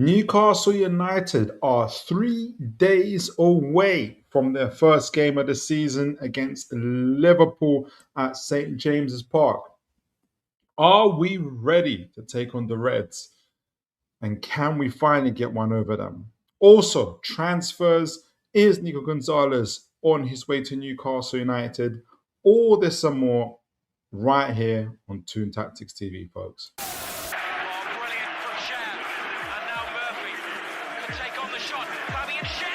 Newcastle United are 3 days away from their first game of the season against Liverpool at St. James's Park. Are we ready to take on the Reds? And can we finally get one over them? Also, transfers. Is Nico Gonzalez on his way to Newcastle United? All this and more right here on Toon Tactics TV, folks. Brilliant from Cher. And now Murphy could take on the shot. Fabian Cher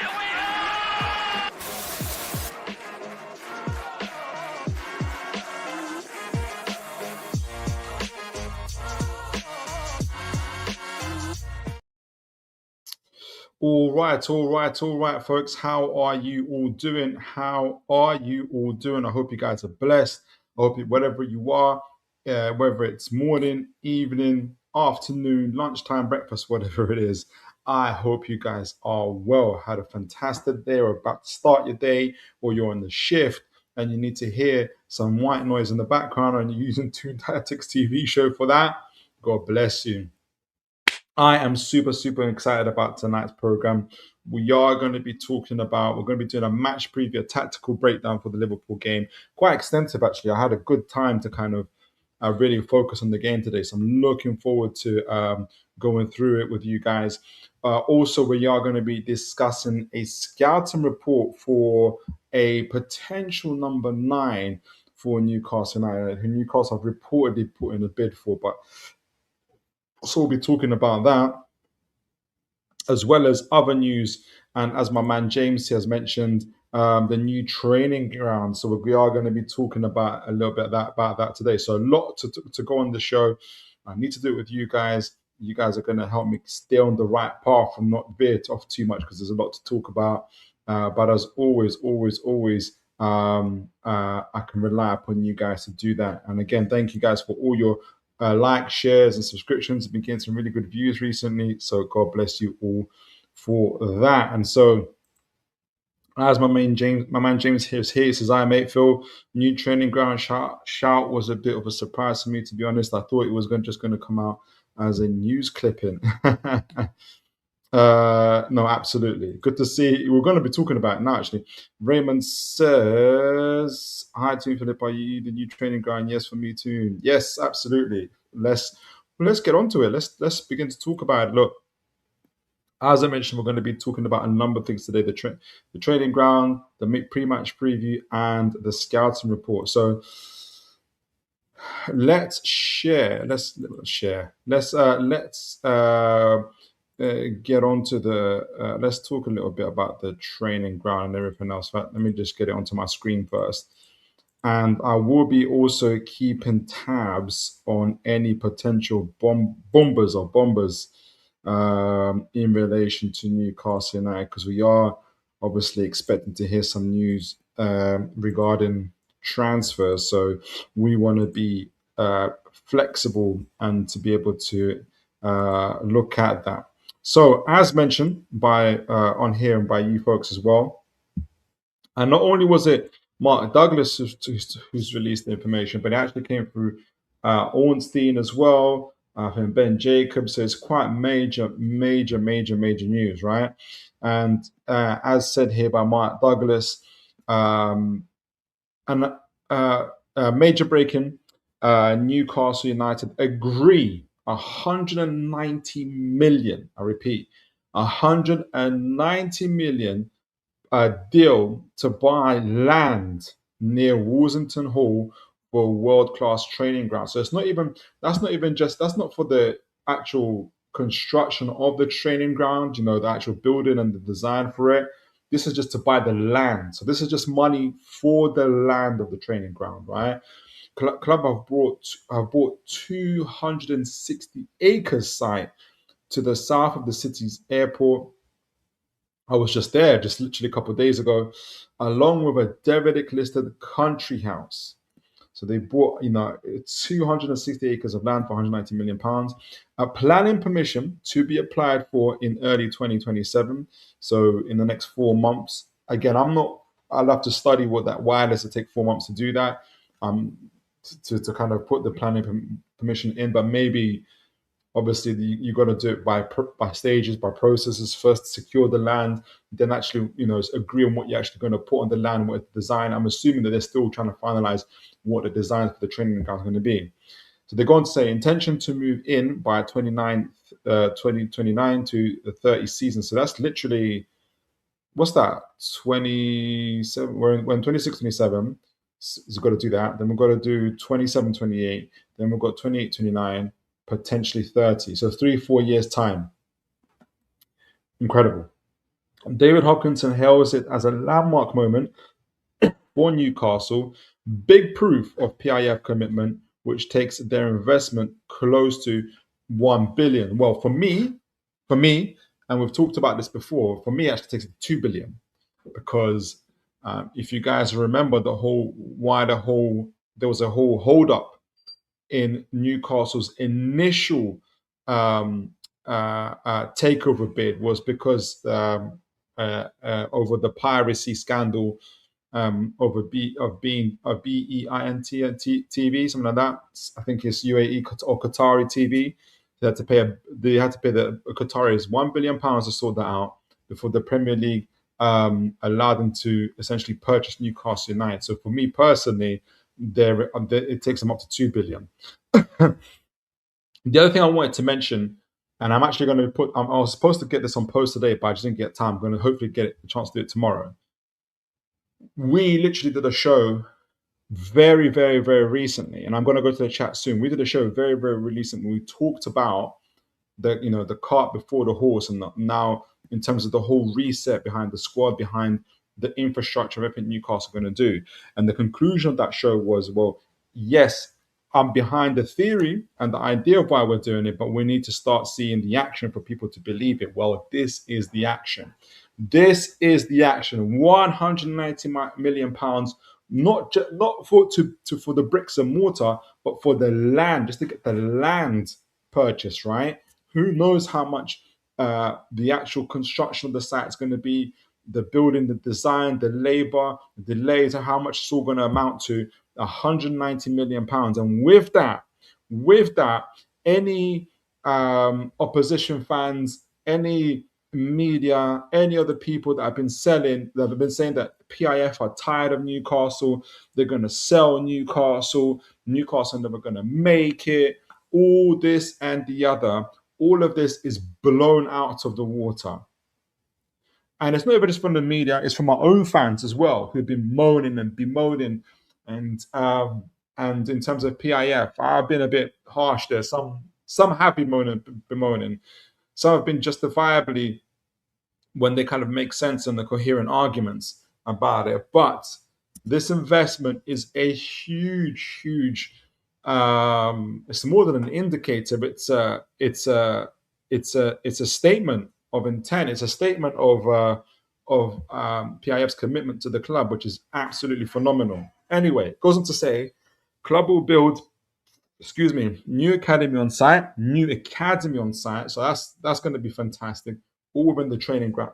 All right, folks. How are you all doing? I hope you guys are blessed. I hope whatever you are, whether it's morning, evening, afternoon, lunchtime, breakfast, whatever it is, I hope you guys are well. Had a fantastic day, or about to start your day, or you're on the shift and you need to hear some white noise in the background and you're using Toon Tactics TV show for that. God bless you. I am super excited about tonight's program. We're going to be doing a match preview, a tactical breakdown for the Liverpool game. Quite extensive, actually. I had a good time to kind of really focus on the game today. So I'm looking forward to going through it with you guys. Also, we are going to be discussing a scouting report for a potential number 9 for Newcastle United, who Newcastle have reportedly put in a bid for, but so we'll be talking about that, as well as other news. And as my man James has mentioned, the new training ground. So we are going to be talking about a little bit about that today. So a lot to go on the show. I need to do it with you guys. You guys are going to help me stay on the right path and not veer off too much, because there's a lot to talk about. But as always, I can rely upon you guys to do that. And again, thank you guys for all your likes, shares, and subscriptions. Have been getting some really good views recently, so God bless you all for that. And so, as my man James here says, "I mate Phil, new training ground shout was a bit of a surprise to me, to be honest. I thought it was just going to come out as a news clipping." No, absolutely. Good to see. We're going to be talking about it now, actually. Raymond says, "Hi, Toon Philip. Are you the new training ground?" Yes, for me too. Yes, absolutely. Let's get onto it. Let's begin to talk about it. Look, as I mentioned, we're going to be talking about a number of things today: the training ground, the pre-match preview, and the scouting report. So let's share. Let's get on to the let's talk a little bit about the training ground and everything else. Let me just get it onto my screen first, and I will be also keeping tabs on any potential bombers in relation to Newcastle United, because we are obviously expecting to hear some news regarding transfers. So we want to be flexible and to be able to look at that. So, as mentioned by on here and by you folks as well, and not only was it Mark Douglas who's released the information, but it actually came through Ornstein as well, and Ben Jacobs. So it's quite major news, right? And as said here by Mark Douglas, major breaking: Newcastle United agree 190 million. I repeat, 190 million deal to buy land near Woolsington Hall for a world-class training ground. So that's not for the actual construction of the training ground, the actual building and the design for it. This is just to buy the land. So this is just money for the land of the training ground, right? Club have bought 260 acres site to the south of the city's airport. I was just there, just literally a couple of days ago, along with a derelict listed country house. So they bought, 260 acres of land for £190 million. A planning permission to be applied for in early 2027. So in the next 4 months. Again, I'll have to study why does it take 4 months to do that? To kind of put the planning permission in, but maybe Obviously, you got to do it by stages, by processes. First, secure the land, then actually, agree on what you're actually going to put on the land, what the design. I'm assuming that they're still trying to finalize what the design for the training ground is going to be. So they go on to say intention to move in by 2029 to the 30 season. So that's literally, what's that? 27. We're in 26, 27. So we've got to do that. Then we've got to do 27, 28. Then we've got 28, 29, potentially 30. So 3-4 years' time. Incredible. David Hopkinson hails it as a landmark moment for Newcastle. Big proof of PIF commitment, which takes their investment close to 1 billion. Well, for me, and we've talked about this before, for me, it actually takes it to 2 billion. Because if you guys remember there was a whole hold up in Newcastle's initial takeover bid was because over the piracy scandal over BEINT TV, something like that. I think it's UAE or Qatari TV. They had to pay the Qataris £1 billion to sort that out before the Premier League allowed them to essentially purchase Newcastle United. So for me personally, it takes them up to 2 billion. The other thing I wanted to mention, and I'm actually going to I was supposed to get this on post today, but I just didn't get time. I'm going to hopefully get a chance to do it tomorrow. We literally did a show very, very, very recently, and I'm going to go to the chat soon. We did a show very, very recently. We talked about the cart before the horse, and now in terms of the whole reset behind the squad, behind the infrastructure of everything Newcastle are going to do. And the conclusion of that show was, well, yes, I'm behind the theory and the idea of why we're doing it, but we need to start seeing the action for people to believe it. Well, this is the action. This is the action. 190 million pounds, not for the bricks and mortar, but for the land, just to get the land purchase, right? Who knows how much the actual construction of the site is going to be, the building, the design, the labor, the delays, how much it's all going to amount to. 190 million pounds. And with that, any opposition fans, any media, any other people that have been saying that PIF are tired of Newcastle, they're going to sell Newcastle never going to make it, all this and the other, all of this is blown out of the water. And it's not even just from the media, it's from our own fans as well, who've been moaning and bemoaning. And in terms of PIF, I've been a bit harsh there. Some have been bemoaning. Some have been justifiably, when they kind of make sense and the coherent arguments about it. But this investment is a huge, huge. It's more than an indicator, but it's a statement of intent. It's a statement of PIF's commitment to the club, which is absolutely phenomenal. Anyway, it goes on to say, club will build, new academy on site. So that's going to be fantastic. All within the training ground.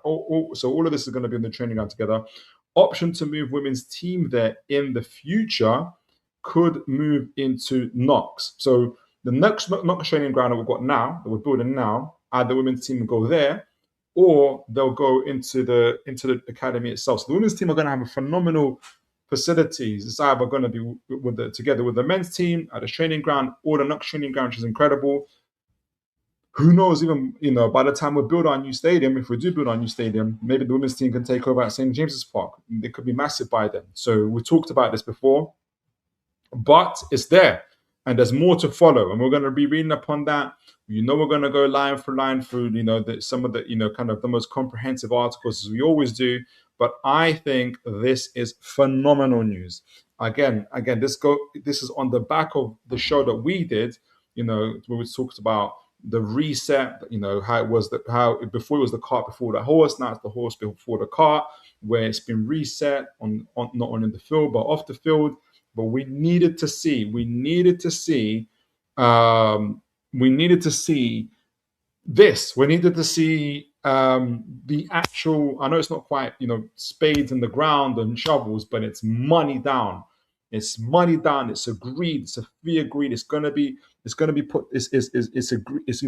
So all of this is going to be in the training ground together. Option to move women's team there in the future, could move into Knox. So the next Knox training ground that we've got now, that we're building now, either the women's team will go there, or they'll go into the academy itself. So the women's team are going to have a phenomenal facilities. It's either going to be together with the men's team at the training ground, or the Knox training ground, which is incredible. Who knows, even, by the time we build our new stadium, if we do build our new stadium, maybe the women's team can take over at St. James's Park. It could be massive by then. So we talked about this before, but it's there. And there's more to follow. And we're going to be reading upon that. We're going to go line for line through, some of the, kind of the most comprehensive articles, as we always do. But I think this is phenomenal news. Again, this is on the back of the show that we did, where we talked about the reset, how it was how before it was the cart before the horse, now it's the horse before the cart, where it's been reset on not only in the field but off the field. But we needed to see this. We needed to see the actual. I know it's not quite spades in the ground and shovels, but it's money down. It's money down. It's agreed. It's a fee agreed. It's gonna be. It's gonna be put. It's agreed. It's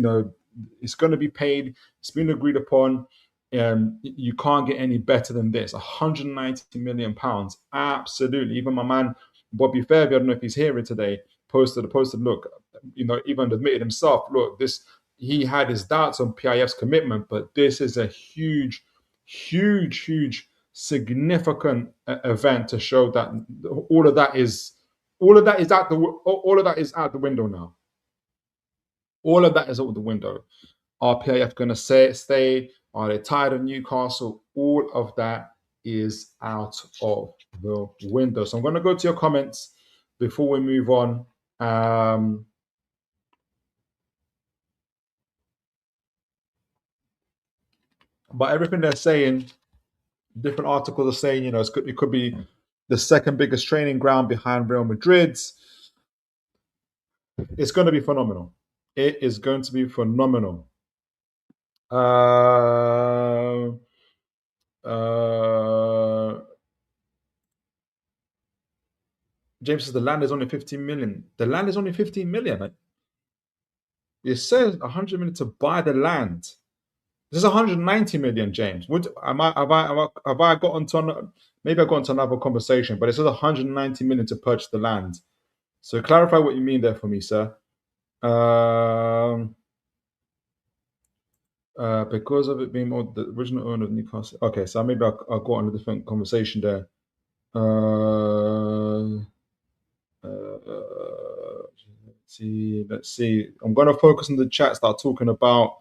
It's gonna be paid. It's been agreed upon. You can't get any better than this. 190 million pounds. Absolutely. Even my man Bobby Fairview, I don't know if he's hearing today, posted. Look, even admitted himself. Look, this he had his doubts on PIF's commitment, but this is a huge, huge significant event to show that all of that is out the window now. All of that is out the window. Are PIF going to stay? Are they tired of Newcastle? All of that is out of the window. So I'm going to go to your comments before we move on. But everything they're saying, different articles are saying, it could be the second biggest training ground behind Real Madrid's. It's going to be phenomenal. It is going to be phenomenal. James says the land is only 15 million. The land is only 15 million. It says 100 million to buy the land. This is 190 million, James. Have I got onto maybe I got into another conversation, but it says 190 million to purchase the land. So clarify what you mean there for me, sir. Because of it being the original owner of Newcastle. Okay, so maybe I'll go on a different conversation there. Let's see. I'm going to focus on the chat, start talking about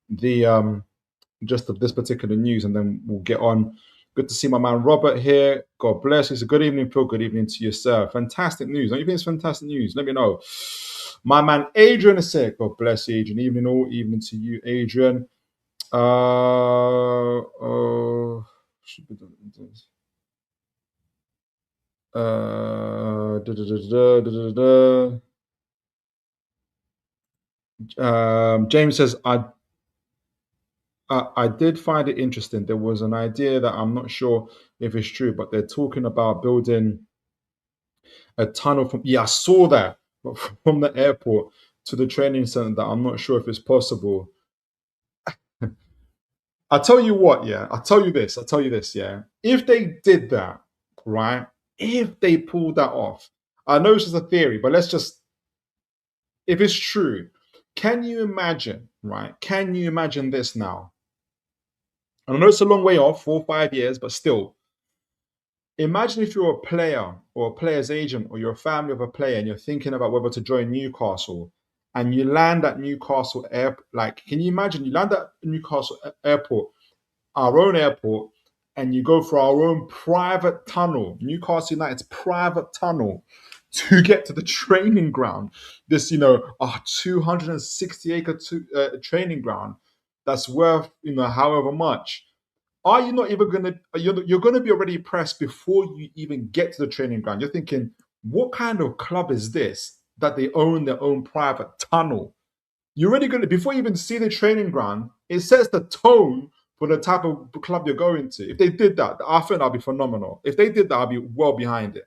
the just of this particular news, and then we'll get on. Good to see my man Robert here. God bless you. So good evening, Phil. Good evening to you, sir. Fantastic news. Don't you think it's fantastic news? Let me know. My man Adrian is here. God bless you, Adrian. Evening to you, Adrian. James says, I did find it interesting. There was an idea that I'm not sure if it's true, but they're talking about building a tunnel from. Yeah, I saw that from the airport to the training center. That I'm not sure if it's possible. I'll tell you what. Yeah, I'll tell you this. Yeah, if they did that, right? If they pulled that off, I know it's just a theory, but let's just. If it's true, can you imagine? Right? Can you imagine this now? And I know it's a long way off, 4 or 5 years, but still. Imagine if you're a player or a player's agent or you're a family of a player and you're thinking about whether to join Newcastle and you land at Newcastle Airport. Like, can you imagine you land at Newcastle Airport, our own airport, and you go for our own private tunnel, Newcastle United's private tunnel to get to the training ground. This, a 260-acre training ground that's worth, however much. Are you not even going to, you're going to be already pressed before you even get to the training ground. You're thinking, what kind of club is this that they own their own private tunnel? You're already going to, before you even see the training ground, it sets the tone for the type of club you're going to. If they did that, I think that'd be phenomenal. If they did that, I'd be well behind it.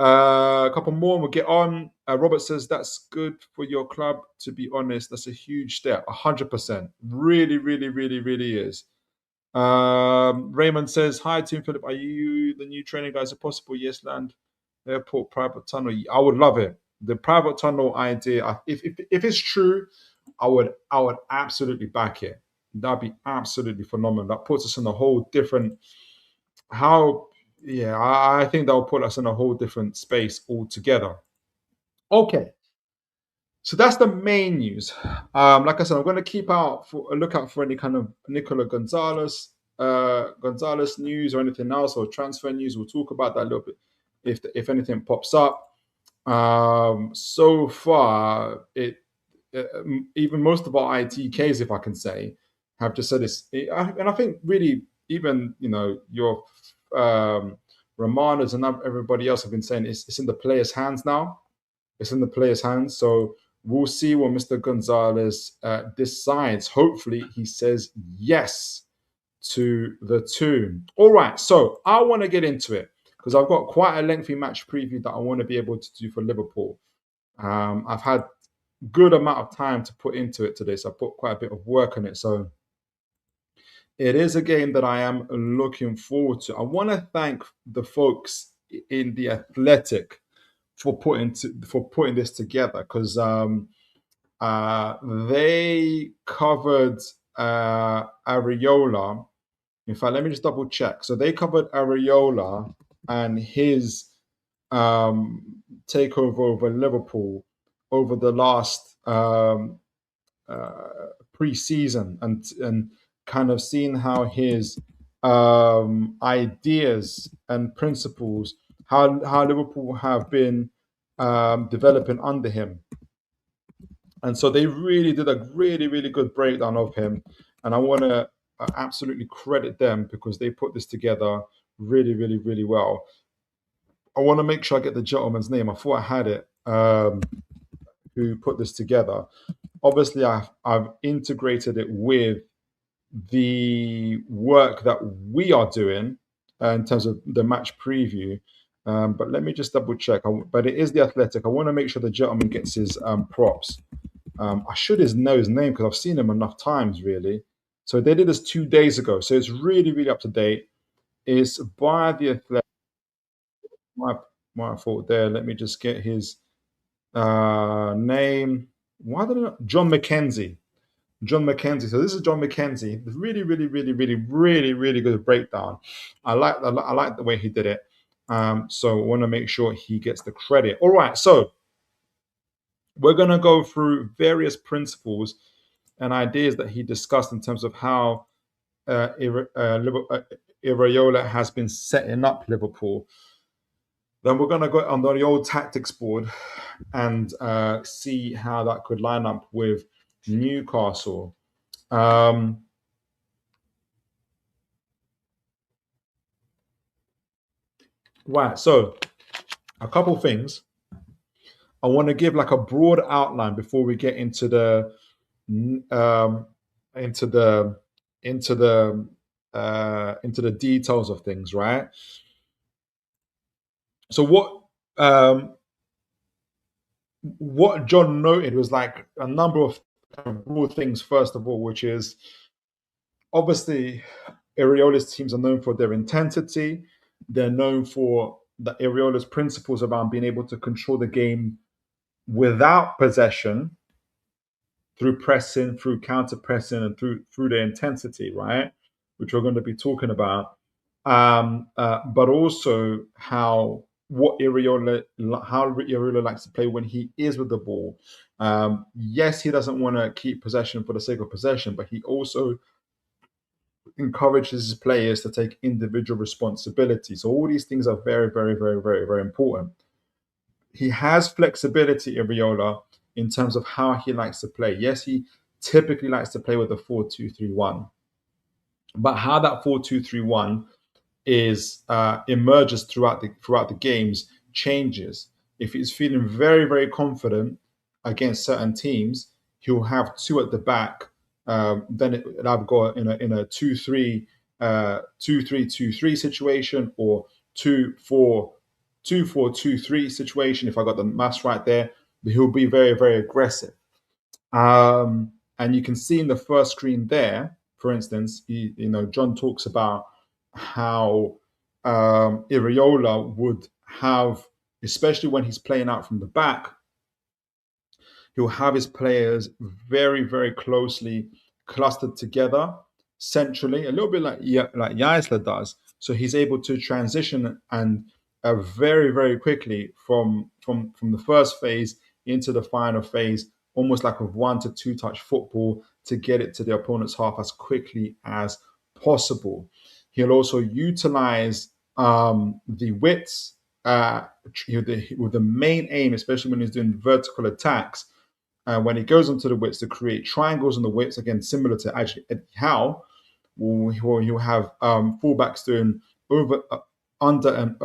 A couple more and we'll get on. Robert says, that's good for your club, to be honest. That's a huge step. 100%. Really, really, really, really is. Raymond says, hi, Team Philip. Are you the new training guys? If possible, yes, land airport private tunnel. I would love it. The private tunnel idea, if it's true, I would absolutely back it. That'd be absolutely phenomenal. That puts us in a whole different, I think that will put us in a whole different space altogether. Okay. So that's the main news. Like I said, I'm going to keep a lookout for any kind of Nicola Gonzalez news or anything else, or transfer news. We'll talk about that a little bit if anything pops up. So far, even most of our ITKs, if I can say, have just said this, and I think really even your Romanas and everybody else have been saying it's in the players' hands now. It's in the players' hands. So we'll see what Mr. Gonzalez decides. Hopefully, he says yes to the Toon. All right. So I want to get into it. because I've got quite a lengthy match preview that I want to be able to do for Liverpool. I've had good amount of time to put into it today, so I put quite a bit of work on it. So it is a game that I am looking forward to. I want to thank the folks in the Athletic for putting this together, because they covered Ariola. In fact, let me just double check. So they covered Ariola and his takeover over Liverpool over the last pre-season, and kind of seeing how his ideas and principles, how Liverpool have been developing under him. And so they really did a really good breakdown of him, and I want to absolutely credit them because they put this together really well. I want to make sure I get the gentleman's name. I thought I had it. Who put this together? Obviously, I've integrated it with the work that we are doing in terms of the match preview. But let me just double check. But it is the Athletic. I want to make sure the gentleman gets his props. I should know his name because I've seen him enough times, really. So they did this 2 days ago. So it's really up to date. It's by the Athletic. My fault there. Let me just get his name. Why did I not? John McKenzie. John McKenzie. So this is John McKenzie. Really good breakdown. I like the way he did it. So I want to make sure he gets the credit. All right. So we're going to go through various principles and ideas that he discussed in terms of how Ariola has been setting up Liverpool. Then we're going to go on the old tactics board and see how that could line up with Newcastle. Right, so a couple things. I want to give like a broad outline before we get into the details of things, right? So what John noted was like a number of broad things. First of all, which is obviously Ariola's teams are known for their intensity. They're known for the Ariola's principles around being able to control the game without possession, through pressing, through counter pressing, and through the intensity, right? Which we're going to be talking about. But also how Ariola likes to play when he is with the ball. Yes, he doesn't want to keep possession for the sake of possession, but he also encourages his players to take individual responsibility. So all these things are very important. He has flexibility, Ariola, in terms of how he likes to play. Yes, he typically likes to play with a 4-2-3-1. But how that 4-2-3-1 is emerges throughout the games changes. If he's feeling very confident against certain teams, he'll have two at the back. Then I've got in a 2-3-2-3 situation, or 2-4-2-3 situation. If I got the maths right there, he'll be very aggressive. And you can see in the first screen there, for instance, John talks about how Ariola would have, especially when he's playing out from the back, he'll have his players very closely clustered together centrally, a little bit like Jaissle does. So he's able to transition and very quickly from the first phase into the final phase, almost like a 1 to 2 touch football, to get it to the opponent's half as quickly as possible. He'll also utilize the widths with the main aim, especially when he's doing vertical attacks. When he goes onto the widths, to create triangles on the widths, again, similar to actually Eddie Howe, where you have fullbacks doing under and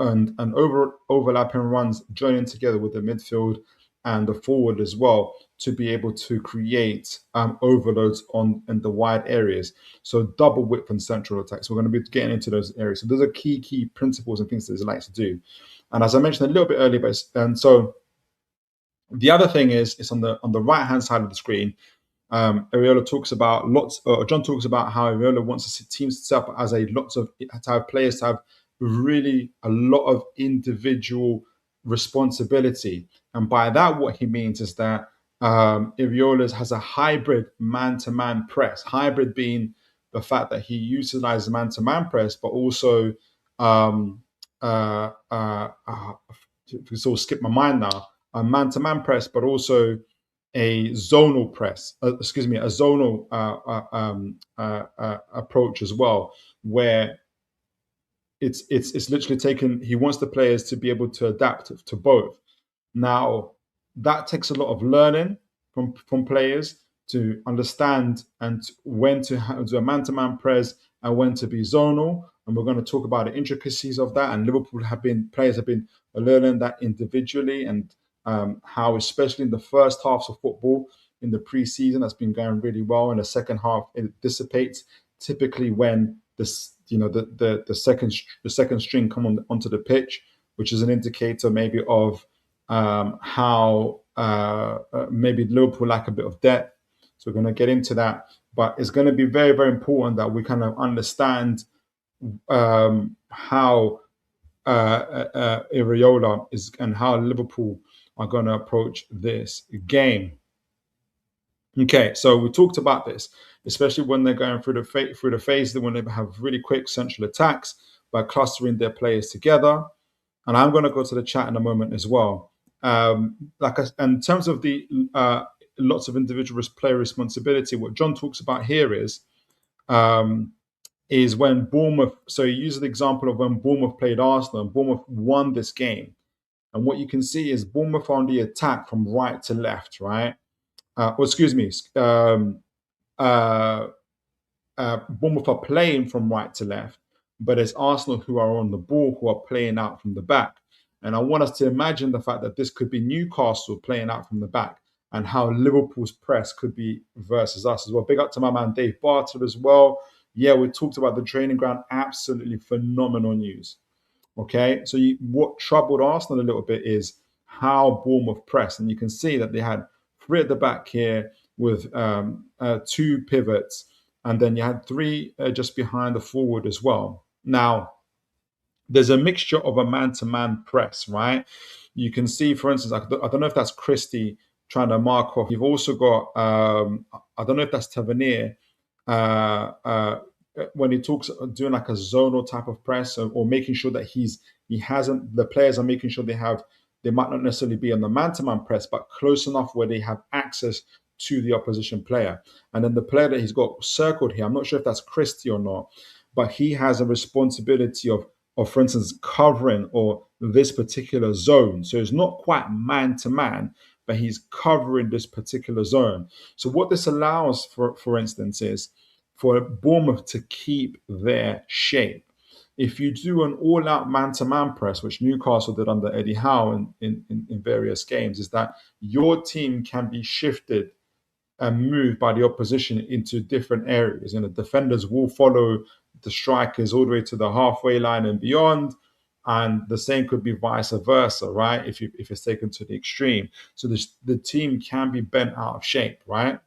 overlapping runs, joining together with the midfield and the forward as well. to be able to create overloads in the wide areas. So double width and central attacks. We're going to be getting into those areas. So those are key principles and things that he likes to do. And as I mentioned a little bit earlier, and so the other thing is, it's on the right hand side of the screen. Ariola talks about John talks about how Ariola wants to see teams set up as to have players to have really a lot of individual responsibility. And by that, what he means is that Ariola has a hybrid man-to-man press. Hybrid being the fact that he utilizes man-to-man press, but also sort of skip my mind now. A man-to-man press, but also a zonal press. A zonal approach as well, where it's literally taken. He wants the players to be able to adapt to both. Now, that takes a lot of learning from players to understand and when to do a man-to-man press and when to be zonal. And we're going to talk about the intricacies of that. And players have been learning that individually, and how, especially in the first halves of football in the preseason, that's been going really well. In the second half, it dissipates. Typically, when the second string come onto the pitch, which is an indicator maybe of how maybe Liverpool lack a bit of depth. So we're going to get into that, but it's going to be very, very important that we kind of understand how Ariola is and how Liverpool are going to approach this game. Okay, so we talked about this, especially when they're going through the phase, when they have really quick central attacks by clustering their players together. And I'm going to go to the chat in a moment as well. In terms of the lots of individual player responsibility, what John talks about here is when Bournemouth. So he uses the example of when Bournemouth played Arsenal, and Bournemouth won this game. And what you can see is Bournemouth on the attack from right to left, right? Bournemouth are playing from right to left, but it's Arsenal who are on the ball, who are playing out from the back. And I want us to imagine the fact that this could be Newcastle playing out from the back, and how Liverpool's press could be versus us as well. Big up to my man Dave Bartlett as well. Yeah, we talked about the training ground. Absolutely phenomenal news. Okay, so what troubled Arsenal a little bit is how Bournemouth pressed, and you can see that they had three at the back here with two pivots, and then you had three just behind the forward as well. Now, there's a mixture of a man-to-man press, right? You can see, for instance, I don't know if that's Christie trying to mark off. You've also got, I don't know if that's Tavernier, when he talks doing like a zonal type of press, or making sure that the players are making sure they might not necessarily be on the man-to-man press, but close enough where they have access to the opposition player. And then the player that he's got circled here, I'm not sure if that's Christie or not, but he has a responsibility of, for instance, covering or this particular zone. So it's not quite man-to-man, but he's covering this particular zone. So what this allows, for instance, is for Bournemouth to keep their shape. If you do an all-out man-to-man press, which Newcastle did under Eddie Howe in various games, is that your team can be shifted and moved by the opposition into different areas. And the defenders will follow the strikers all the way to the halfway line and beyond. And the same could be vice versa, right? If it's taken to the extreme. So the team can be bent out of shape, right?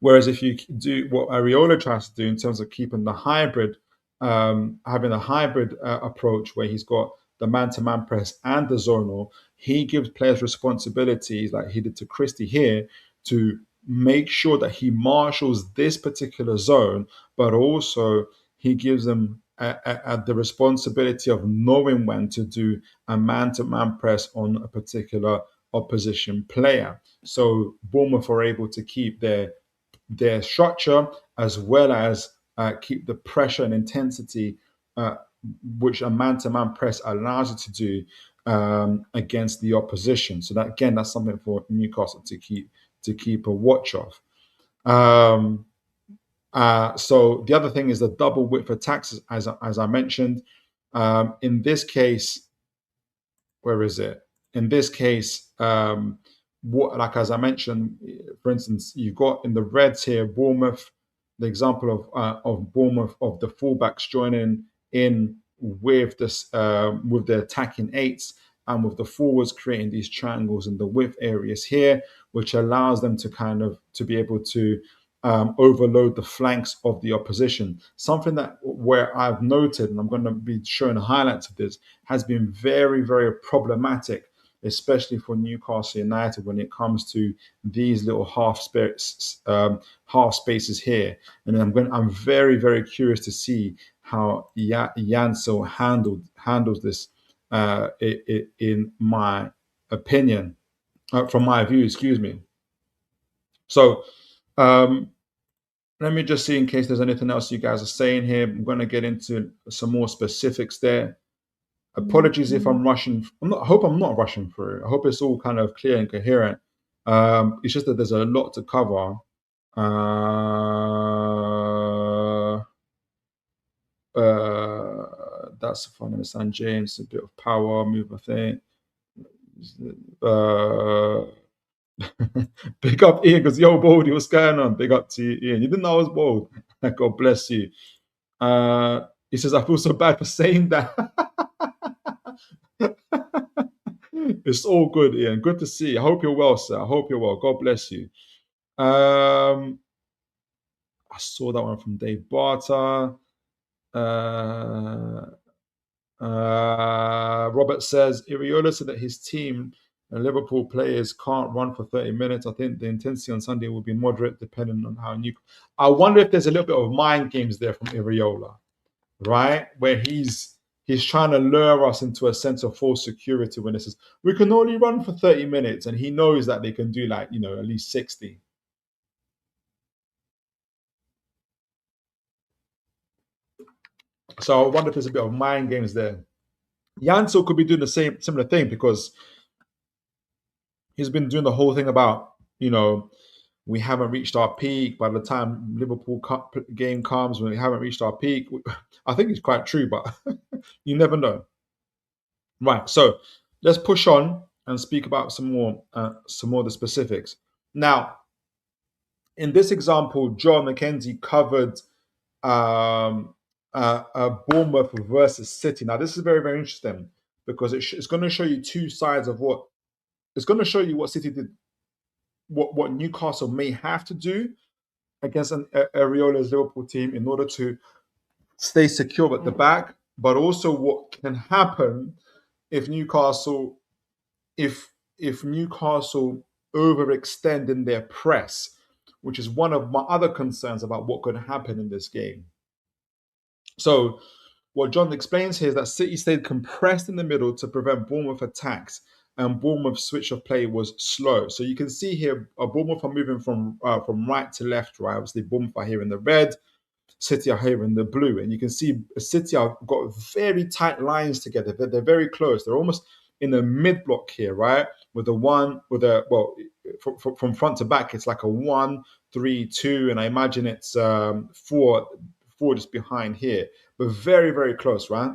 Whereas if you do what Ariola tries to do in terms of keeping the hybrid, having a hybrid approach where he's got the man-to-man press and the zonal, he gives players responsibilities like he did to Christie here to make sure that he marshals this particular zone, but also he gives them the responsibility of knowing when to do a man-to-man press on a particular opposition player. So Bournemouth are able to keep their structure as well as keep the pressure and intensity which a man-to-man press allows you to do against the opposition. So that's something for Newcastle to keep a watch of. So the other thing is the double width attacks, as I mentioned. In this case, where is it? In this case, what, like as I mentioned, for instance, you've got in the Reds here, Bournemouth, the example of Bournemouth of the fullbacks joining in with the attacking eights and with the forwards creating these triangles in the width areas here, which allows them to kind of to be able to overload the flanks of the opposition. Something that where I've noted, and I'm going to be showing highlights of this, has been very, very problematic, especially for Newcastle United when it comes to these little half spaces here. And I'm very, very curious to see how Jaissle handles this. In my opinion, from my view, excuse me. So um, let me just see in case there's anything else you guys are saying here. I'm going to get into some more specifics there. Apologies if I'm rushing. I hope I'm not rushing through. I hope it's all kind of clear and coherent. It's just that there's a lot to cover. That's fun. Understand James, a bit of power, move, I think. Uh, Big up Ian, because yo, Baldy, what's going on? Big up to you, Ian. You didn't know I was bold. God bless you. He says, I feel so bad for saying that. It's all good, Ian. Good to see you. I hope you're well, sir. I hope you're well. God bless you. I saw that one from Dave Barter. Robert says, Ariola said that his team and Liverpool players can't run for 30 minutes. I think the intensity on Sunday will be moderate, depending on how new. I wonder if there's a little bit of mind games there from Ariola, right? Where he's trying to lure us into a sense of false security when it says we can only run for 30 minutes, and he knows that they can do like, at least 60. So I wonder if there's a bit of mind games there. Jaissle could be doing the similar thing because he's been doing the whole thing about, we haven't reached our peak. By the time Liverpool Cup game comes, we haven't reached our peak. I think it's quite true, but you never know. Right. So let's push on and speak about some more of the specifics. Now, in this example, John McKenzie covered Bournemouth versus City. Now, this is very, very interesting because it's going to show you two sides of what it's going to show you what City did, what Newcastle may have to do against an Ariola's Liverpool team in order to stay secure at the back, but also what can happen if Newcastle overextend in their press, which is one of my other concerns about what could happen in this game. So what John explains here is that City stayed compressed in the middle to prevent Bournemouth attacks, and Bournemouth's switch of play was slow. So you can see here, Bournemouth are moving from right to left, right? Obviously, Bournemouth are here in the red, City are here in the blue, and you can see City have got very tight lines together. They're very close. They're almost in the mid block here, right? From front to back, it's like a 1-3-2, and I imagine it's four just behind here, but very, very close, right?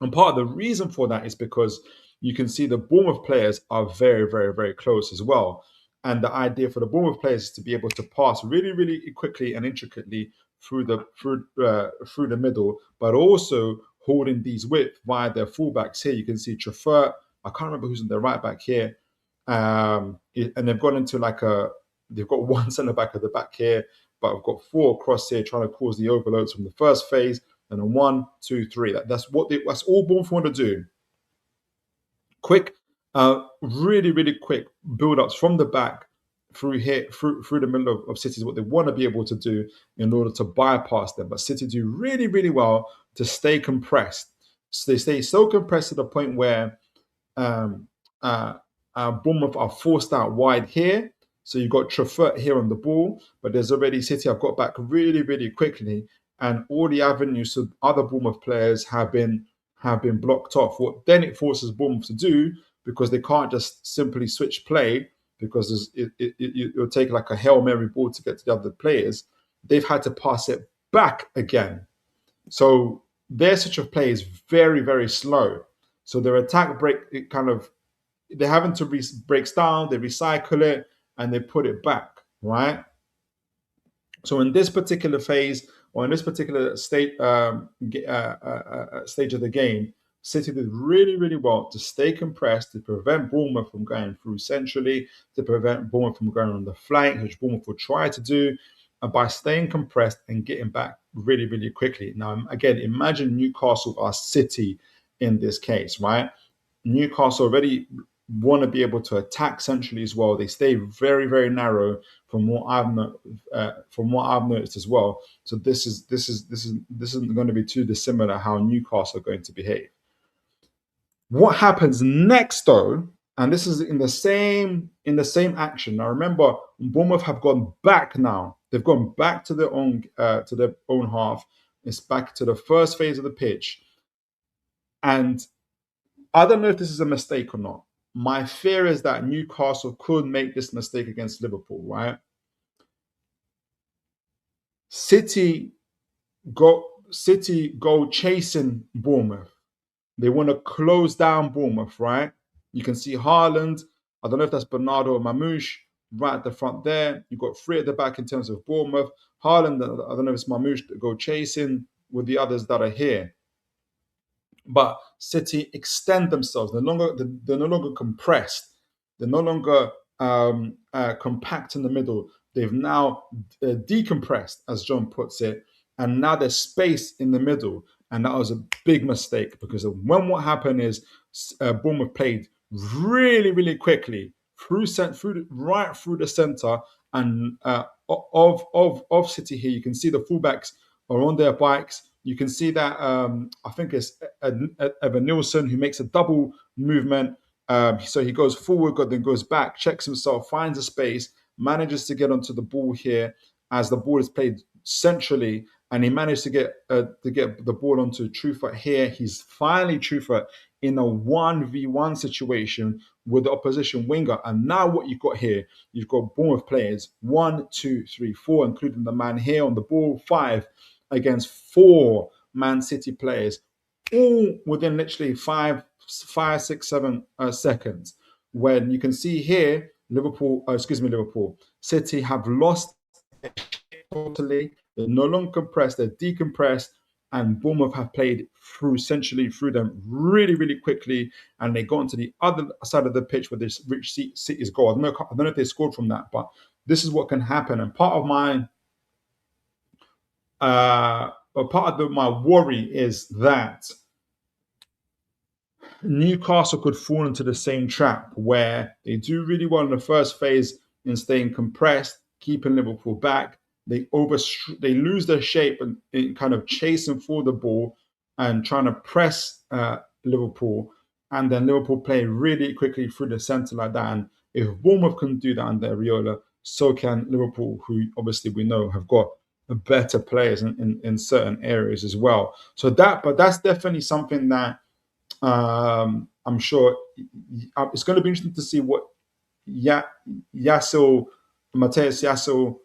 And part of the reason for that is because you can see the Bournemouth players are very, very, very close as well. And the idea for the Bournemouth players is to be able to pass really, really quickly and intricately through the middle, but also holding these width via their fullbacks here. You can see Trafford. I can't remember who's in the right back here, and they've gone into they've got one centre back at the back here, but I've got four across here trying to cause the overloads from the first phase, and then 1, 2, 3. That's all Bournemouth want to do. Quick, really, really quick build-ups from the back through here, through the middle of City is what they want to be able to do in order to bypass them. But City do really, really well to stay compressed. So they stay so compressed to the point where Bournemouth are forced out wide here. So you've got Trafford here on the ball, but there's already City have got back really, really quickly, and all the avenues to other Bournemouth players have been blocked off. What then it forces Bournemouth to do, because they can't just simply switch play, because it'll take like a Hail Mary ball to get to the other players. They've had to pass it back again. So their switch of play is very, very slow. So their attack break, it kind of they're having to breaks down, they recycle it, and they put it back, right? So in this particular phase, or in this particular stage of the game, City did really, really well to stay compressed, to prevent Bournemouth from going through centrally, to prevent Bournemouth from going on the flank, which Bournemouth will try to do, by staying compressed and getting back really, really quickly. Now, again, imagine Newcastle are City in this case, right? Newcastle already want to be able to attack centrally as well. They stay very, very narrow from what I've noticed as well. So this isn't going to be too dissimilar how Newcastle are going to behave. What happens next, though, and this is in the same action. Now, remember, Bournemouth have gone back now. They've gone back to their own half. It's back to the first phase of the pitch, and I don't know if this is a mistake or not. My fear is that Newcastle could make this mistake against Liverpool, right? City go chasing Bournemouth. They want to close down Bournemouth, right? You can see Haaland. I don't know if that's Bernardo or Mamouche right at the front there. You've got three at the back in terms of Bournemouth. Haaland, I don't know if it's Mamouche that go chasing with the others that are here. But City extend themselves. They're no longer compressed. They're no longer compact in the middle. They've now decompressed, as John puts it, and now there's space in the middle. And that was a big mistake because when what happened is Bournemouth played really, really quickly right through the centre and of City here. You can see the fullbacks are on their bikes. You can see that I think it's Evan Nielsen who makes a double movement. So he goes forward, then goes back, checks himself, finds a space, manages to get onto the ball here as the ball is played centrally, and he managed to get the ball onto Truffert here. He's finally Truffert in a 1v1 situation with the opposition winger. And now what you've got here, you've got Bournemouth players, 1, 2, 3, 4, including the man here on the ball, 5 against 4 Man City players, all within literally 5, 6, 7 seconds. When you can see here, City have lost totally. They're no longer compressed, they're decompressed, and Bournemouth have played centrally through them really, really quickly, and they got onto the other side of the pitch where they reached City's goal. I don't know if they scored from that, but this is what can happen. And part of my my worry is that Newcastle could fall into the same trap where they do really well in the first phase in staying compressed, keeping Liverpool back. They lose their shape and kind of chasing for the ball and trying to press Liverpool, and then Liverpool play really quickly through the centre like that. And if Bournemouth can do that under Ariola, so can Liverpool, who obviously we know have got better players in certain areas as well. But that's definitely something that I'm sure it's going to be interesting to see what Jaissle, Matthias Jaissle,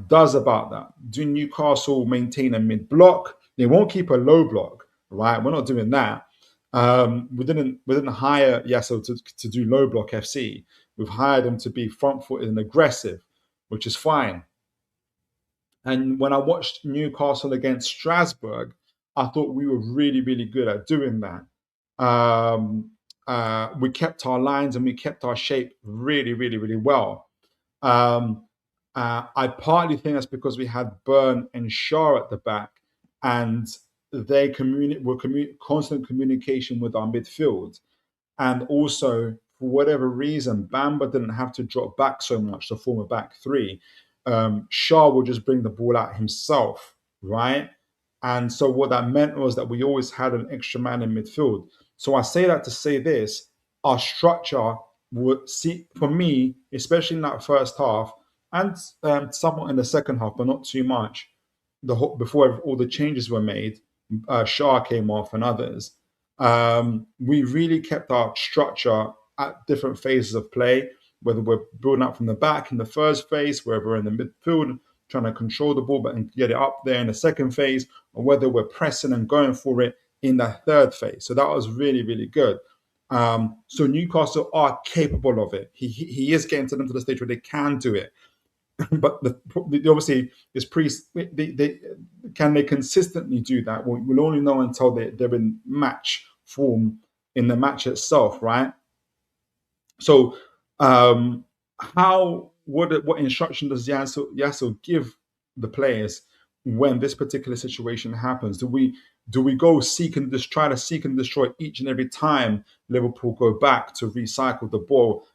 does about that. Do Newcastle maintain a mid block? They won't keep a low block, right? We're not doing that. We didn't hire Jaissle to do low block FC. We've hired him to be front footed and aggressive, which is fine. And when I watched Newcastle against Strasbourg, I thought we were really, really good at doing that. We kept our lines and we kept our shape really, really, really well. I partly think that's because we had Byrne and Shaw at the back, and they were constant communication with our midfield. And also, for whatever reason, Bamba didn't have to drop back so much to form a back three. Shaw will just bring the ball out himself, right? And so what that meant was that we always had an extra man in midfield. So I say that to say this: our structure would see, for me, especially in that first half, and somewhat in the second half, but not too much. Before all the changes were made, Shaw came off and others. We really kept our structure at different phases of play, whether we're building up from the back in the first phase, whether we're in the midfield trying to control the ball and get it up there in the second phase, or whether we're pressing and going for it in the third phase. So that was really, really good. So Newcastle are capable of it. He is getting to them to the stage where they can do it. But obviously it's can they consistently do that? Well, we'll only know until they're in match form in the match itself, right? So, what instruction does Jaissle give the players when this particular situation happens? Do we go seek and just try to seek and destroy each and every time Liverpool go back to recycle the ball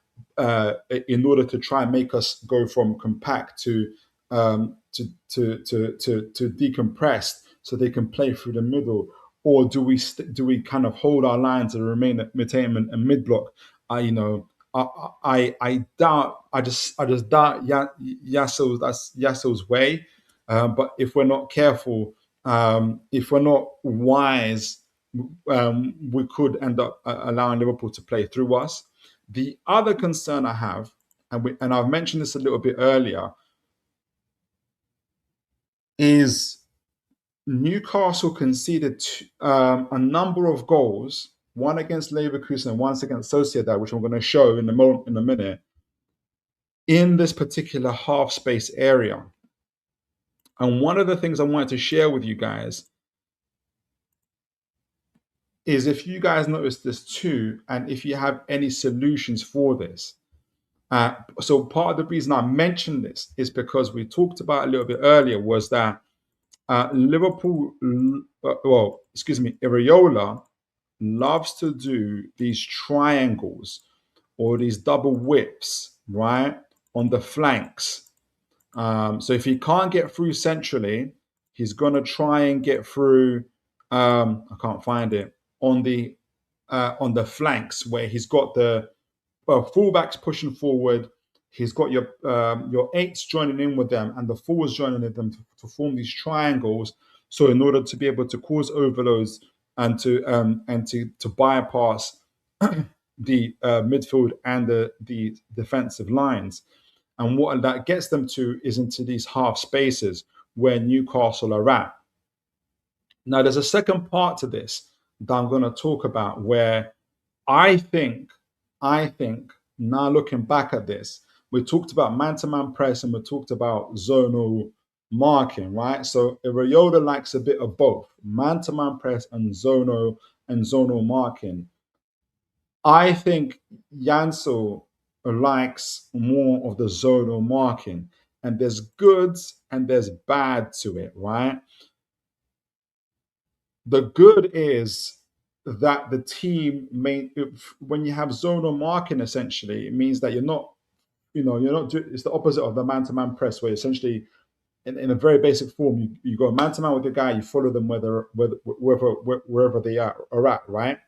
in order to try and make us go from compact to decompressed so they can play through the middle? Or do we kind of hold our lines and maintain a mid block? You know, I doubt. I just doubt Yassle's way. But if we're not careful, if we're not wise, we could end up allowing Liverpool to play through us. The other concern I have, and I've mentioned this a little bit earlier, is Newcastle conceded a number of goals, one against Leverkusen and once against Sociedad, which I'm going to show in a minute, in this particular half space area. And one of the things I wanted to share with you guys is if you guys notice this too, and if you have any solutions for this. So part of the reason I mentioned this is because we talked about a little bit earlier was that Liverpool, Ariola loves to do these triangles or these double whips, right, on the flanks. So if he can't get through centrally, he's going to try and get through. I can't find it on the flanks where he's got the fullbacks pushing forward. He's got your eights joining in with them and the forwards joining in them to form these triangles. So in order to be able to cause overloads and to bypass the midfield and the defensive lines. And what that gets them to is into these half spaces where Newcastle are at. Now, there's a second part to this that I'm going to talk about where I think, now looking back at this, we talked about man-to-man press and we talked about zonal marking, right? So Ariola likes a bit of both, man-to-man press and zonal marking. I think Jaissle likes more of the zonal marking, and there's goods and there's bad to it, right? The good is that the team when you have zonal marking, essentially, it means that it's the opposite of the man-to-man press, where essentially, in a very basic form, you go man-to-man with your guy, you follow them wherever they are at, right?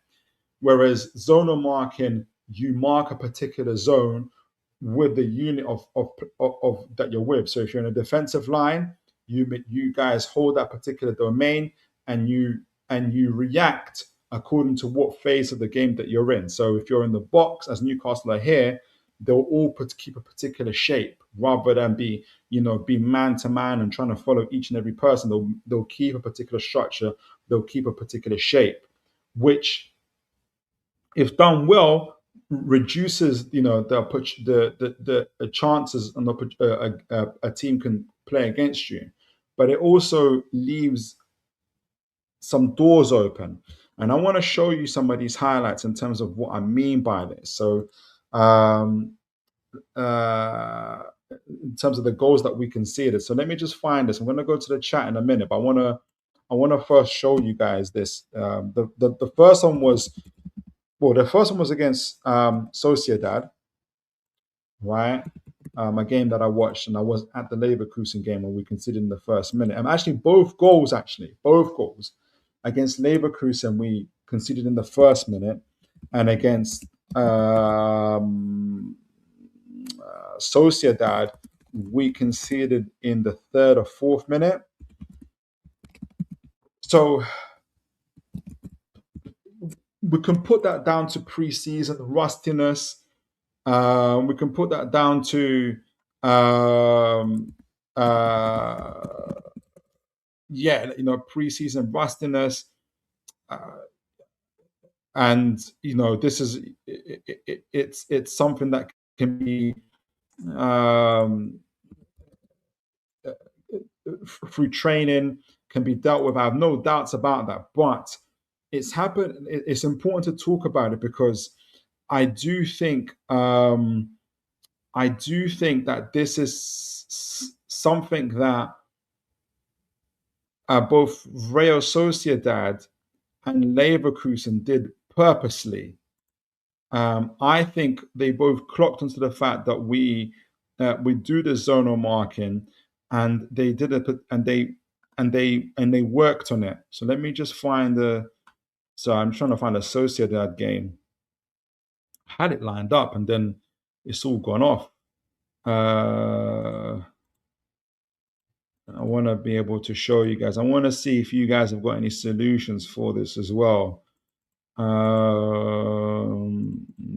Whereas zonal marking, you mark a particular zone with the unit of that you're with. So if you're in a defensive line, you guys hold that particular domain and you react according to what phase of the game that you're in. So if you're in the box, as Newcastle are here, they'll all keep a particular shape rather than be man to man and trying to follow each and every person. They'll keep a particular structure. They'll keep a particular shape, which, if done well, reduces the chances a team can play against you, but it also leaves some doors open. And I want to show you some of these highlights in terms of what I mean by this. So, in terms of the goals that we conceded. So let me just find this. I'm going to go to the chat in a minute, but I want to first show you guys this. The first one was against Sociedad, right? A game that I watched, and I was at the Leverkusen game when we conceded in the first minute. And actually, both goals against Leverkusen we conceded in the first minute, and against Sociedad we conceded in the third or fourth minute. So we can put that down to preseason rustiness. We can put that down to preseason rustiness. and this is it's something that can be um, through training, can be dealt with. I have no doubts about that, but it's happened. It's important to talk about it because I do think that this is something that both Real Sociedad and Leverkusen did purposely. I think they both clocked onto the fact that we do the zonal marking, and they did it, and they worked on it. So let me just find the. So I'm trying to find a Sociedad game. I had it lined up, and then it's all gone off. I want to be able to show you guys. I want to see if you guys have got any solutions for this as well.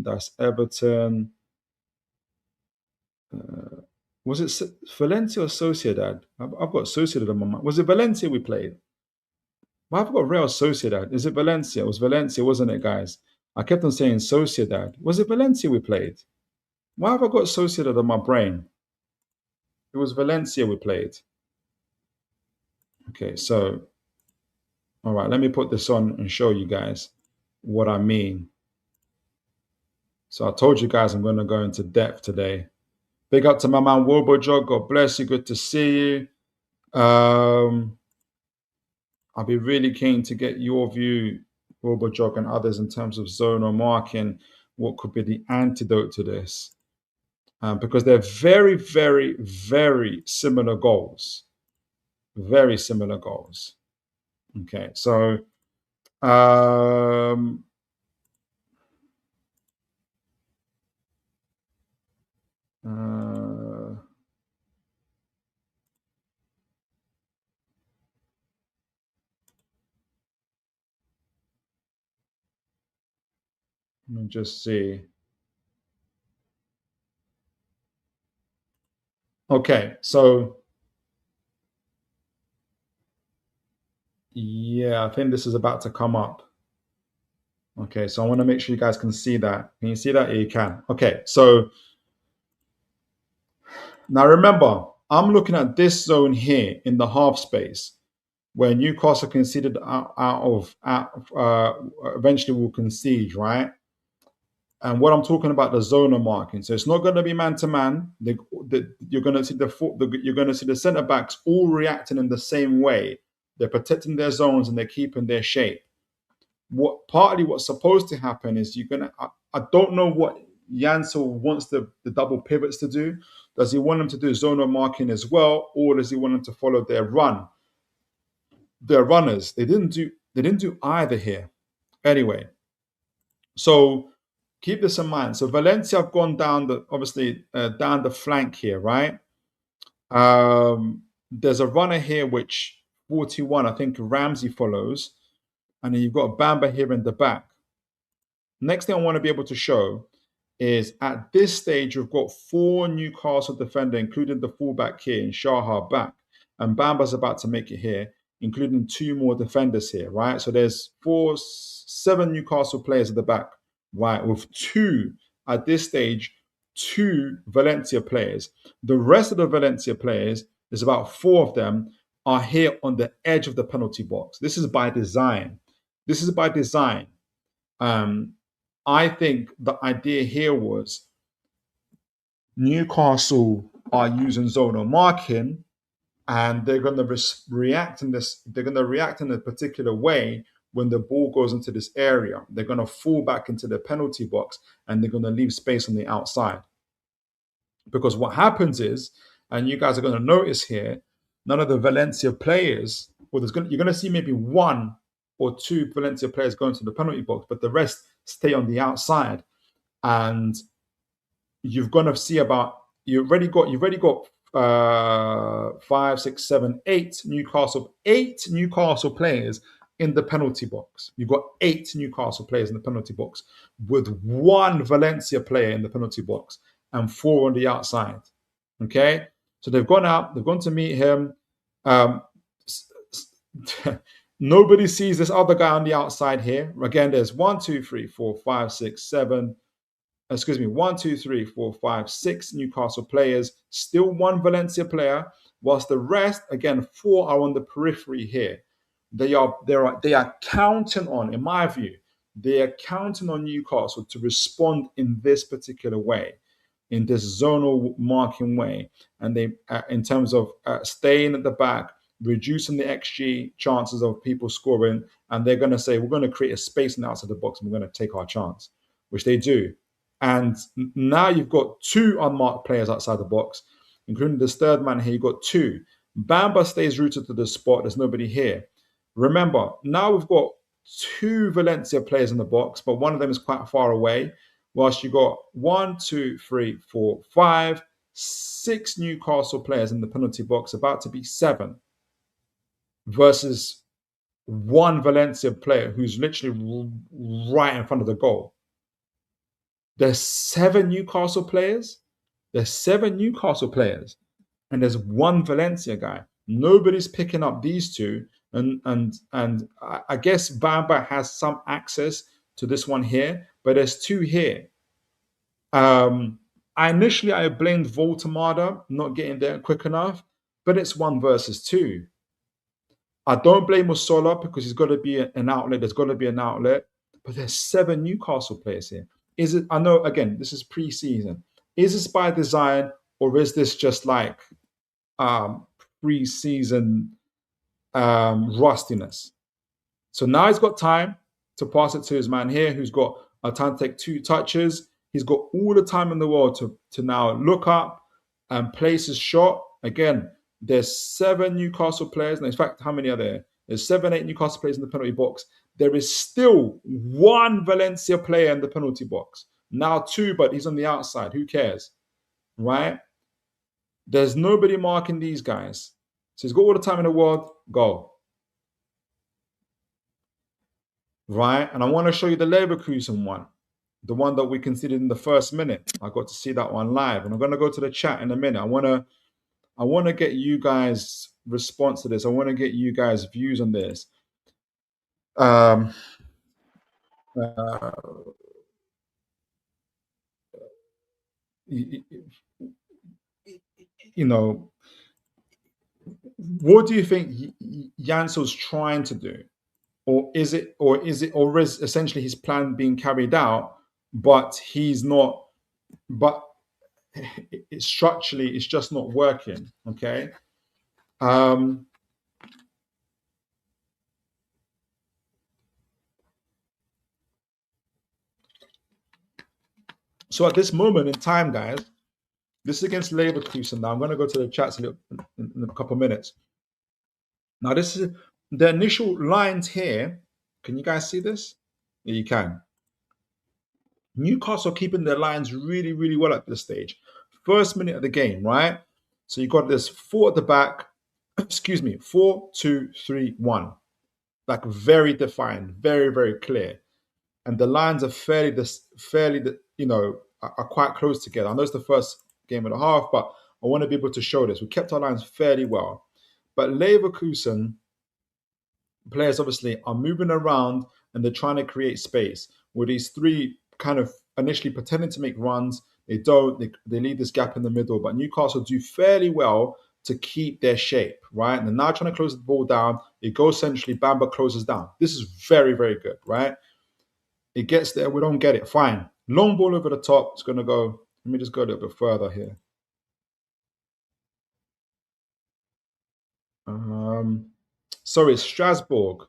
That's Everton. Was it Valencia or Sociedad? I've got Sociedad on my mind. Was it Valencia we played? Well, I've got Real Sociedad. Is it Valencia? It was Valencia, wasn't it, guys? I kept on saying Sociedad. Was it Valencia we played? Why have I got Sociedad on my brain? It was Valencia we played. Okay, so, all right, let me put this on and show you guys what I mean. So I told you guys I'm going to go into depth today. Big up to my man Woolbojog. God bless you. Good to see you. I'll be really keen to get your view, Woolbojog and others, in terms of zonal marking. What could be the antidote to this? Because they're very, very, very similar goals. Very similar goals. Okay, so let me just see. Okay, so yeah, I think this is about to come up. Okay, so I want to make sure you guys can see that. Can you see that? Yeah, you can. Okay, so now remember, I'm looking at this zone here in the half space where Newcastle conceded eventually will concede, right? And what I'm talking about, the zonal marking. So it's not going to be man to man. You're going to see you're going to see the centre backs all reacting in the same way. They're protecting their zones and they're keeping their shape. Partly what's supposed to happen is you're gonna. I don't know what Jaissle wants the double pivots to do. Does he want them to do zonal marking as well, or does he want them to follow their run? Their runners. They didn't do either here. Anyway, so keep this in mind. So Valencia have gone down down the flank here, right? There's a runner here which 41, I think Ramsey follows, and then you've got Bamba here in the back. Next thing I want to be able to show is at this stage, you've got 4 Newcastle defenders, including the fullback here in Shaha back, and Bamba's about to make it here, including 2 more defenders here, right? So there's 7 Newcastle players at the back, right? With 2 at this stage, 2 Valencia players. The rest of the Valencia players, there's about 4 of them, are here on the edge of the penalty box. This is by design. This is by design. I think the idea here was Newcastle are using zonal marking, and they're going to react in this. They're going to react in a particular way when the ball goes into this area. They're going to fall back into the penalty box, and they're going to leave space on the outside. Because what happens is, and you guys are going to notice here, none of the Valencia players. Well, you're going to see maybe 1 or 2 Valencia players going to the penalty box, but the rest stay on the outside. And you've got to see you've already got 5, 6, 7, 8 Newcastle players in the penalty box. You've got 8 Newcastle players in the penalty box with 1 Valencia player in the penalty box and 4 on the outside. Okay, so they've gone out. They've gone to meet him. Nobody sees this other guy on the outside here. Again, there's 1, 2, 3, 4, 5, 6, 7. Excuse me, 1, 2, 3, 4, 5, 6 Newcastle players, still one Valencia player, whilst the rest, again, 4 are on the periphery here. They are counting on, in my view, they are counting on Newcastle to respond in this particular way, in this zonal marking way, and they, in terms of staying at the back, reducing the XG chances of people scoring, and they're going to say we're going to create a space on the outside of the box and we're going to take our chance, which they do. And now you've got 2 unmarked players outside the box, including this third man here. You've got 2. Bamba stays rooted to the spot. There's nobody here. Remember, now we've got 2 Valencia players in the box, but one of them is quite far away. Whilst you've got 1, 2, 3, 4, 5, 6 Newcastle players in the penalty box, about to be 7, versus 1 Valencia player who's literally right in front of the goal. There's 7 Newcastle players. There's 7 Newcastle players, and there's 1 Valencia guy. Nobody's picking up these 2, and I guess Bamba has some access to this one here, but there's 2 here. I blamed Voltemada not getting there quick enough, but it's 1 versus 2. I don't blame Musola because he's got to be an outlet. There's got to be an outlet, but there's 7 Newcastle players here. Is it? I know, again, this is pre-season. Is this by design, or is this just like pre-season rustiness? So now he's got time to pass it to his man here, who's got a time to take 2 touches. He's got all the time in the world to now look up and place his shot. Again, there's 7 Newcastle players. And in fact, how many are there? There's 7, 8 Newcastle players in the penalty box. There is still 1 Valencia player in the penalty box. Now 2, but he's on the outside. Who cares? Right? There's nobody marking these guys. So he's got all the time in the world. Go. Right? And I want to show you the Leverkusen one. The one that we considered in the first minute. I got to see that one live. And I'm going to go to the chat in a minute. I want to get you guys' response to this. I want to get you guys' views on this. You know, what do you think Jaissle's trying to do? Or is essentially his plan being carried out, but he's not, but structurally it's just not working, okay? So at this moment in time, guys, this is against Leverkusen. Now I'm going to go to the chats in a couple of minutes. Now this is the initial lines here. Can you guys see this? Yeah, you can. Newcastle keeping their lines really, really well at this stage. First minute of the game, right? So you got this 4 at the back. Excuse me, 4, 2, 3, 1. Like very defined, very, very clear. And the lines are fairly, are quite close together. I know it's the first game and a half, but I want to be able to show this. We kept our lines fairly well. But Leverkusen players obviously are moving around and they're trying to create space. With these 3 kind of initially pretending to make runs, they don't. They leave this gap in the middle. But Newcastle do fairly well to keep their shape, right? And they're now trying to close the ball down. It goes centrally, Bamba closes down. This is very, very good, right? It gets there, we don't get it, fine. Long ball over the top, it's going to go, let me just go a little bit further here. Sorry, it's Strasbourg.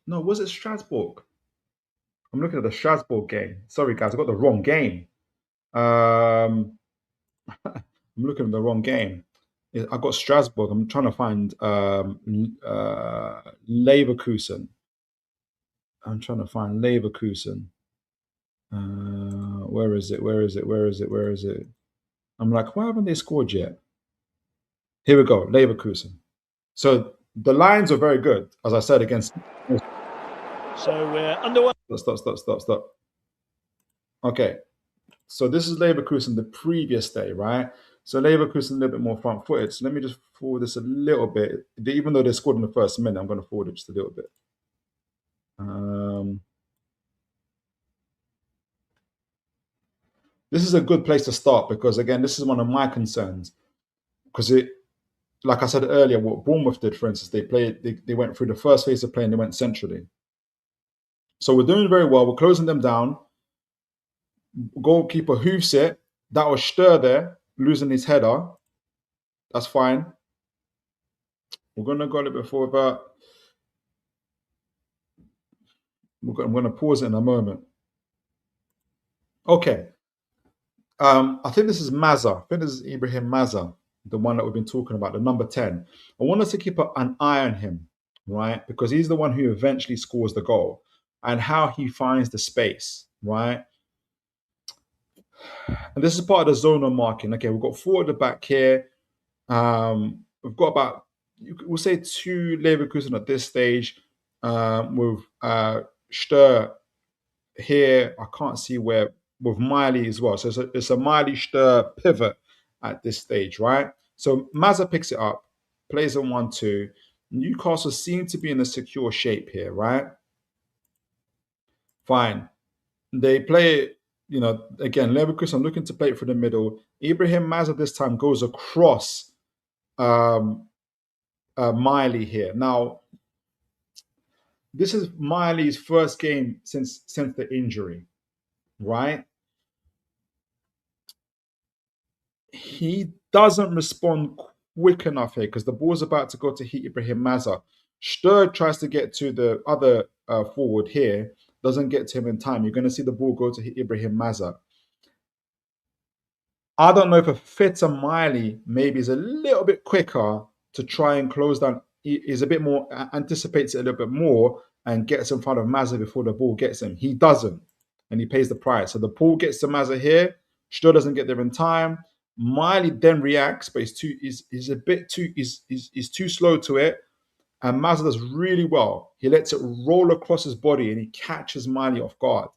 Was it Strasbourg? I'm looking at the Strasbourg game. Sorry, guys, I got the wrong game. I'm looking at the wrong game. I got Strasbourg. I'm trying to find Leverkusen. I'm trying to find Leverkusen. Where is it? Where is it? Where is it? Where is it? I'm like, why haven't they scored yet? Here we go, Leverkusen. So the lines are very good, as I said, against. So we're underway. Stop. Okay. So this is Leverkusen the previous day, right? So Leverkusen a little bit more front-footed. So let me just forward this a little bit. Even though they scored in the first minute, I'm going to forward it just a little bit. This is a good place to start because, again, this is one of my concerns. Because like I said earlier, what Bournemouth did, for instance, they went through the first phase of play and they went centrally. So we're doing very well. We're closing them down. Goalkeeper hoofs it. That was Stur there, losing his header. That's fine. We're going to go a little bit further. I'm going to pause it in a moment. Okay. I think this is Mazza. I think this is Ibrahim Mazza, the one that we've been talking about, the number 10. I want us to keep an eye on him, right? Because he's the one who eventually scores the goal and how he finds the space, right? And this is part of the zonal marking. Okay, we've got 4 at the back here. We've got about, we'll say 2 Leverkusen at this stage with Stur here. I can't see where, with Miley as well. So it's a Miley Stur pivot at this stage, right? So Mazza picks it up, plays a 1-2. Newcastle seem to be in a secure shape here, right? Fine. They play it, again, Leverkusen looking to play it for the middle. Ibrahim Mazza this time goes across Miley here. Now, this is Miley's first game since the injury, right? He doesn't respond quick enough here because the ball's about to go to hit Ibrahim Mazza. Stur tries to get to the other forward here, doesn't get to him in time. You're going to see the ball go to hit Ibrahim Mazza. I don't know if a fitter Miley maybe is a little bit quicker to try and close down. Is a bit more, anticipates it a little bit more and gets in front of Mazza before the ball gets him. He doesn't, and he pays the price. So the ball gets to Mazza here. Stur doesn't get there in time. Miley then reacts, but he's too slow to it. And Mazza does really well. He lets it roll across his body and he catches Miley off guard.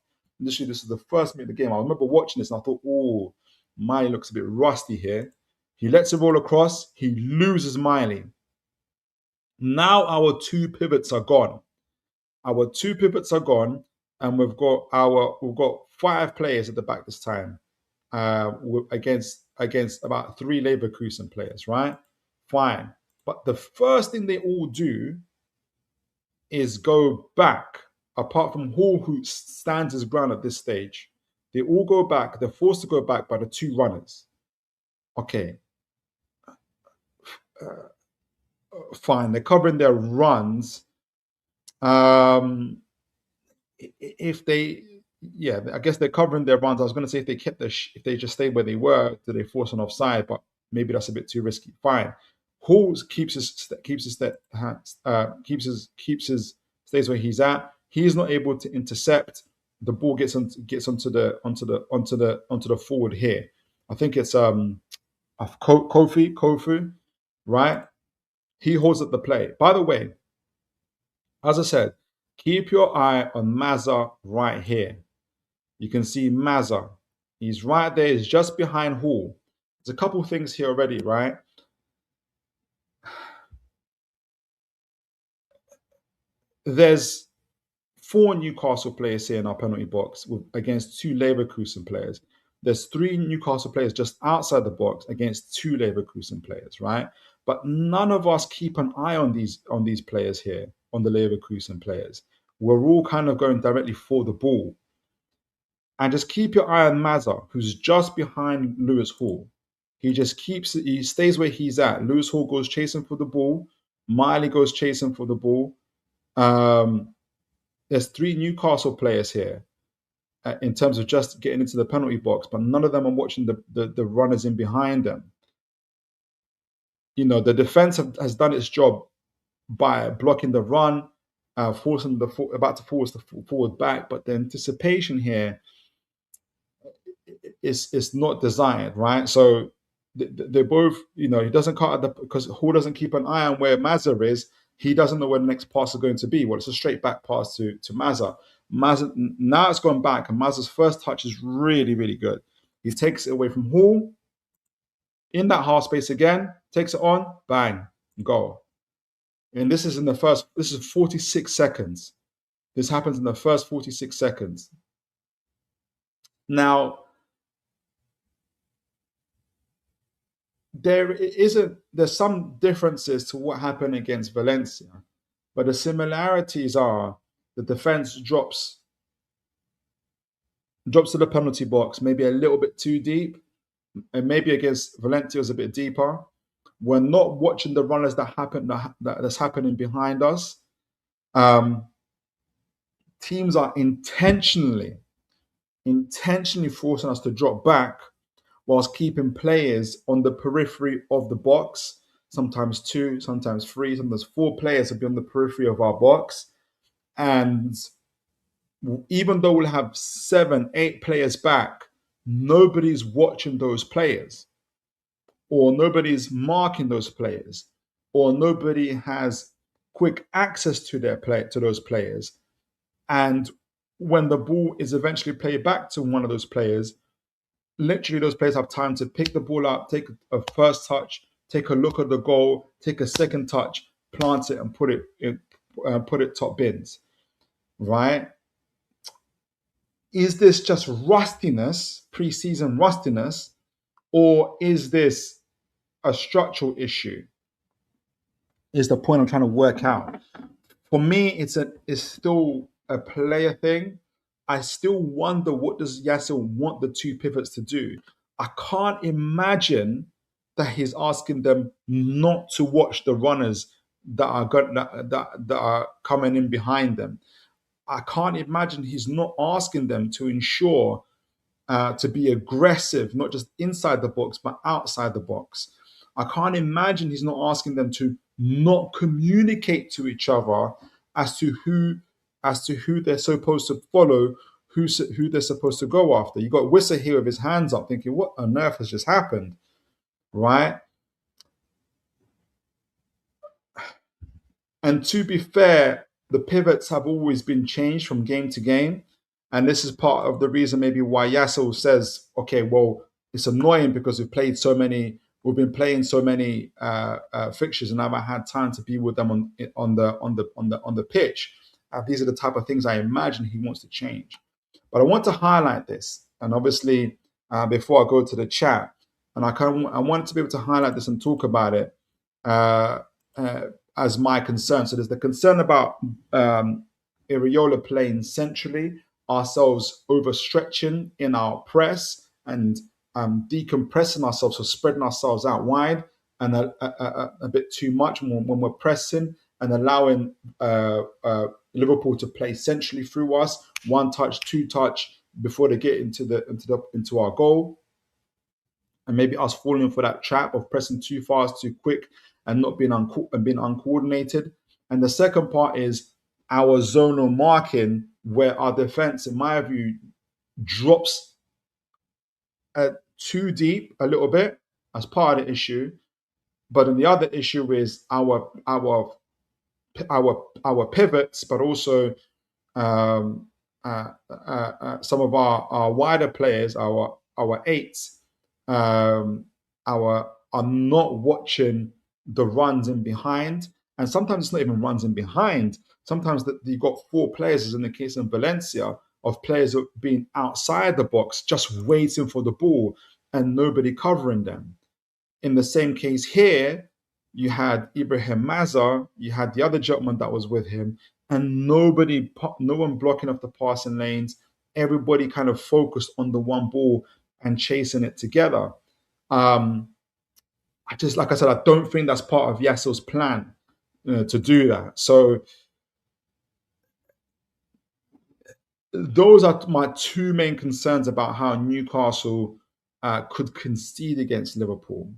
Initially, this is the first minute of the game. I remember watching this and I thought, oh, Miley looks a bit rusty here. He lets it roll across. He loses Miley. Now our 2 pivots are gone. Our 2 pivots are gone, and we've got 5 players at the back this time. Against about 3 Leverkusen players, right? Fine. But the first thing they all do is go back, apart from Hall, who stands his ground at this stage. They all go back. They're forced to go back by the 2 runners. Okay. Fine. They're covering their runs. If they... Yeah, I guess they're covering their runs. I was going to say if they just stayed where they were, do they force an offside? But maybe that's a bit too risky. Fine. Hall stays where he's at. He's not able to intercept. The ball gets onto the forward here. I think it's Kofu, right? He holds up the play. By the way, as I said, keep your eye on Mazza right here. You can see Mazza. He's right there. He's just behind Hall. There's a couple things here already, right? There's 4 Newcastle players here in our penalty box against 2 Leverkusen players. There's 3 Newcastle players just outside the box against 2 Leverkusen players, right? But none of us keep an eye on these players here, on the Leverkusen players. We're all kind of going directly for the ball. And just keep your eye on Mazza, who's just behind Lewis Hall. He stays where he's at. Lewis Hall goes chasing for the ball. Miley goes chasing for the ball. There's 3 Newcastle players here in terms of just getting into the penalty box, but none of them are watching the runners in behind them. The defense has done its job by blocking the run, forcing about to force the forward back, but the anticipation here is not designed, right? So they both, he doesn't cut at because Hall doesn't keep an eye on where Mazza is. He doesn't know where the next pass is going to be. Well, it's a straight back pass to Mazza. Now it's gone back, and Mazza's first touch is really, really good. He takes it away from Hall, In that half space again, takes it on, bang, goal. And this is in the first, this is 46 seconds. This happens in the first 46 seconds. Now, there's some differences to what happened against Valencia, but the similarities are the defense drops to the penalty box, maybe a little bit too deep, and maybe against Valencia was a bit deeper. We're not watching the runners that's happening behind us. Teams are intentionally forcing us to drop back whilst keeping players on the periphery of the box. Sometimes two, sometimes three, sometimes four players will be on the periphery of our box. And even though we'll have 7, 8 players back, nobody's watching those players, or nobody's marking those players, or nobody has quick access to those players. And when the ball is eventually played back to one of those players, literally those players have time to pick the ball up, take a first touch, take a look at the goal, take a second touch, plant it, and put it top bins, right? Is this just rustiness, preseason rustiness, or is this a structural issue? Is the point I'm trying to work out. For me, it's still a player thing. I still wonder, what does Jaissle want the two pivots to do? I can't imagine that he's asking them not to watch the runners that are coming in behind them. I can't imagine he's not asking them to ensure to be aggressive, not just inside the box, but outside the box. I can't imagine he's not asking them to not communicate to each other as to who they're supposed to follow, who they're supposed to go after. You got Wissa here with his hands up, thinking, "What on earth has just happened?" Right? And to be fair, the pivots have always been changed from game to game. And this is part of the reason maybe why Jaissle says, okay, well, it's annoying because we've been playing so many fixtures, and I haven't had time to be with them on the pitch. These are the type of things I imagine he wants to change. But I want to highlight this, and obviously before I go to the chat, and I want to be able to highlight this and talk about it as my concern. So there's the concern about Ariola playing centrally, ourselves overstretching in our press and decompressing ourselves, so spreading ourselves out wide and a bit too much when we're pressing, and allowing Liverpool to play centrally through us, one touch, two touch before they get into our goal, and maybe us falling for that trap of pressing too fast, too quick, and not being uncoordinated. And the second part is our zonal marking, where our defense, in my view, drops too deep a little bit as part of the issue. But then the other issue is our pivots, but also some of our wider players, our eights, are not watching the runs in behind. And sometimes it's not even runs in behind. Sometimes you've got 4 players, as in the case in Valencia, of players being outside the box, just waiting for the ball and nobody covering them. In the same case here, you had Ibrahim Mazar, you had the other gentleman that was with him, and no one blocking off the passing lanes. Everybody kind of focused on the one ball and chasing it together. Like I said, I don't think that's part of Jaissle's plan to do that. So those are my 2 main concerns about how Newcastle could concede against Liverpool.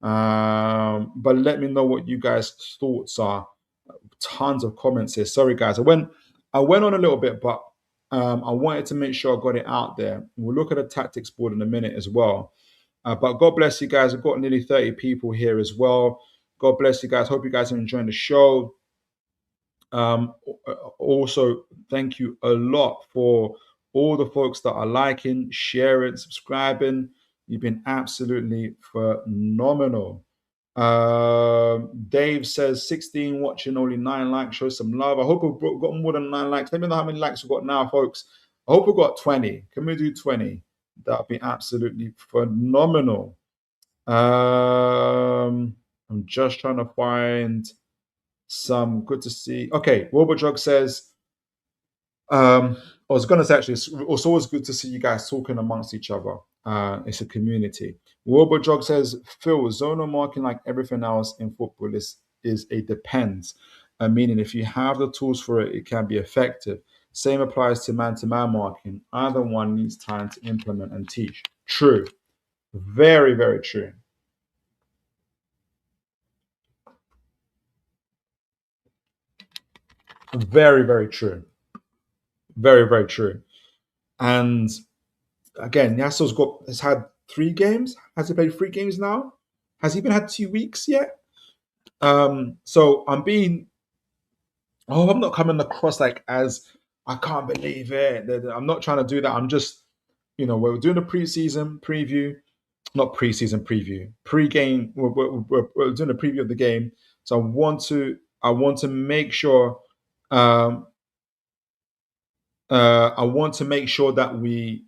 But let me know what you guys' thoughts are. Tons of comments here. Sorry, guys. I went on a little bit, but I wanted to make sure I got it out there. We'll look at the tactics board in a minute as well. But God bless you guys. I've got nearly 30 people here as well. God bless you guys. Hope you guys are enjoying the show. Also, thank you a lot for all the folks that are liking, sharing, subscribing. You've been absolutely phenomenal. Dave says 16 watching, only 9 likes. Show some love. I hope we've got more than 9 likes. Let me know how many likes we've got now, folks. I hope we've got 20. Can we do 20? That'd be absolutely phenomenal. I'm just trying to find some good to see. Okay, Robojog says, I was going to say actually, it's always good to see you guys talking amongst each other. It's a community. Robojog says, Phil, zonal marking, like everything else in football, is a depends. Meaning, if you have the tools for it, it can be effective. Same applies to man marking. Either one needs time to implement and teach. True. Very, very true. Very, very true. Very, very true. And again, has had 3 games. Has he played 3 games now? Has he even had 2 weeks yet? So I'm not coming across like as I can't believe it. I'm not trying to do that. I'm just, we're doing a preseason preview, not preseason preview, pre-game. We're doing a preview of the game. So I want to make sure, um, I want to make sure that we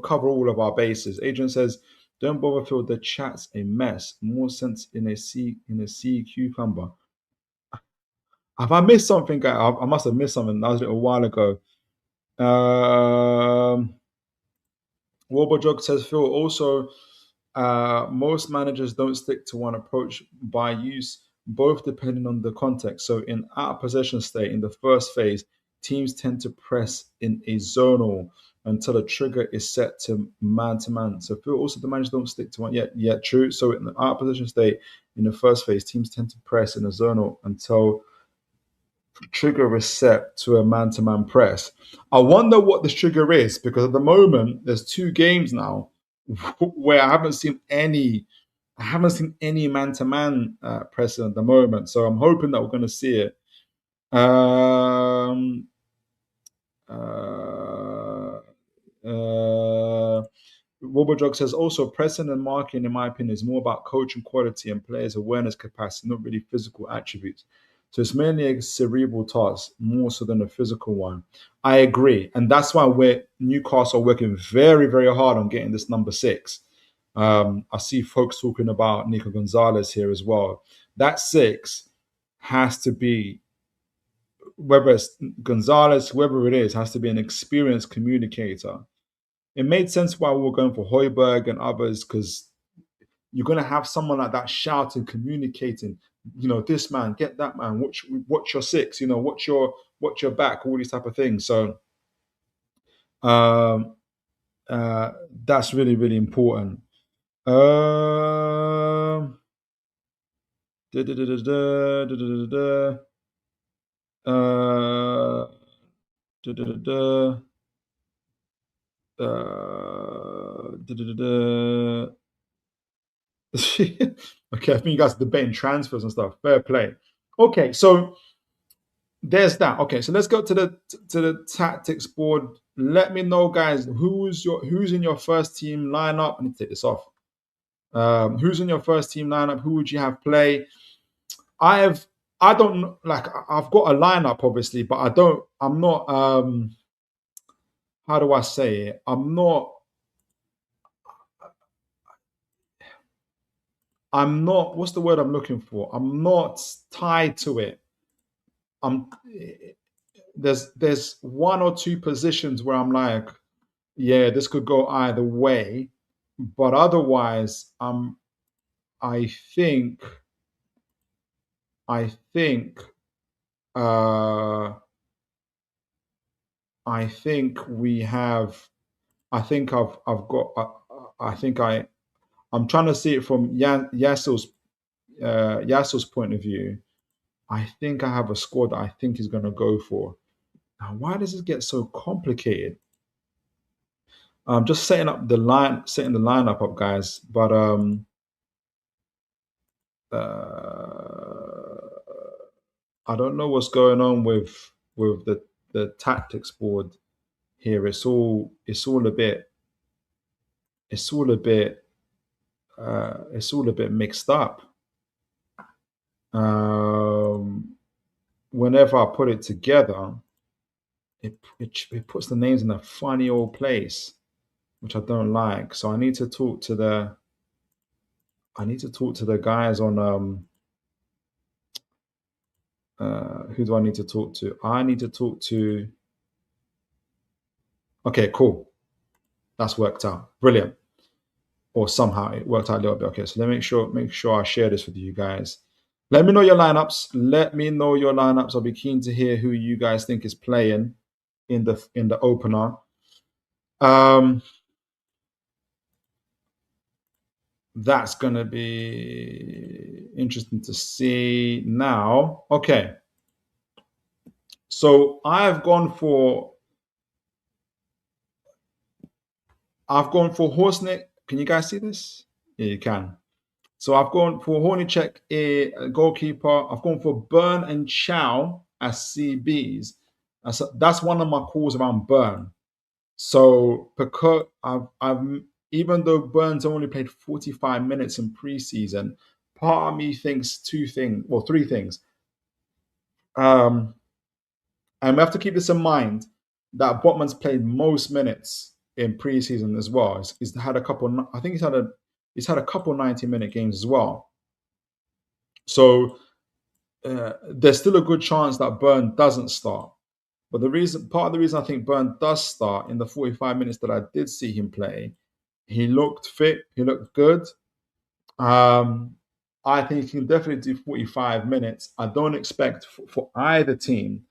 cover all of our bases. Adrian says, "Don't bother, Phil. The chat's a mess. More sense in a sea cucumber." Have I missed something? I must have missed something. That was a little while ago. Um, Warbojog says, Phil, also, most managers don't stick to one approach by use, both depending on the context. So, in out possession state, in the first phase, teams tend to press in a zonal until a trigger is set to man. So, Phil, also, the managers don't stick to one. Yeah, true. So, in the out possession state, in the first phase, teams tend to press in a zonal until trigger is set to a man press. I wonder what this trigger is because at the moment there's 2 games now where I haven't seen any man to man pressing at the moment. So I'm hoping that we're going to see it. Um, uh, uh, Robojog says also pressing and marking, in my opinion, is more about coaching quality and players' awareness capacity, not really physical attributes. So it's mainly a cerebral task, more so than a physical one. I agree, and that's why we're Newcastle working very, very hard on getting this number 6. I see folks talking about Nico Gonzalez here as well. That 6 has to be, whether it's Gonzalez, whoever it is, has to be an experienced communicator. It made sense why we were going for Hoiberg and others because you're going to have someone like that shouting, communicating. This man, get that man. Watch your 6. Watch your back. All these type of things. So um, uh, that's really really important. Um, da, da, da, da, da, da, da, da, uh, da, da, da, da, da, da, da, da. Okay, I think you guys are debating transfers and stuff. Fair play. Okay, so there's that. Okay, so let's go to the tactics board. Let me know, guys, who's in your first team lineup. I need to take this off. Who's in your first team lineup? Who would you have play? I have. I don't like. I've got a lineup, obviously, but I don't. I'm not. How do I say it? I'm not. I'm not. What's the word I'm looking for? I'm not tied to it. I'm. There's 1 or 2 positions where I'm like, yeah, this could go either way, but otherwise, I think, I think, uh, I think we have. I think I've got. I think I'm trying to see it from Yassle's point of view. I think I have a squad that I think he's going to go for. Now, why does it get so complicated? I'm just setting the lineup up, guys. But uh, I don't know what's going on with the tactics board here. It's all a bit. it's all a bit mixed up. Um, Whenever I put it together, it puts the names in a funny old place, which I don't like. So I need to talk to the guys on who do I need to talk to? I need to talk to okay, cool. That's worked out. Brilliant. Or somehow it worked out a little bit. Okay, so let me make sure I share this with you guys. Let me know your lineups. Let me know your lineups. I'll be keen to hear who you guys think is playing in the opener. Um, that's gonna be interesting to see now. Okay, so I've gone for Horseneck. Can you guys see this? Yeah, you can. So I've gone for Hornicek, a goalkeeper. I've gone for Burn and Chow as CBs. That's one of my calls around Burn. So because I've even though Burns only played 45 minutes in preseason, part of me thinks three things. Um, and we have to keep this in mind that Botman's played most minutes in preseason as well. He's had a couple. I think he's had a couple 90-minute games as well. So there's still a good chance that Burn doesn't start. But part of the reason I think Burn does start in the 45 minutes that I did see him play, he looked fit, he looked good. Um, I think he can definitely do 45 minutes. I don't expect for either team,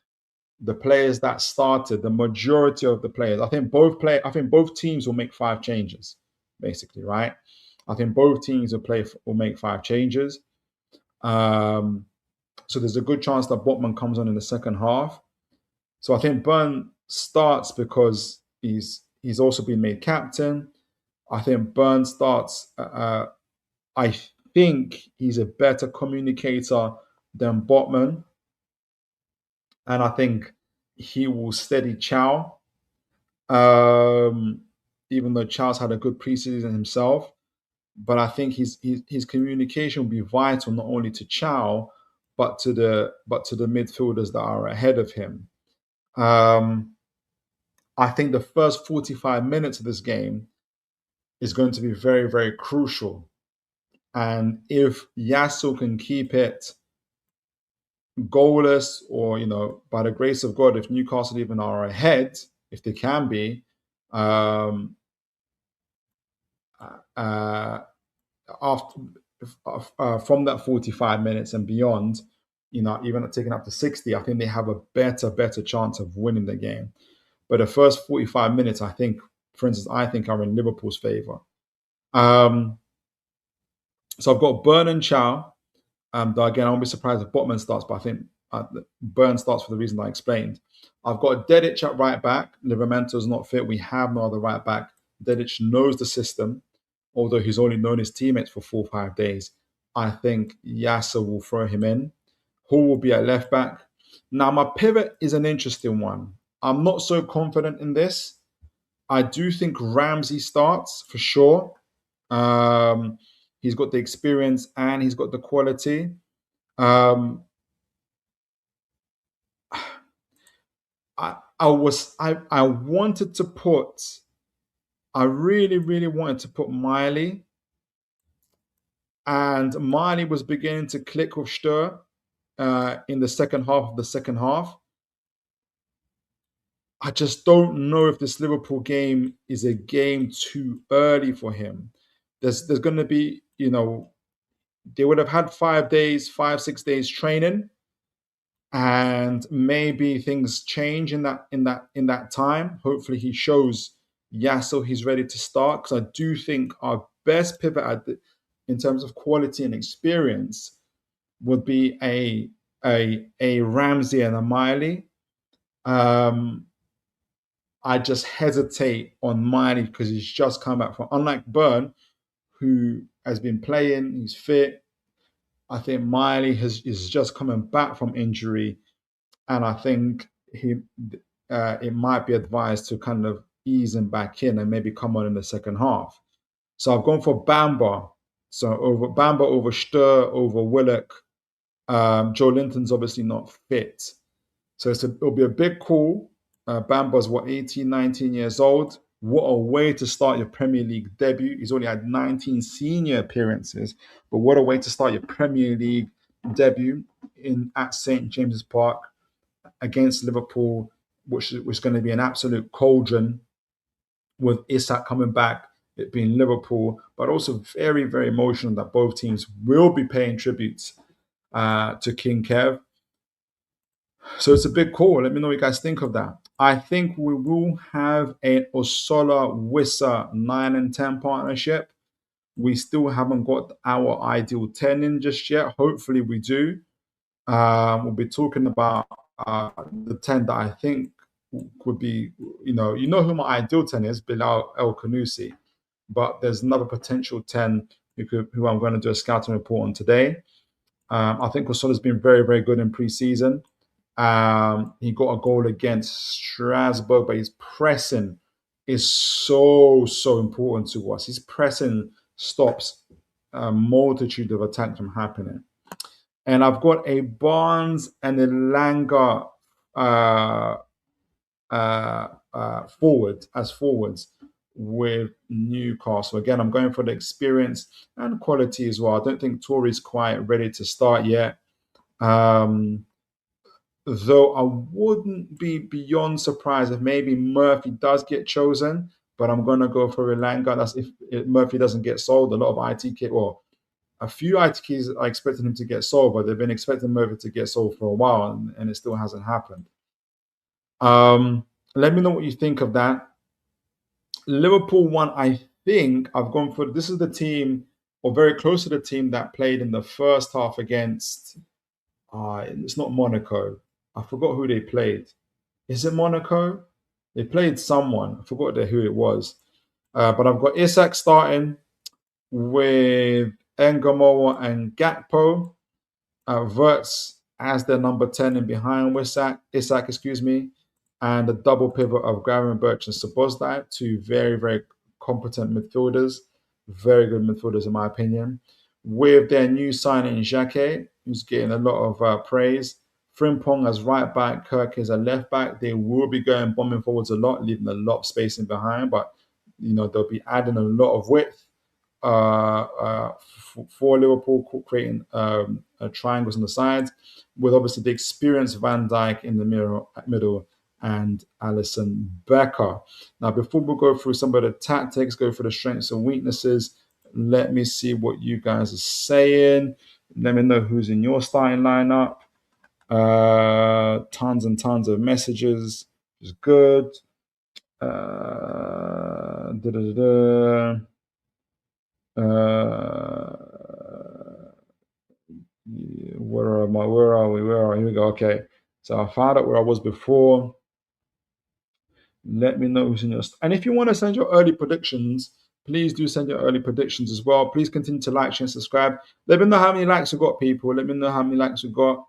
the players that started, the majority of the players, I think both teams will make 5 changes, basically, right? I think both teams will make 5 changes. Um, so there's a good chance that Botman comes on in the second half. So I think Burn starts because he's also been made captain. I think Burn starts. I think he's a better communicator than Botman, and I think he will steady Chow. Um, Even though Chow's had a good preseason himself, but I think his communication will be vital not only to Chow but to the midfielders that are ahead of him. Um, I think the first 45 minutes of this game is going to be very, very crucial. And if Jaissle can keep it goalless, or, by the grace of God, if Newcastle even are ahead, if they can be, um, uh, after from that 45 minutes and beyond, even taking up to 60, I think they have a better chance of winning the game. But the first 45 minutes, I think, for instance, are in Liverpool's favour. Um, so I've got Burn and Chow. Though again, I won't be surprised if Botman starts, but I think Burn starts for the reason I explained. I've got Dedic at right back. Livermento's not fit. We have no other right back. Dedic knows the system, although he's only known his teammates for 4 or 5 days. I think Jaissle will throw him in. Hall will be at left back. Now, my pivot is an interesting one. I'm not so confident in this. I do think Ramsey starts for sure. He's got the experience and he's got the quality. Um, I wanted to put I really wanted to put Miley, and Miley was beginning to click with Stur in the second half of the second half. I just don't know if this Liverpool game is a game too early for him. There's going to be, they would have had 5 days, 6 days training, and maybe things change in that time. Hopefully, he shows Jaissle he's ready to start, because I do think our best pivot in terms of quality and experience would be a Ramsey and a Miley. I just hesitate on Miley because he's just come back from, unlike Burn, who has been playing, he's fit. I think Miley is just coming back from injury, and I think it might be advised to kind of ease him back in and maybe come on in the second half. So I've gone for Bamba. So over Bamba, over Stur, over Willock. Joe Linton's obviously not fit. So it'll be a big call. Bamba's what, 18, 19 years old. What a way to start your Premier League debut. He's only had 19 senior appearances, but what a way to start your Premier League debut at St. James's Park against Liverpool, which is going to be an absolute cauldron with Isak coming back, it being Liverpool, but also very, very emotional that both teams will be paying tributes to King Kev. So it's a big call. Let me know what you guys think of that. I think we will have an Osola Wissa 9 and 10 partnership. We still haven't got our ideal 10 in just yet. Hopefully we do. We'll be talking about the 10 that I think would be, you know who my ideal 10 is, Bilal El Kanusi. But there's another potential 10 who I'm going to do a scouting report on today. I think Osola's been very, very good in pre-season. He got a goal against Strasbourg, but his pressing is so, so important to us. His pressing stops a multitude of attacks from happening. And I've got a Barnes and a Langer forwards with Newcastle. Again, I'm going for the experience and quality as well. I don't think Tory's quite ready to start yet. Though I wouldn't be beyond surprised if maybe Murphy does get chosen, but I'm going to go for Elanga. That's if Murphy doesn't get sold. A lot of ITK, well, a few ITKs are expecting him to get sold, but they've been expecting Murphy to get sold for a while, and it still hasn't happened. Let me know what you think of that. Liverpool one, I think I've gone for. This is the team, or very close to the team that played in the first half against. It's not Monaco. I forgot who they played. Is it Monaco? They played someone. I forgot who it was. But I've got Isak starting with Engamoa and Gakpo. Verts as their number 10 and behind Isak, and the double pivot of Gravenberch and Szoboszlai, two very, very competent midfielders, very good midfielders in my opinion, with their new signing Xhaka, who's getting a lot of praise. Frimpong as right back, Kirk as a left back. They will be going bombing forwards a lot, leaving a lot of space in behind, but they'll be adding a lot of width for Liverpool, creating triangles on the sides, with obviously the experienced Van Dijk in the middle and Alisson Becker. Now, before we go through some of the tactics, go through the strengths and weaknesses, let me see what you guys are saying. Let me know who's in your starting lineup. Tons and tons of messages, which is good. Where am I? Where are we? Here we go. Okay. So I found out where I was before. Let me know who's in your. And if you want to send your early predictions, please do send your early predictions as well. Please continue to like, share, and subscribe. Let me know how many likes we got, people. Let me know how many likes we got.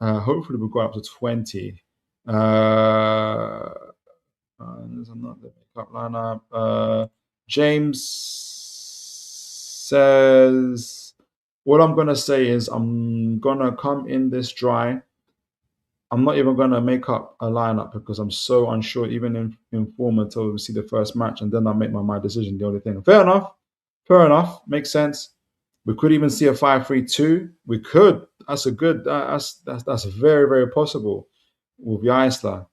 Hopefully, we've got up to 20. There's another makeup lineup. James says, what I'm going to say is I'm going to come in this dry. I'm not even going to make up a lineup because I'm so unsure, even in form, until we see the first match, and then I'll make my decision. The only thing. Fair enough. Makes sense. We could even see a 5-3-2. We could. That's a good. That's very, very possible with Jaissle.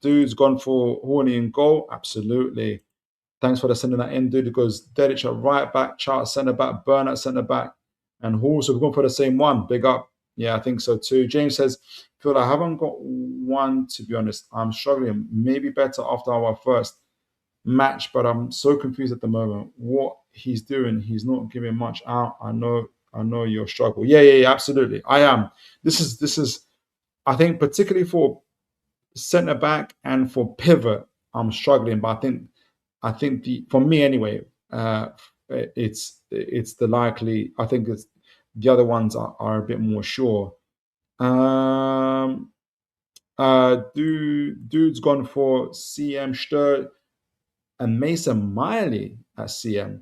Dude's gone for Horny in goal. Absolutely. Thanks for sending that in, dude. It goes Dedic at right back, Chart centre back, Burn at centre back, and Hall. So we're going for the same one. Big up. Yeah, I think so too. James says, Phil, I haven't got one, to be honest. I'm struggling. Maybe better after our first match, but I'm so confused at the moment. What he's doing, he's not giving much out. I know your struggle. Yeah, absolutely. I am. This is I think particularly for centre back and for pivot, I'm struggling. But I think for me anyway, it's the likely. I think it's The other ones are a bit more sure. Dude's gone for CM Stur and Mason Miley at CM.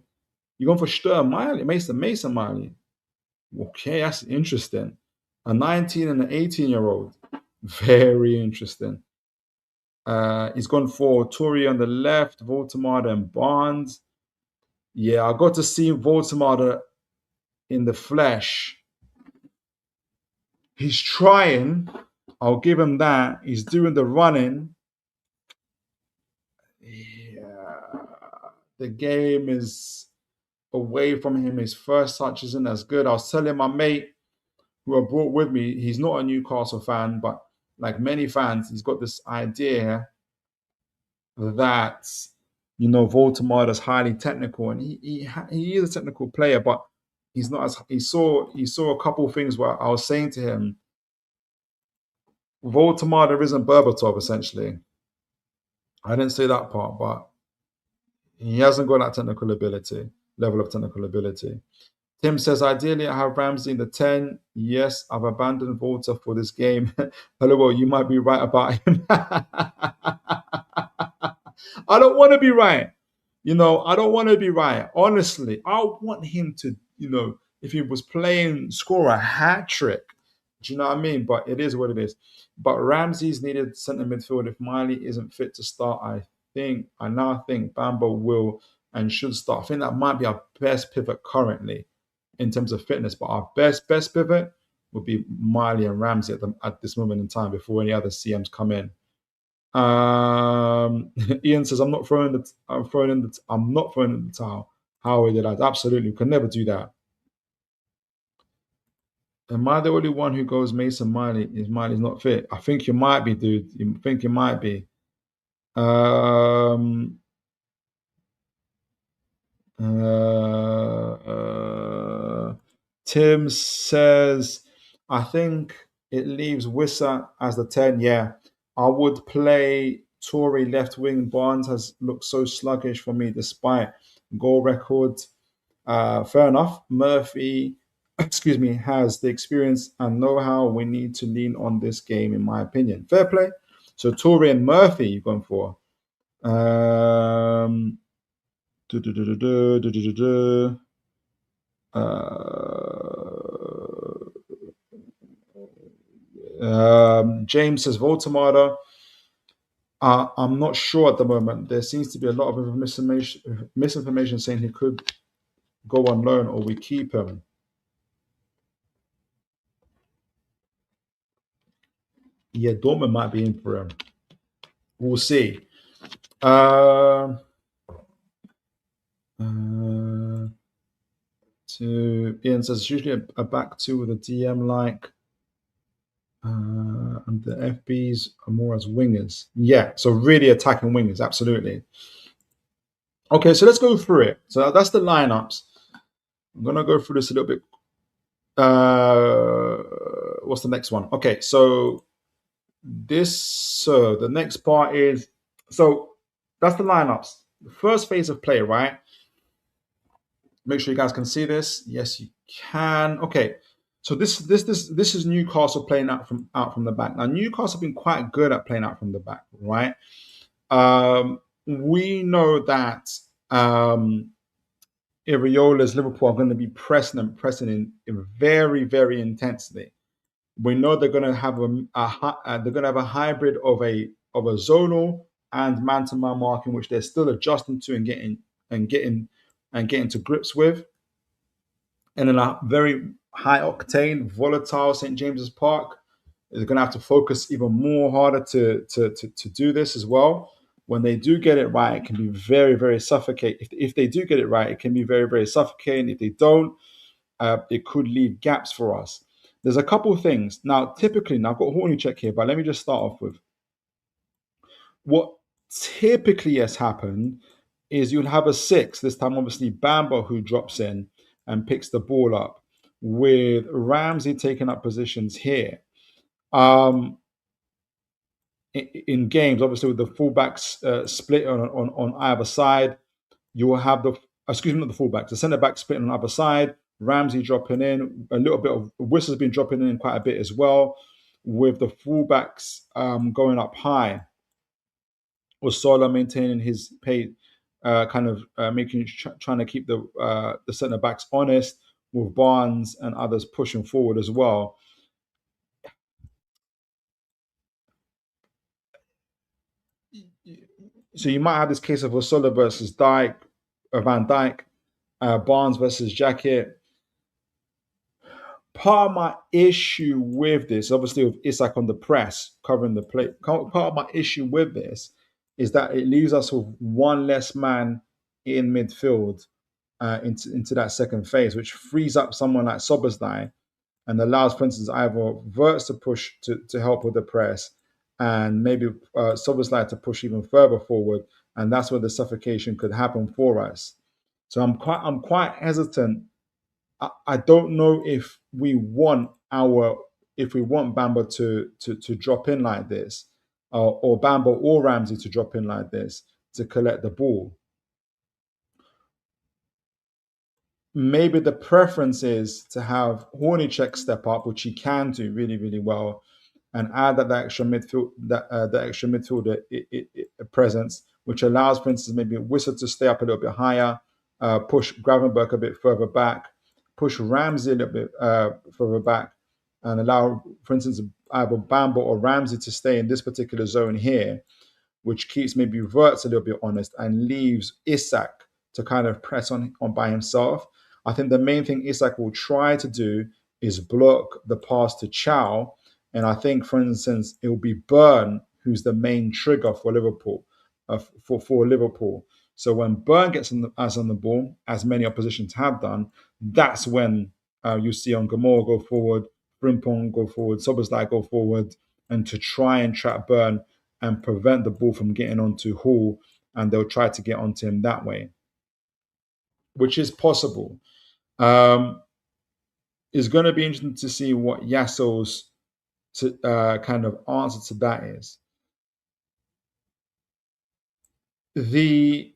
You're going for Stur Miley, Mason Miley. Okay, that's interesting. A 19 and an 18-year-old. Very interesting. He's gone for Tory on the left, Voldemort and Barnes. Yeah, I got to see Voldemort in the flesh. He's trying. I'll give him that. He's doing the running. Yeah, the game is away from him. His first touch isn't as good. I was telling my mate who I brought with me, he's not a Newcastle fan, but like many fans, he's got this idea that Voldemort is highly technical, and he is a technical player, but he's not as he saw a couple of things where I was saying to him, Voldemort isn't Berbatov essentially. I didn't say that part, but he hasn't got that level of technical ability. Tim says, ideally, I have Ramsey in the 10. Yes, I've abandoned Volta for this game. Hello, well, you might be right about him. I don't want to be right. I don't want to be right. Honestly, I want him to, if he was playing, score a hat trick. Do you know what I mean? But it is what it is. But Ramsey's needed centre midfield. If Miley isn't fit to start, I now think Bambo will and should start. I think that might be our best pivot currently in terms of fitness. But our best pivot would be Miley and Ramsey at this moment in time before any other CMs come in. Ian says, I'm not throwing in the towel. How did I? Absolutely, we can never do that. Am I the only one who goes Mason Miley? Is Miley's not fit? I think you might be, dude. You think you might be. Tim says, I think it leaves Wissa as the 10. Yeah, I would play Tory left wing. Barnes has looked so sluggish for me despite goal record. Fair enough. Murphy, has the experience and know-how we need to lean on this game, in my opinion. Fair play. So Tory and Murphy you've gone for. James says Voldemort. I'm not sure at the moment. There seems to be a lot of misinformation saying he could go on loan or we keep him. Yeah, Dortmund might be in for him. We'll see. Ian says it's usually a back two with a DM like, and the FBs are more as wingers. Yeah, so really attacking wingers, absolutely. Okay, so let's go through it. So that's the lineups. I'm gonna go through this a little bit. What's the next one? Okay, so the next part is, so that's the lineups. The first phase of play, right? Make sure you guys can see this. Yes, you can. Okay, so this is Newcastle playing out from the back. Now Newcastle have been quite good at playing out from the back, right? We know that Ariola's Liverpool are going to be pressing in very, very intensely. We know they're going to have a hybrid of a zonal and man-to-man marking, which they're still adjusting to and getting to grips with. And in a very high octane, volatile St. James's Park, they're going to have to focus even more harder to do this as well. When they do get it right, it can be very, very suffocating. If they do get it right, it can be very, very suffocating. If they don't, it could leave gaps for us. There's a couple of things. Now, typically, I've got a Horny check here, but let me just start off with what typically has happened is you'll have a 6, this time obviously Bambo, who drops in and picks the ball up, with Ramsey taking up positions here. In games, obviously with the fullbacks split on either side, you will have not the fullbacks, the centre back split on either side. Ramsey dropping in, a little bit of Whistle's been dropping in quite a bit as well, with the fullbacks going up high. Osola maintaining his pace, trying to keep the centre backs honest, with Barnes and others pushing forward as well. So you might have this case of Osola versus Van Dijk, Barnes versus Jacket. Part of my issue with this, obviously with Isak on the press covering the play, part of my issue with this is that it leaves us with one less man in midfield into that second phase, which frees up someone like Soboslai and allows, for instance, either Verts to push to help with the press, and maybe Soboslai to push even further forward, and that's where the suffocation could happen for us. So I'm quite hesitant. I don't know if we want Bamba to drop in like this, or Bamba or Ramsey to drop in like this to collect the ball. Maybe the preference is to have Hornicek step up, which he can do really, really well, and add that the extra midfielder presence, which allows, for instance, maybe Whistle to stay up a little bit higher, push Gravenberg a bit further back, push Ramsey a little bit further back, and allow, for instance, either Bamba or Ramsey to stay in this particular zone here, which keeps maybe Verts a little bit honest and leaves Isak to kind of press on by himself. I think the main thing Isak will try to do is block the pass to Chow. And I think, for instance, it will be Burn who's the main trigger for Liverpool. For Liverpool. So when Burn gets on the ball, as many oppositions have done, that's when you see on Gamora go forward, Frimpong go forward, Soboslai go forward, and to try and trap Burn and prevent the ball from getting onto Hall, and they'll try to get onto him that way, which is possible. It's going to be interesting to see what Jaissle's kind of answer to that is. The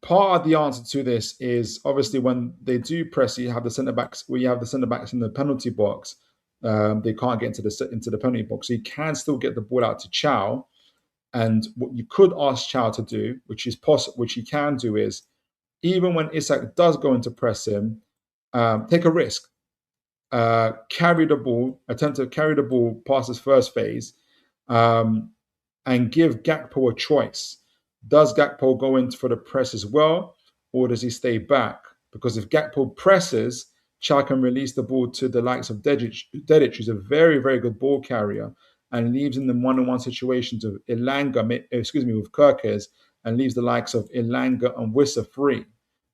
part of the answer to this is obviously when they do press, you have the centre backs. Where you have the centre backs in the penalty box, they can't get into the penalty box. So you can still get the ball out to Chow. And what you could ask Chow to do, which is possible, which he can do, is even when Isak does go into press him, take a risk, carry the ball, attempt to carry the ball past his first phase, and give Gakpo a choice. Does Gakpo go in for the press as well, or does he stay back? Because if Gakpo presses, Chow can release the ball to the likes of Dedic, who's a very, very good ball carrier, and leaves in the one-on-one situations of with Kirkes, and leaves the likes of Elanga and Wissa free.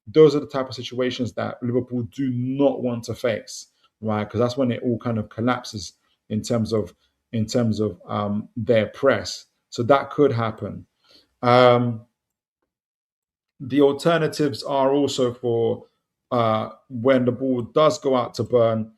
Those are the type of situations that Liverpool do not want to face, right? Because that's when it all kind of collapses in terms of their press. So that could happen. The alternatives are also for when the ball does go out to Burn,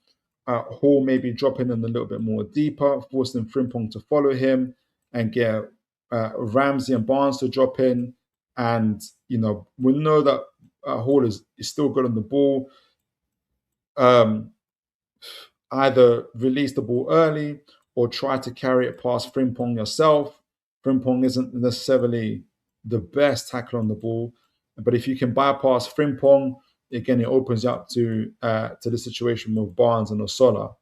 Hall maybe dropping in a little bit more deeper, forcing Frimpong to follow him, and get Ramsey and Barnes to drop in. And we know that Hall is still good on the ball. Either release the ball early or try to carry it past Frimpong yourself. Frimpong isn't necessarily the best tackle on the ball, but if you can bypass Frimpong, again, it opens you up to the situation with Barnes and Osola,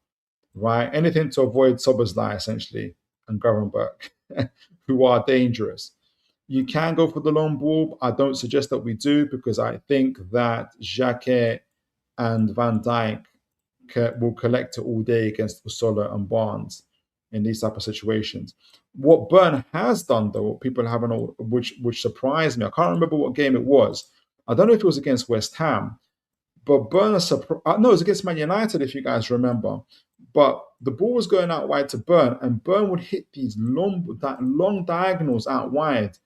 right? Anything to avoid Soboslai, essentially, and Gravenberg, who are dangerous. You can go for the long ball. I don't suggest that we do, because I think that Jacquet and Van Dijk will collect it all day against Osola and Barnes in these type of situations. What Burn has done, though, what people haven't, which surprised me, I can't remember what game it was. I don't know if it was against West Ham, but Burn, no, it was against Man United, if you guys remember. But the ball was going out wide to Burn, and Burn would hit these long diagonals out wide.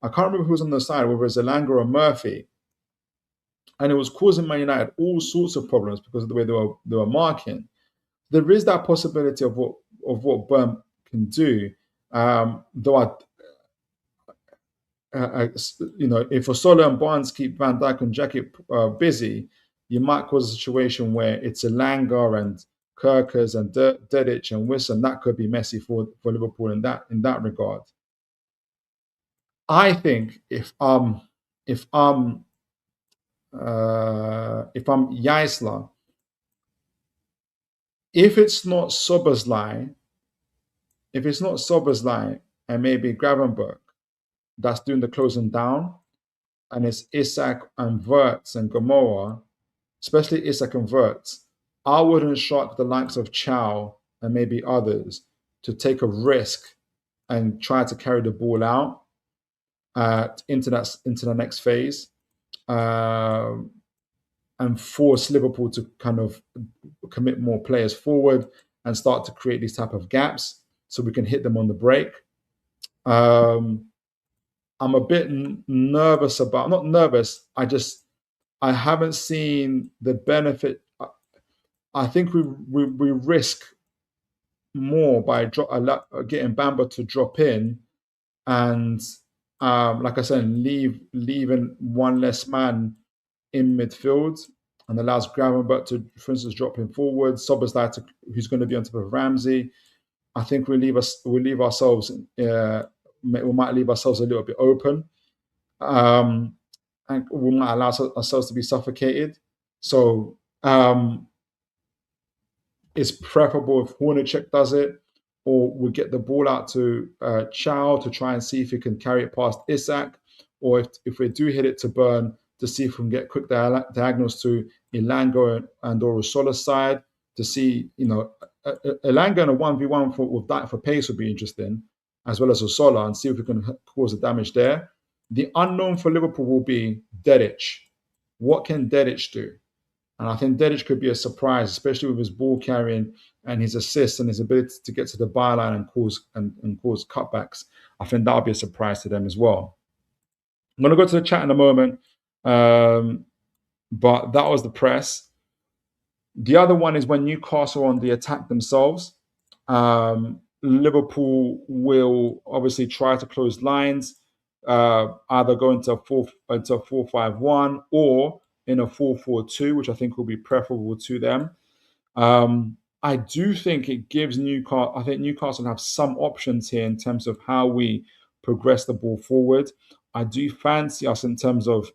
I can't remember who was on the side, whether it was Elanga or Murphy, and it was causing Man United all sorts of problems because of the way they were marking. There is that possibility of what Burn can do, though if Osola and Barnes keep Van Dijk and Jacket busy, you might cause a situation where it's Elanga and Kirkers and Dedic and Wissa, that could be messy for Liverpool in that regard. I think if I'm Jaissle, if it's not Soberslai, and maybe Gravenberg that's doing the closing down, and it's Isak and Wirtz and Gomorrah, especially Isak and Wirtz, I wouldn't shock the likes of Chow and maybe others to take a risk and try to carry the ball out into the next phase, um, and force Liverpool to kind of commit more players forward and start to create these type of gaps so we can hit them on the break. Um, I'm a bit nervous about, not nervous, I haven't seen the benefit. I think we risk more by getting Bamba to drop in and, like I said, leaving one less man in midfield and allows Gravenberch to, for instance, drop him forward. Soboslai, who's going to be on top of Ramsey. I think we leave ourselves. We might leave ourselves a little bit open, and we might allow ourselves to be suffocated. So it's preferable if Hornacek does it, or we get the ball out to Chow to try and see if he can carry it past Isak, or if we do hit it to Burn, to see if we can get quick diagonals to Elanga and Orosola's side to see, Elanga in a 1v1 for pace would be interesting, as well as Osola, and see if we can cause the damage there. The unknown for Liverpool will be Dedic. What can Dedic do? And I think Dedic could be a surprise, especially with his ball carrying and his assists and his ability to get to the byline and cause cutbacks. I think that'll be a surprise to them as well. I'm going to go to the chat in a moment, but that was the press. The other one is when Newcastle are on the attack themselves. Liverpool will obviously try to close lines, either go into a 4-5-1 or in a 4-4-2, which I think will be preferable to them. I do think it gives Newcastle. I think Newcastle have some options here in terms of how we progress the ball forward. I do fancy us in terms of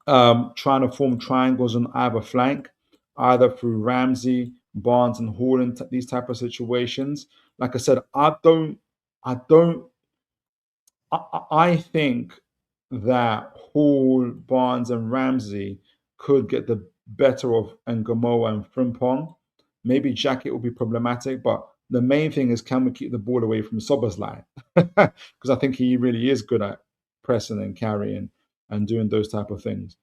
trying to form triangles on either flank, either through Ramsey, Barnes, and Hall, these type of situations. Like I said, I think that Hall, Barnes, and Ramsey could get the better of Ngomoa and Frimpong. Maybe Jacket will be problematic, but the main thing is, can we keep the ball away from Soboslai? Because I think he really is good at pressing and carrying and doing those type of things.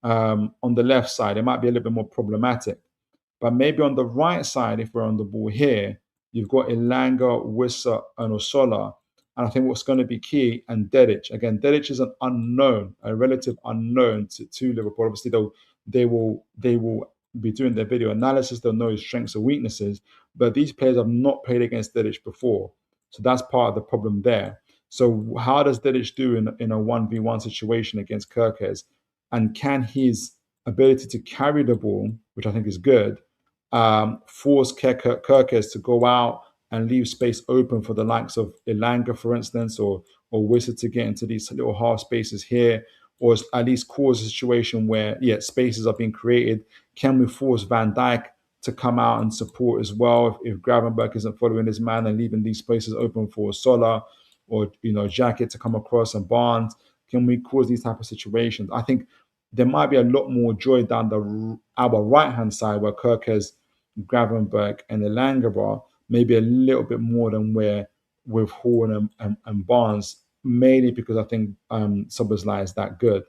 On the left side, it might be a little bit more problematic. But maybe on the right side, if we're on the ball here, you've got Elanga, Wissa, and Osola. And I think what's going to be key, and Dedic. Again, Dedic is an unknown, a relative unknown to Liverpool. Obviously, they will be doing their video analysis. They'll know his strengths and weaknesses. But these players have not played against Dedic before. So that's part of the problem there. So how does Dedic do in a 1v1 situation against Kirkes? And can his ability to carry the ball, which I think is good, force Kirkes to go out and leave space open for the likes of Elanga, for instance, or Wissa to get into these little half spaces here, or at least cause a situation where, spaces are being created. Can we force Van Dijk to come out and support as well if Gravenberch isn't following his man and leaving these spaces open for Sola or Jacket to come across and Barnes? Can we cause these type of situations? I think there might be a lot more joy down our right-hand side where Kirkes, Gravenberch, and Elanga are, maybe a little bit more than where with Horn and Barnes, mainly because I think Szoboszlai is that good.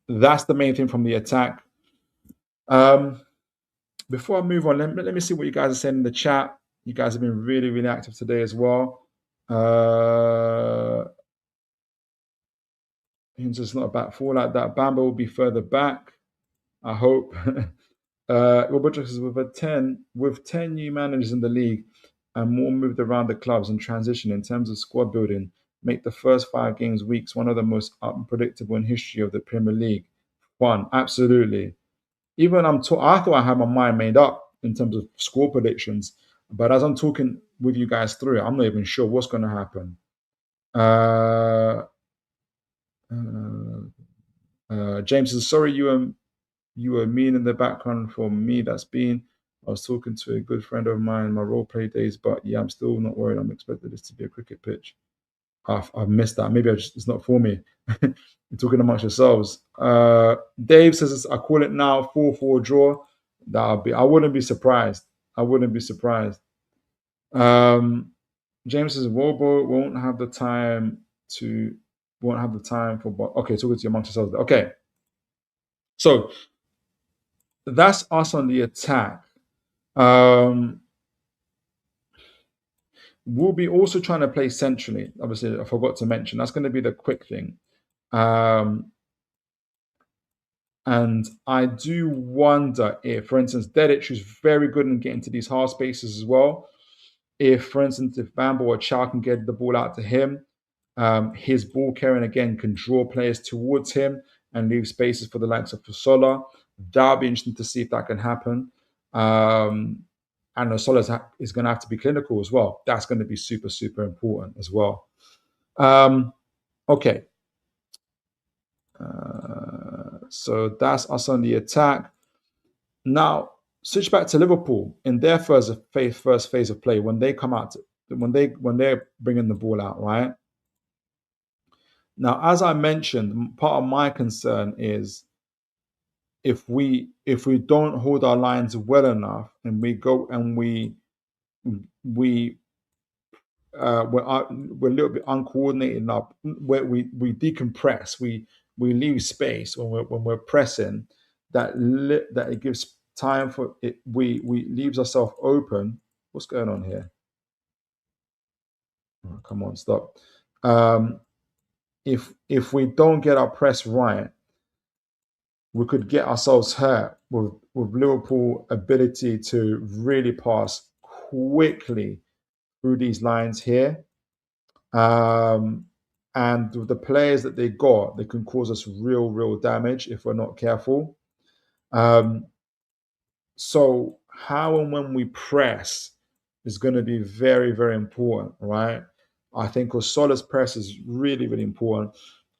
That's the main thing from the attack. Before I move on, let me see what you guys are saying in the chat. You guys have been really, really active today as well. It's just not a back four like that. Bamba will be further back, I hope. Roberto says with 10 new managers in the league and more moved around the clubs and transition in terms of squad building, make the first 5 games weeks one of the most unpredictable in history of the Premier League. Fun, absolutely. Even I thought I had my mind made up in terms of score predictions, but as I'm talking with you guys through it, I'm not even sure what's going to happen. James says, sorry, you were mean in the background for me. I was talking to a good friend of mine in my role play days, but yeah, I'm still not worried. I'm expecting this to be a cricket pitch. I've missed that. Maybe it's not for me. You're talking amongst yourselves. Dave says, I call it now 4-4 draw. I wouldn't be surprised. I wouldn't be surprised. James says, Wobo won't have the time for. Okay, talking to you amongst yourselves. Okay. So that's us on the attack. We'll be also trying to play centrally. Obviously, I forgot to mention that's going to be the quick thing. And I do wonder if, for instance, Dedic, who's very good in getting to these half spaces as well, if, for instance, if Bambo or Chow can get the ball out to him, his ball carrying again can draw players towards him and leave spaces for the likes of Fasola. That'll be interesting to see if that can happen. And Fasola is going to have to be clinical as well. That's going to be super, super important as well. Okay. So that's us on the attack. Now, switch back to Liverpool in their first phase of play when they come out, when they're bringing the ball out, right? Now, as I mentioned, part of my concern is if we don't hold our lines well enough and we go and we're a little bit uncoordinated up, where we decompress, we leave space when we're pressing, that it gives time for it. We leaves ourselves open. What's going on here? Oh, come on, stop. If we don't get our press right, we could get ourselves hurt with Liverpool ability to really pass quickly through these lines here. And with the players that they got, they can cause us real damage if we're not careful. So how and when we press is going to be very important, right? I think Osola's press is really important.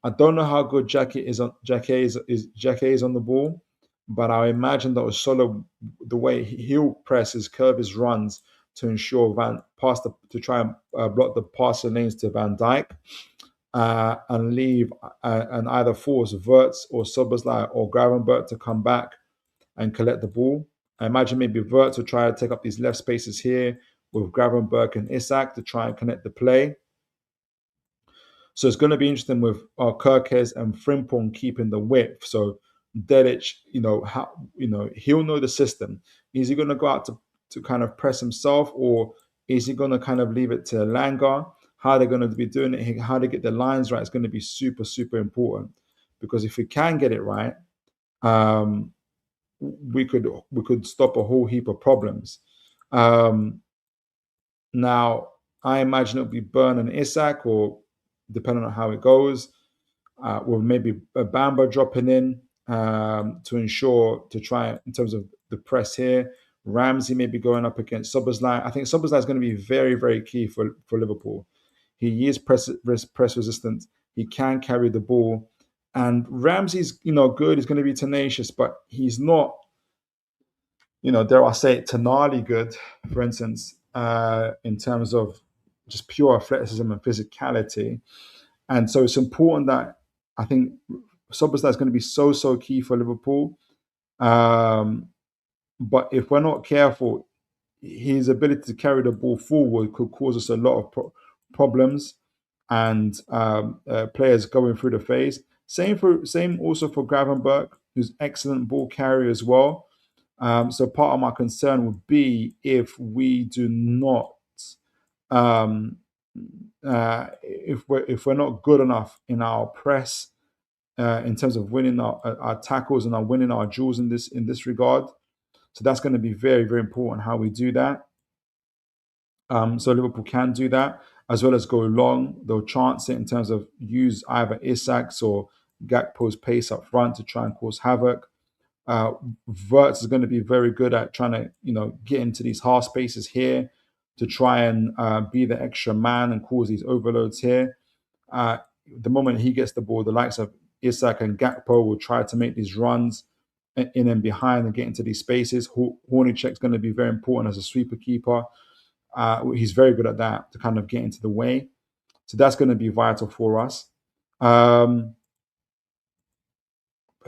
I don't know how good Jackie is on the ball, but I imagine that Osola, the way he'll press his curve his runs to ensure to try and block the passing lanes to Van Dijk, and leave and either force Wirtz or Szoboszlai or Gravenberch to come back and collect the ball. I imagine maybe Wirtz will try to take up these left spaces here with Gravenberch and Isak to try and connect the play. So it's going to be interesting with Kirkes and Frimpong keeping the width. So Dedic, he'll know the system. Is he going to go out to kind of press himself, or is he going to kind of leave it to Langer? How they're going to be doing it, how they get the lines right is going to be super important. Because if we can get it right, we could stop a whole heap of problems. Now, I imagine it'll be Burn and Isak, or depending on how it goes, with maybe a Bamba dropping in to try in terms of the press here. Ramsey maybe going up against Szoboszlai. I think Szoboszlai is going to be very key for Liverpool. He is press resistant. He can carry the ball. And Ramsey's, good. He's going to be tenacious, but he's not, dare I say it, Tonali good, for instance, in terms of just pure athleticism and physicality. And so it's important that I think Szoboszlai is going to be so key for Liverpool. But if we're not careful, his ability to carry the ball forward could cause us a lot of problems, and players going through the phase. Same also for Gravenberch, who's excellent ball carrier as well. So part of my concern would be if we do not, if we're not good enough in our press, in terms of winning our tackles and winning our duels in this regard. So that's going to be very important how we do that. So Liverpool can do that. as well as go long. They'll chance it in terms of use either Isak's or Gakpo's pace up front to try and cause havoc. Verts is going to be very good at trying to, get into these half spaces here to try and be the extra man and cause these overloads here. The moment he gets the ball, the likes of Isak and Gakpo will try to make these runs in and behind and get into these spaces. Hornicek's going to be very important as a sweeper keeper. He's very good at that to kind of get into the way. So that's going to be vital for us. But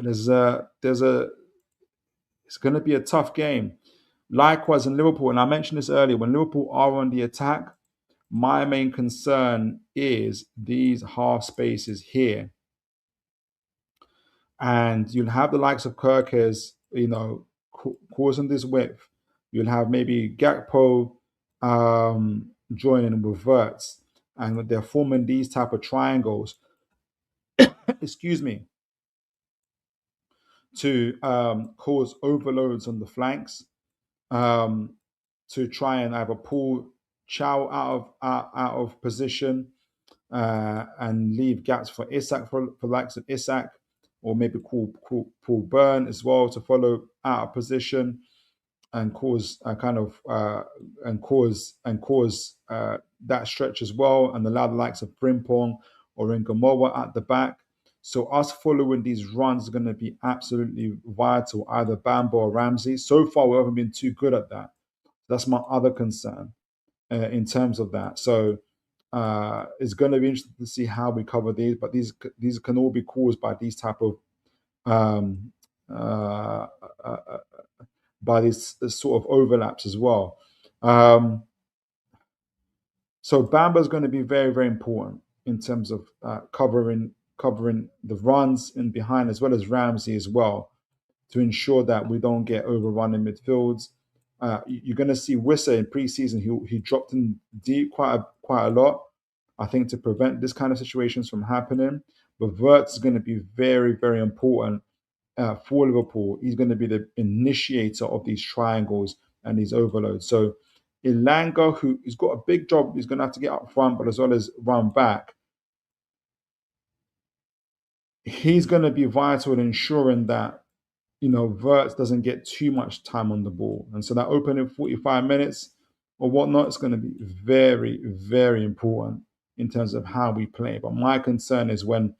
it's going to be a tough game. Likewise in Liverpool, and I mentioned this earlier, when Liverpool are on the attack, my main concern is these half spaces here. And you'll have the likes of Kirkes, causing this width. You'll have maybe Gakpo joining with Verts, and they're forming these type of triangles. Excuse me, to cause overloads on the flanks, to try and either pull Chow out of position and leave gaps for Isak for likes of Isak, or maybe call Burn as well to follow out of position and cause that stretch as well, and allow the likes of Frimpong or Ngamowa at the back. So us following these runs is going to be absolutely vital, either Bamba or Ramsey. So far, we haven't been too good at that. That's my other concern in terms of that. So it's going to be interesting to see how we cover these, but these can all be caused by these type of by these sort of overlaps as well. So Bamba is going to be very, very important in terms of covering the runs in behind, as well as Ramsey as well, to ensure that we don't get overrun in midfields. You're going to see Wissa in pre-season. He dropped in deep quite a lot, I think, to prevent this kind of situations from happening. But Verts is going to be very, very important for Liverpool. He's going to be the initiator of these triangles and these overloads. So Ilanga, who's got a big job, he's going to have to get up front, but as well as run back. He's going to be vital in ensuring that Verts doesn't get too much time on the ball. And so that opening 45 minutes or whatnot is going to be very, very important in terms of how we play. But my concern is when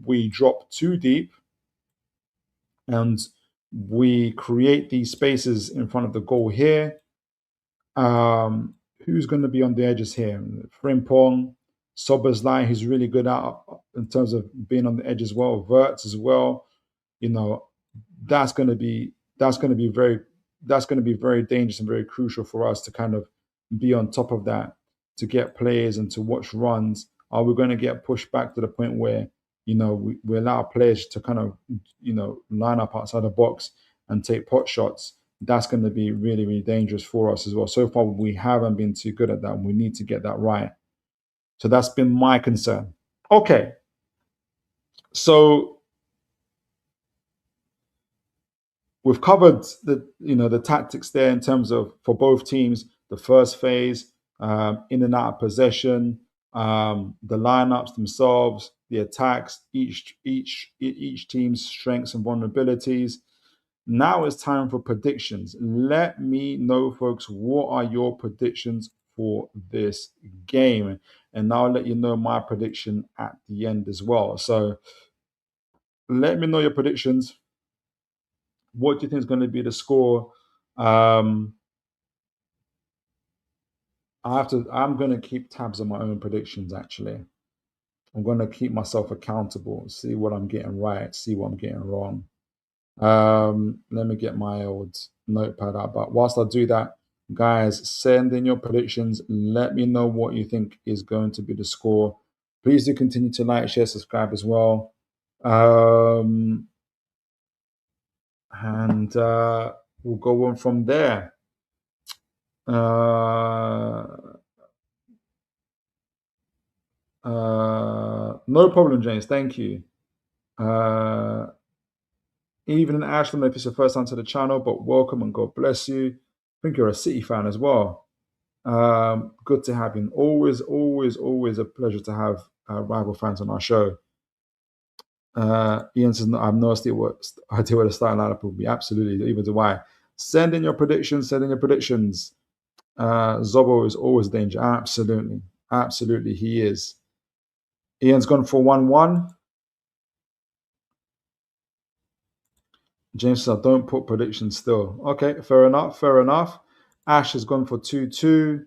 we drop too deep and we create these spaces in front of the goal here. Who's going to be on the edges here? Frimpong, Sobersline, who's really good out in terms of being on the edge as well. Verts as well. That's going to be very dangerous and very crucial for us to kind of be on top of that, to get players and to watch runs. Are we going to get pushed back to the point where we allow players to kind of line up outside the box and take pot shots? That's going to be really, really dangerous for us as well. So far, we haven't been too good at that. We need to get that right. So that's been my concern. Okay, so we've covered the tactics there in terms of, for both teams, the first phase, in and out of possession, the lineups themselves, the attacks, each team's strengths and vulnerabilities. Now it's time for predictions. Let me know, folks, what are your predictions for this game? And I'll let you know my prediction at the end as well. So let me know your predictions. What do you think is going to be the score? I'm going to keep tabs on my own predictions, actually. I'm going to keep myself accountable, see what I'm getting right, see what I'm getting wrong. Let me get my old notepad out. But whilst I do that, guys, send in your predictions. Let me know what you think is going to be the score. Please do continue to like, share, subscribe as well. And we'll go on from there. No problem, James. Thank you. Evening, Ash. I don't know if it's your first time to the channel, but welcome and God bless you. I think you're a City fan as well. Good to have you. Always, always, always a pleasure to have rival fans on our show. Ian says, no, I have no idea what the starting lineup will be. Absolutely, even do I. Send in your predictions. Send in your predictions. Zobo is always a danger. Absolutely, absolutely, he is. Ian's gone for 1-1. James says, don't put predictions still. Okay, fair enough. Fair enough. Ash has gone for 2-2.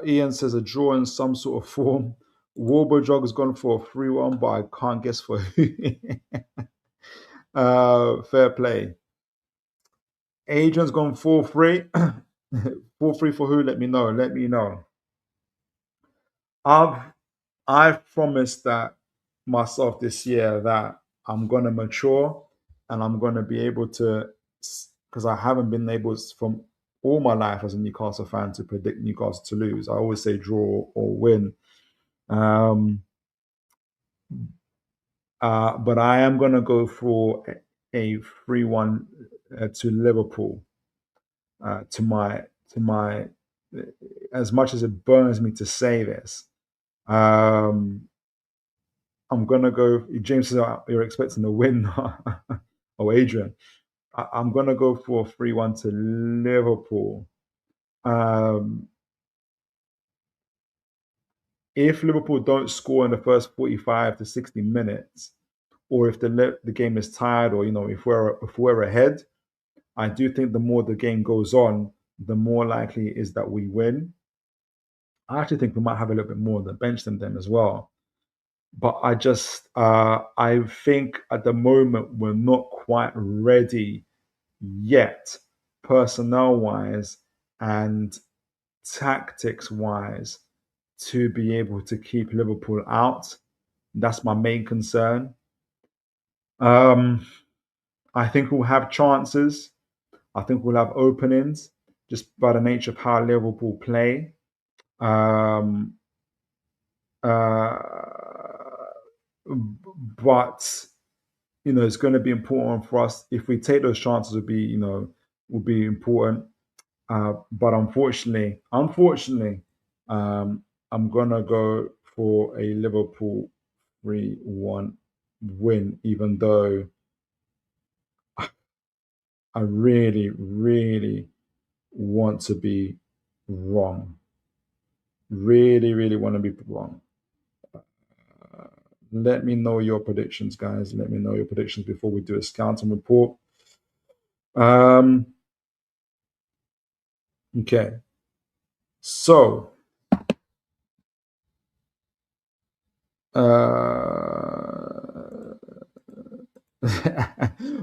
Ian says a draw in some sort of form. Warburjog has gone for a 3-1, but I can't guess for who. Fair play. Adrian's gone 4-3. 4-3 for who? Let me know. Let me know. I've promised that myself this year that I'm gonna mature and I'm gonna be able to, because I haven't been able from all my life as a Newcastle fan to predict Newcastle to lose. I always say draw or win. Um, but I am gonna go for a 3-1 to Liverpool. To my, as much as it burns me to say this, um, I'm gonna go. James says you're expecting a win. Oh, Adrian, I'm gonna go for 3-1 to Liverpool. Um, if Liverpool don't score in the first 45 to 60 minutes, or if the game is tied, or if we're ahead, I do think the more the game goes on, the more likely it is that we win. I actually think we might have a little bit more on the bench than them as well. But I think at the moment we're not quite ready yet, personnel wise and tactics wise, to be able to keep Liverpool out. That's my main concern. Um, I think we'll have chances. I think we'll have openings just by the nature of how Liverpool play. Um, uh, but it's going to be important for us if we take those chances. Would be important. But unfortunately, I'm gonna go for a Liverpool 3-1 win, even though I really, really want to be wrong. Really, really want to be wrong. Let me know your predictions, guys. Let me know your predictions before we do a scouting report. Okay. So,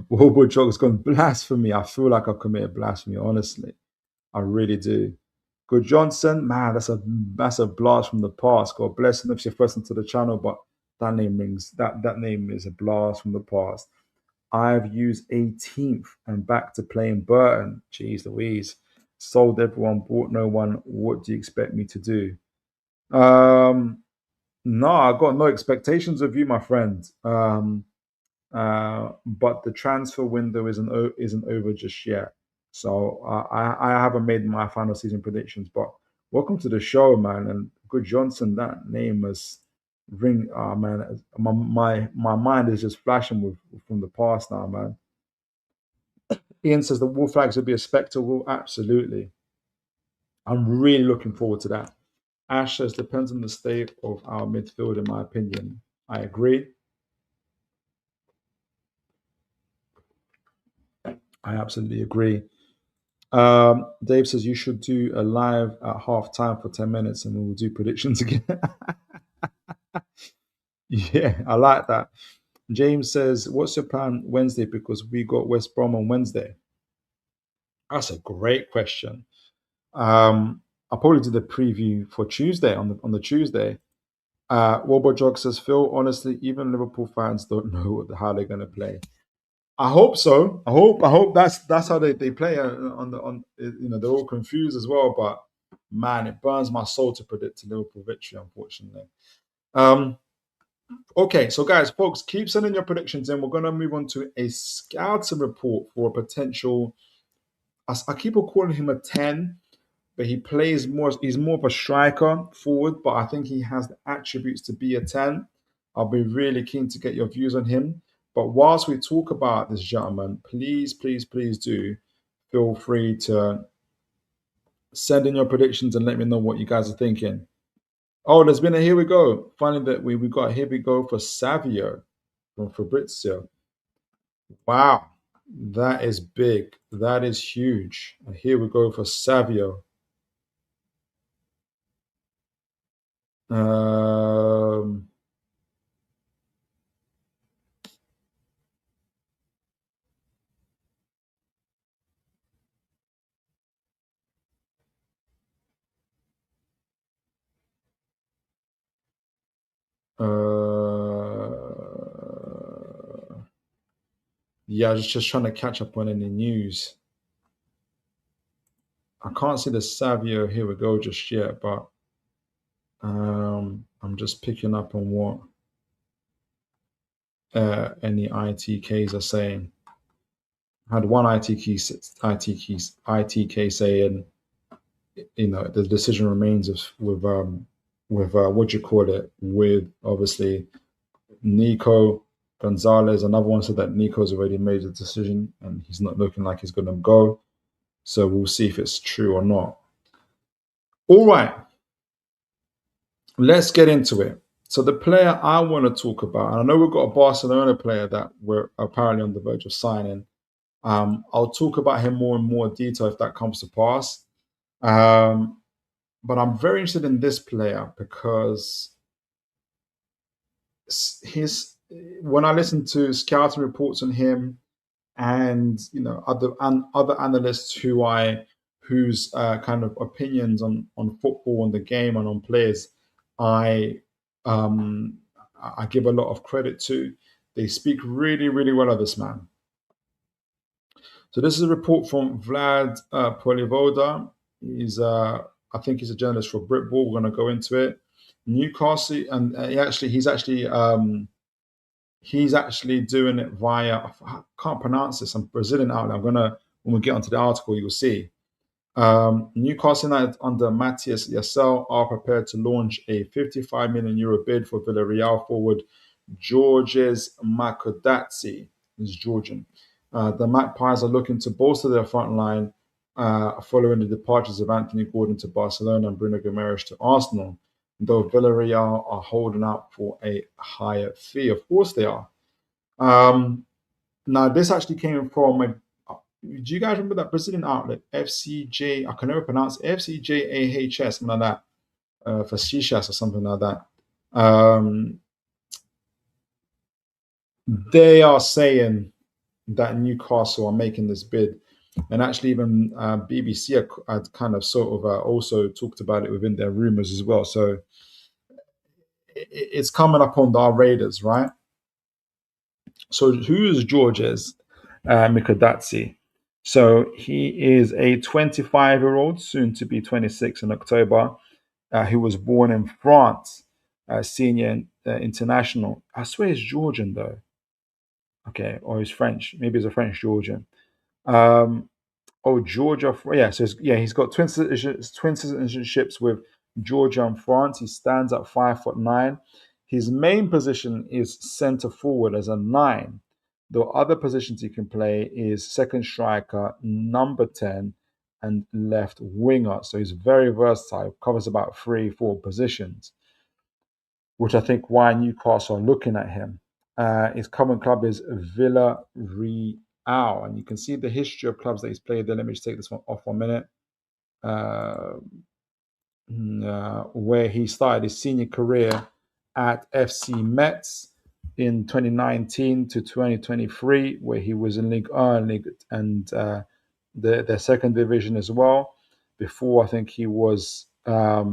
Wobo Jog's gone blasphemy. I feel like I've committed blasphemy, honestly. I really do. Good Johnson, man, that's a blast from the past. God bless him if you're first into the channel, but that name is a blast from the past. I've used 18th and back to playing Burton. Jeez Louise. Sold everyone, bought no one. What do you expect me to do? No, I got no expectations of you, my friend. But the transfer window isn't over just yet. So I haven't made my final season predictions. But welcome to the show, man. And Good Johnson, that name is ring. Man, my mind is just flashing from the past now, man. Ian says the Wolf Flags would be a spectacle. Absolutely. I'm really looking forward to that. Ash says depends on the state of our midfield, in my opinion. I agree. I absolutely agree. Dave says you should do a live at half time for 10 minutes and we will do predictions again. Yeah, I like that. James says, what's your plan Wednesday? Because we got West Brom on Wednesday. That's a great question. I'll probably do the preview for Tuesday on the Tuesday. Wobo Jog says, Phil, honestly, even Liverpool fans don't know how they're gonna play. I hope so. I hope that's how they play they're all confused as well. But man, it burns my soul to predict a Liverpool victory, unfortunately. Um, okay, so guys, folks, keep sending your predictions in. We're gonna move on to a scouting report for a potential I keep on calling him a 10, but he plays more. He's more of a striker forward, but I think he has the attributes to be a 10. I'll be really keen to get your views on him. But whilst we talk about this gentleman, please, please, please do feel free to send in your predictions and let me know what you guys are thinking. Oh, there's been a here we go. Finally, that we got a here we go for Savio from Fabrizio. Wow, that is big. That is huge. And here we go for Savio. Um, yeah, I was just trying to catch up on any news. I can't see the Savio here we go just yet, but I'm just picking up on what any ITKs are saying. I had one ITK saying, the decision remains with what do you call it, with obviously Nico Gonzalez. Another one said that Nico's already made a decision and he's not looking like he's going to go. So we'll see if it's true or not. All right, let's get into it. So the player I want to talk about, and I know we've got a Barcelona player that we're apparently on the verge of signing. I'll talk about him more in more detail if that comes to pass. But I'm very interested in this player because his when I listen to scouting reports on him and other analysts whose kind of opinions on football, on the game, and on players, I um, I give a lot of credit to. They speak really, really well of this man. So this is a report from Vlad Polivoda. I think he's a journalist for Britball. We're going to go into it. Newcastle, and he's actually doing it via. I can't pronounce this. I'm Brazilian outlet. I'm gonna when we get onto the article, you will see. Newcastle United under Matthias Jaissle are prepared to launch a 55 million euro bid for Villarreal forward Giorgio Mikautadze. He's Georgian. The Magpies are looking to bolster their front line following the departures of Anthony Gordon to Barcelona and Bruno Guimaraes to Arsenal, though Villarreal are holding out for a higher fee. Of course they are. Now, this actually came from do you guys remember that Brazilian outlet, FCJ? I can never pronounce it, FCJAHS, something like that, for Shishas or something like that. They are saying that Newcastle are making this bid. And actually, even BBC had kind of sort of also talked about it within their rumors as well. So it's coming up on our radars, right? So who is Georges Mikautadze? So he is a 25-year-old, soon to be 26 in October, who was born in France, senior international. I swear he's Georgian though. Okay, or he's French. Maybe he's a French Georgian. Um, Oh, Georgia. Yeah, so he's got twin citizenships with Georgia and France. He stands at 5'9". His main position is centre forward as a 9. The other positions he can play is second striker, number 10, and left winger. So he's very versatile. Covers about 3-4 positions, which I think why Newcastle are looking at him. His current club is Villarreal, and you can see the history of clubs that he's played there. Let me just take this one off 1 minute. Where he started his senior career at FC Metz in 2019 to 2023, where he was in Ligue 1 and their second division as well. Before, I think he was uh,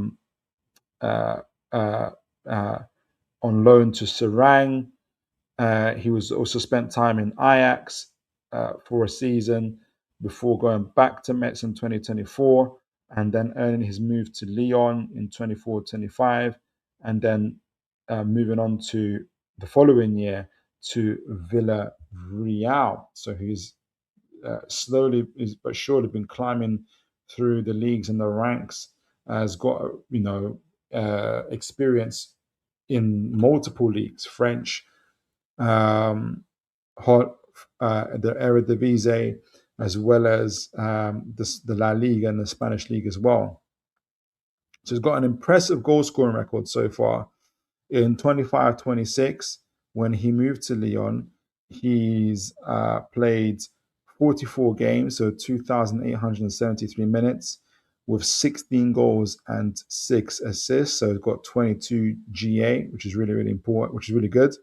uh, on loan to Serang. He was also spent time in Ajax for a season before going back to Metz in 2024 and then earning his move to Lyon in 24-25 and then moving on to the following year to Villarreal. So he's slowly but surely been climbing through the leagues and the ranks. Has got experience in multiple leagues, French, um, hot, the Eredivisie, as well as the La Liga and the Spanish league as well. So he's got an impressive goal scoring record so far. In 25-26, when he moved to Lyon, he's played 44 games, so 2,873 minutes, with 16 goals and 6 assists. So he's got 22 GA, which is really, really important, which is really good.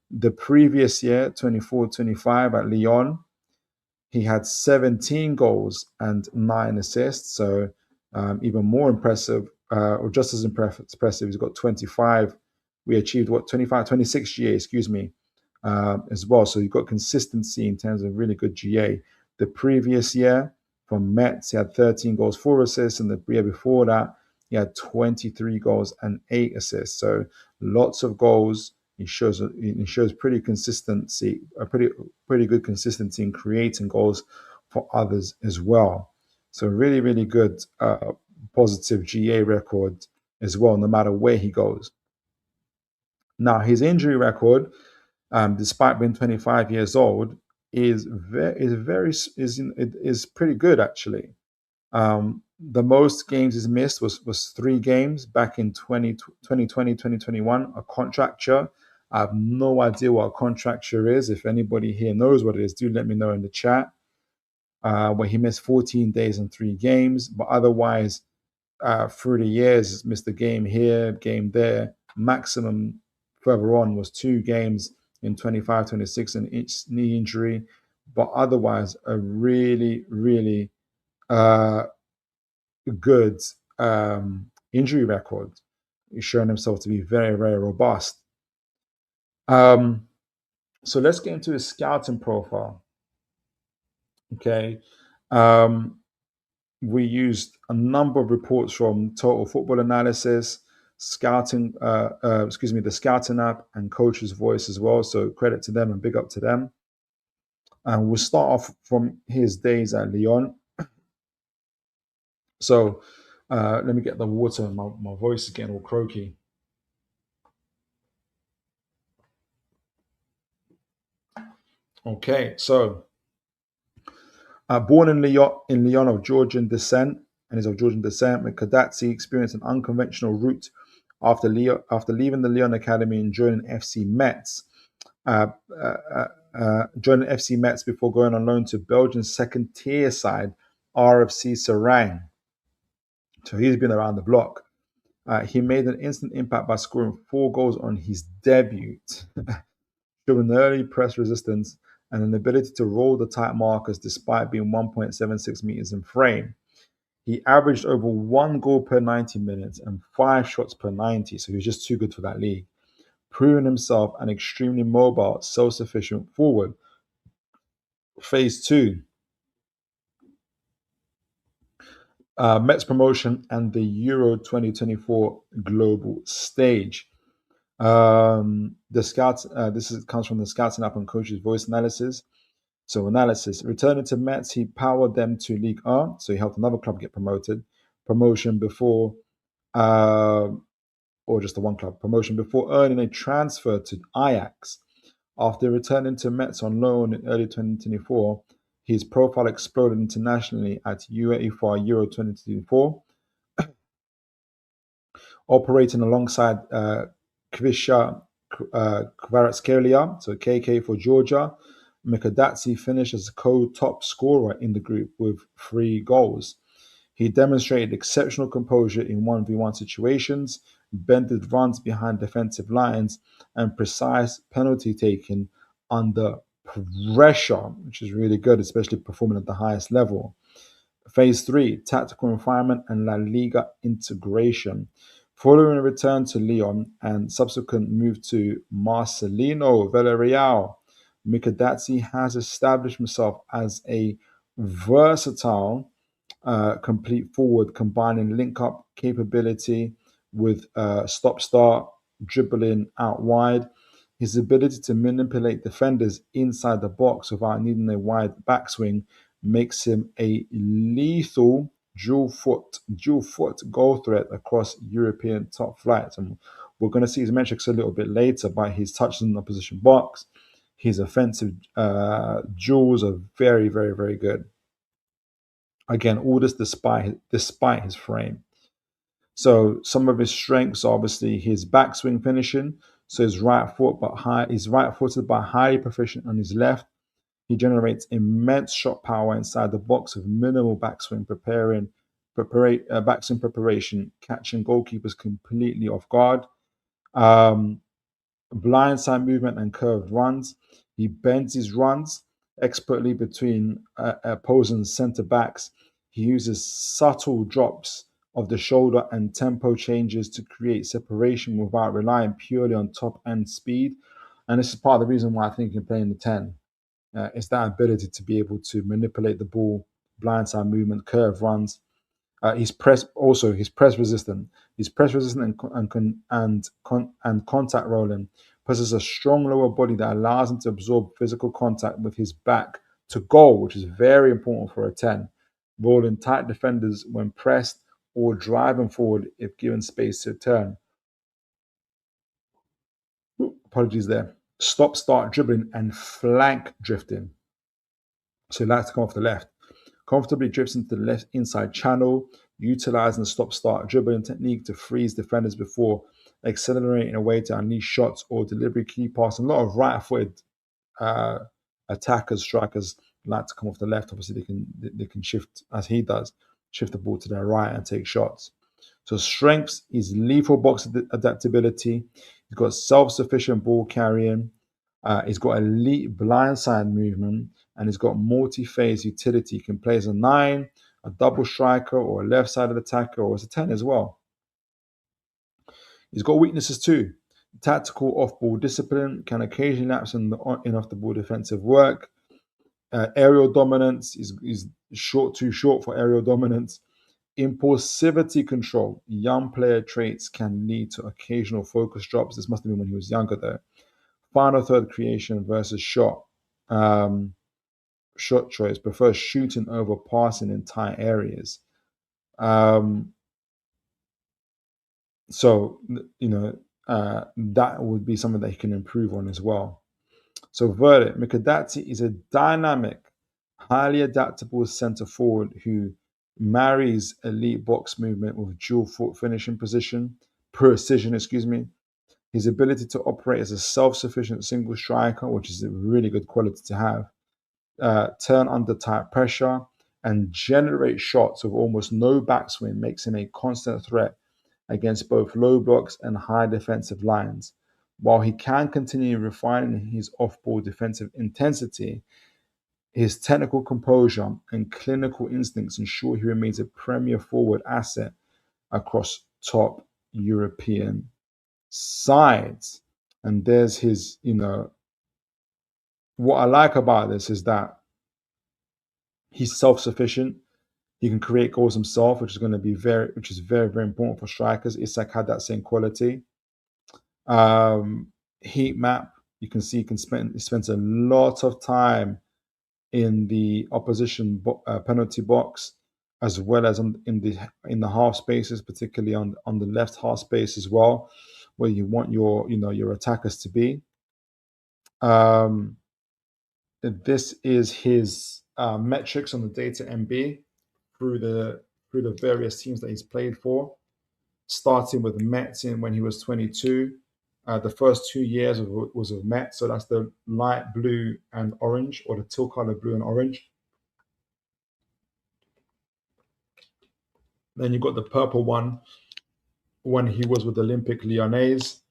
The previous year, 24-25 at Lyon, he had 17 goals and 9 assists. So even more impressive, or just as impressive, he's got 25. We achieved 26 GA, excuse me, as well. So you've got consistency in terms of really good GA. The previous year from Metz, he had 13 goals, 4 assists, and the year before that, he had 23 goals and 8 assists. So lots of goals. He shows pretty consistency, a pretty good consistency in creating goals for others as well. So really, really good positive GA record as well, no matter where he goes. Now his injury record, despite being 25 years old, is pretty good actually. The most games he's missed was 3 games back in 2020, 2021, a contracture. I have no idea what a contracture is. If anybody here knows what it is, do let me know in the chat. Where he missed 14 days and 3 games, but otherwise, through the years, missed a game here, game there. Maximum further on was 2 games in 25-26 and each knee injury, but otherwise, a really, really good injury record. He's shown himself to be very, very robust. So let's get into his scouting profile. Okay. We used a number of reports from Total Football Analysis, scouting, the scouting app, and Coach's Voice as well. So credit to them and big up to them. And we'll start off from his days at Lyon. So let me get the water. My voice is getting all croaky. Okay, so born in Lyon of Georgian descent, Mikautadze experienced an unconventional route after leaving the Lyon Academy and joining FC Metz. Joining FC Metz before going on loan to Belgium's second-tier side, RFC Serang. So he's been around the block. He made an instant impact by scoring 4 goals on his debut, showing early press resistance and an ability to roll the tight markers despite being 1.76 meters in frame. He averaged over 1 goal per 90 minutes and 5 shots per 90, so he was just too good for that league, proving himself an extremely mobile, self-sufficient forward. Phase 2, Metz promotion and the Euro 2024 global stage. The scouts. Comes from the Scouting app and Coach's Voice analysis. So analysis. Returning to Metz, he powered them to Ligue 1. So he helped another club get promotion before, or just the one club promotion before earning a transfer to Ajax. After returning to Metz on loan in early 2024, his profile exploded internationally at UEFA Euro 2024, operating alongside Kvisha Kvaratskhelia, so KK for Georgia. Mikautadze finished as co-top scorer in the group with 3 goals. He demonstrated exceptional composure in 1v1 situations, bended runs behind defensive lines, and precise penalty taking under pressure, which is really good, especially performing at the highest level. Phase 3, tactical refinement and La Liga integration. Following a return to Lyon and subsequent move to Marcelino Villarreal, Mikautadze has established himself as a versatile, complete forward, combining link-up capability with stop-start, dribbling out wide. His ability to manipulate defenders inside the box without needing a wide backswing makes him a lethal dual foot goal threat across European top flights. And we're going to see his metrics a little bit later, but his touches in the opposition box, his offensive duels are very, very, very good. Again, all this despite his frame. So some of his strengths are obviously his backswing finishing. So he's he's right-footed but highly proficient on his left. He generates immense shot power inside the box with minimal backswing backswing preparation, catching goalkeepers completely off guard. Um, Blindside movement and curved runs. He bends his runs expertly between opposing centre backs. He uses subtle drops of the shoulder and tempo changes to create separation without relying purely on top end speed. And this is part of the reason why I think he can play in the 10. It's that ability to be able to manipulate the ball, blindside movement, curve runs. He's press resistant. He's press resistant and contact rolling. Possesses a strong lower body that allows him to absorb physical contact with his back to goal, which is very important for a 10. Rolling tight defenders when pressed or driving forward if given space to turn. Apologies there. Stop, start dribbling and flank drifting. So he likes to come off the left. Comfortably drifts into the left inside channel, utilizing the stop-start dribbling technique to freeze defenders before accelerating away to unleash shots or delivery key pass. A lot of right-footed attackers, strikers like to come off the left. Obviously, they can shift as he does, shift the ball to their right and take shots. So strengths is lethal box adaptability. He's got self-sufficient ball carrying. He's got elite blindside movement, and he's got multi-phase utility. He can play as a 9, a double striker, or a left-sided attacker, or as a 10 as well. He's got weaknesses too. Tactical off-ball discipline, can occasionally lapse in off-the-ball defensive work. Aerial dominance is too short for aerial dominance. Impulsivity control. Young player traits can lead to occasional focus drops. This must have been when he was younger, though. Final third creation versus shot. Shot choice. Prefers shooting over passing in tight areas. So, that would be something that he can improve on as well. So, verdict. Mikautadze is a dynamic, highly adaptable centre forward who marries elite box movement with dual foot finishing precision. His ability to operate as a self-sufficient single striker, which is a really good quality to have, turn under tight pressure, and generate shots with almost no backswing makes him a constant threat against both low blocks and high defensive lines. While he can continue refining his off-ball defensive intensity, his technical composure and clinical instincts ensure he remains a premier forward asset across top European sides. And there's his, what I like about this is that he's self-sufficient. He can create goals himself, which is very, very important for strikers. Isak had that same quality. Heat map, you can see he spends a lot of time in the opposition penalty box, as well as in the half spaces, particularly on the left half space as well, where you want your attackers to be. This is his metrics on the data MB through the various teams that he's played for, starting with Metz when he was 22. The first 2 years was of Met, so that's the light blue and orange, or the teal color blue and orange. Then you've got the purple one when he was with Olympique Lyonnais,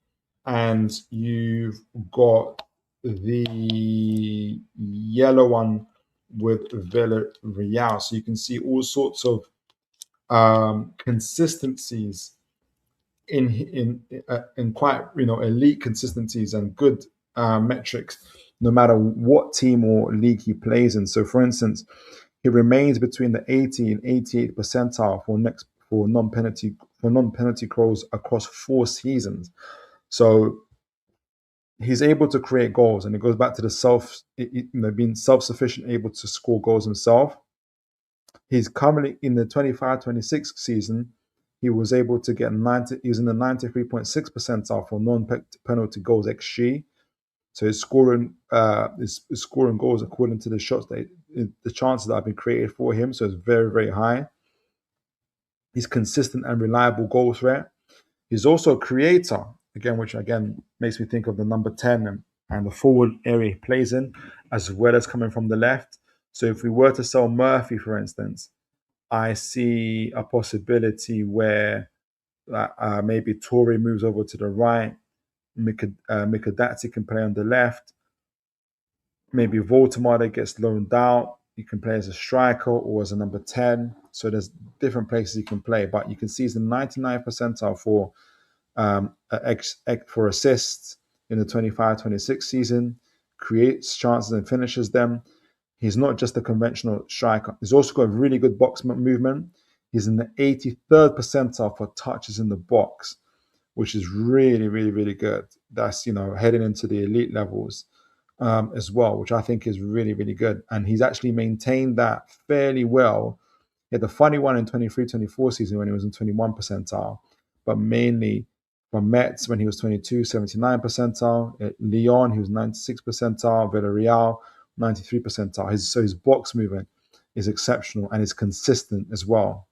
and you've got the yellow one with Villarreal. So you can see all sorts of consistencies in quite elite consistencies and good metrics, no matter what team or league he plays in. So, for instance, he remains between the 80 and 88th percentile for non-penalty goals across 4 seasons. So he's able to create goals, and it goes back to the being self-sufficient, able to score goals himself. He's currently in the 25-26 season. He was able to get 90. He was in the 93.6 percentile for non-penalty goals xG. So his scoring goals according to the shots the chances that have been created for him. So it's very, very high. He's consistent and reliable goal threat. He's also a creator, again, which again makes me think of the number 10 and the forward area he plays in, as well as coming from the left. So if we were to sell Murphy, for instance, I see a possibility where maybe Torre moves over to the right, Mikautadze can play on the left, maybe Voltemade gets loaned out. You can play as a striker or as a number 10. So there's different places you can play, but you can see he's the 99th percentile for for assists in the 25-26 season, creates chances and finishes them. He's not just a conventional striker. He's also got really good box movement. He's in the 83rd percentile for touches in the box, which is really, really, really good. That's, heading into the elite levels as well, which I think is really, really good. And he's actually maintained that fairly well. He had the funny one in 23-24 season when he was in 21 percentile, but mainly from Metz when he was 22, 79 percentile. At Lyon, he was 96 percentile. Villarreal, 93 percentile. So his box movement is exceptional and is consistent as well.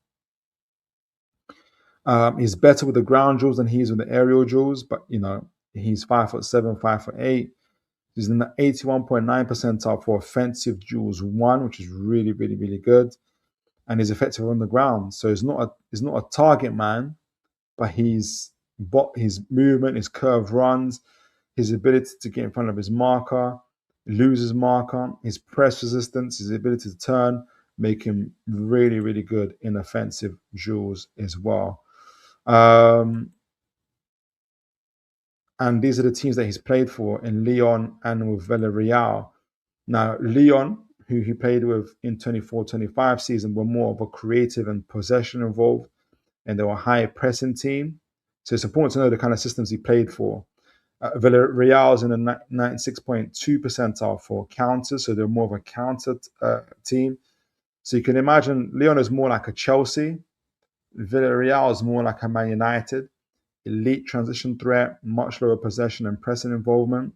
He's better with the ground duels than he is with the aerial duels, but he's 5'7", 5'8". He's in the 81.9 percentile for offensive duels won, which is really, really, really good, and he's effective on the ground. So he's not a target man, but his movement, his curve runs, his ability to get in front of his marker, lose his marker, his press resistance, his ability to turn, make him really, really good in offensive duels as well. And these are the teams that he's played for in Lyon and with Villarreal. Now, Lyon, who he played with in 24-25 season, were more of a creative and possession involved, and they were a high pressing team. So it's important to know the kind of systems he played for. Villarreal is in the 96.2 percentile for counters, so they're more of a counter team. So you can imagine Lyon is more like a Chelsea. Villarreal is more like a Man United. Elite transition threat, much lower possession and pressing involvement.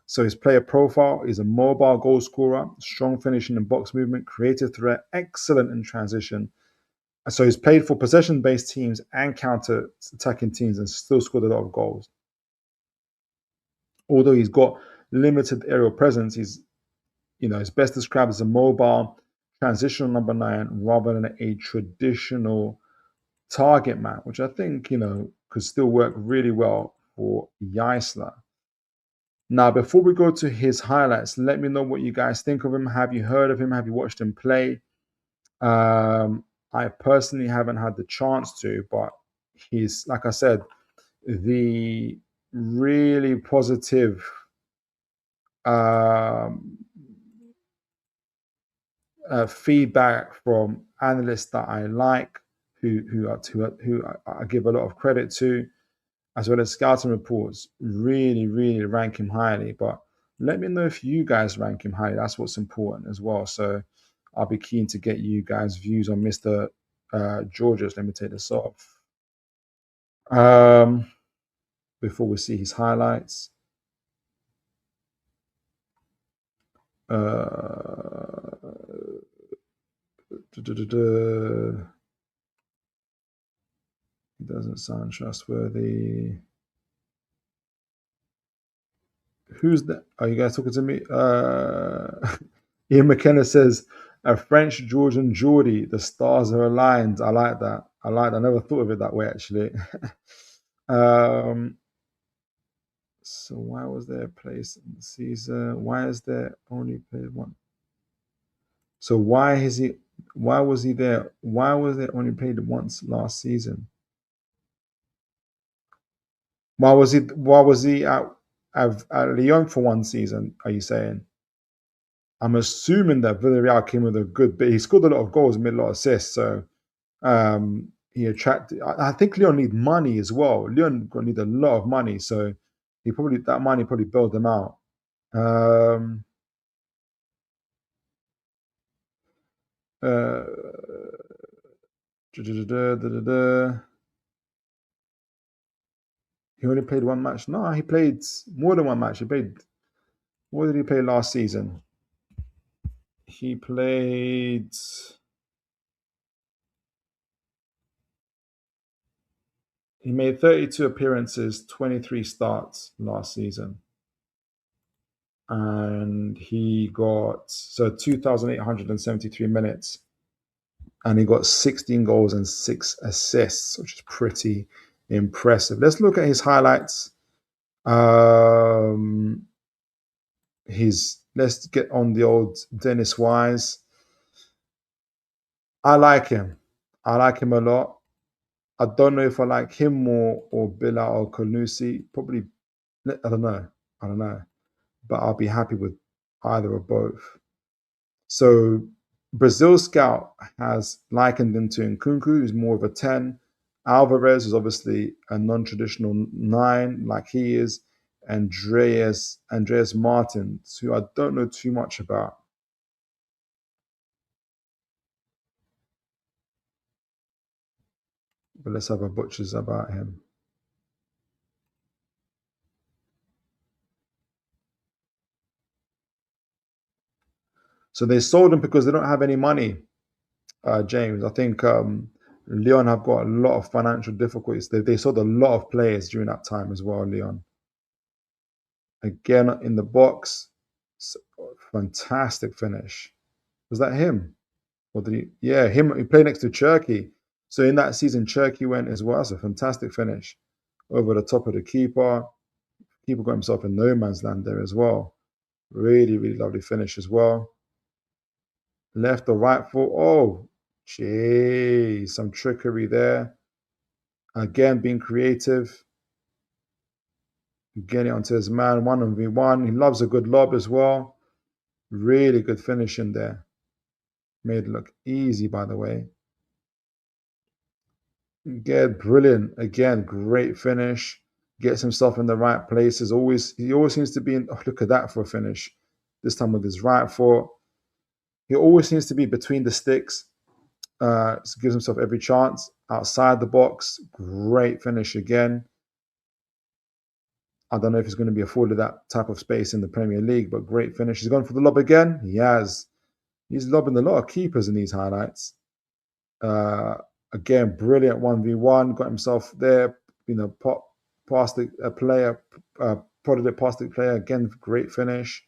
So his player profile is a mobile goal scorer, strong finishing and box movement, creative threat, excellent in transition. So he's played for possession-based teams and counter-attacking teams and still scored a lot of goals. Although he's got limited aerial presence, he's best described as a mobile transitional number 9 rather than a traditional target man, which I think could still work really well for Jaissle. Now, before we go to his highlights, let me know what you guys think of him. Have you heard of him? Have you watched him play? I personally haven't had the chance to, but he's, like I said, the really positive feedback from analysts that I like, who I give a lot of credit to, as well as scouting reports, really, really rank him highly. But let me know if you guys rank him highly. That's what's important as well. So I'll be keen to get you guys' views on Mr. Georgios. Let me take this off. Before we see his highlights. He doesn't sound trustworthy. Who's that? Are you guys talking to me? Ian McKenna says, a French Georgian Geordie, the stars are aligned. I like that. I never thought of it that way, actually. So why was there a place in the season? Why is there only played one? So why was he there? Why was there only played once last season? Why was he at Lyon for one season, are you saying? I'm assuming that Villarreal came with a good bit. He scored a lot of goals, made a lot of assists, so he attracted. I think Lyon need money as well. Lyon gonna need a lot of money, so That money probably bailed them out. Um, uh, he only played one match. No, he played more than one match. He played. What did he play last season? He played. He made 32 appearances, 23 starts last season. And he got 2,873 minutes. And he got 16 goals and 6 assists, which is pretty impressive. Let's look at his highlights. Let's get on the old Dennis Wise. I like him. I like him a lot. I don't know if I like him more or Bilal or Kanusi. Probably, I don't know. But I'll be happy with either or both. So Brazil Scout has likened him to Nkunku, who's more of a 10. Alvarez is obviously a non-traditional 9, like he is. Andreas Martins, who I don't know too much about. But let's have a butcher's about him. So they sold him because they don't have any money, James. I think Leon have got a lot of financial difficulties. They sold a lot of players during that time as well, Leon. Again, in the box, fantastic finish. Was that him? Or did he? Yeah, him. He played next to Cherky. So in that season, Cherky went as well. That's a fantastic finish. Over the top of the keeper. Keeper got himself in no man's land there as well. Really, really lovely finish as well. Left or right foot. Oh, gee, some trickery there. Again, being creative. Getting onto his man, 1v1. He loves a good lob as well. Really good finish in there. Made it look easy, by the way. Again, brilliant. Again, great finish. Gets himself in the right places. He always seems to be in. Oh, look at that for a finish. This time with his right foot. He always seems to be between the sticks. So gives himself every chance. Outside the box. Great finish again. I don't know if he's going to be afforded that type of space in the Premier League, but great finish. He's gone for the lob again. He has. He's lobbing a lot of keepers in these highlights. Again, brilliant 1v1. Got himself there, past the player, prodded it past the player. Again, great finish.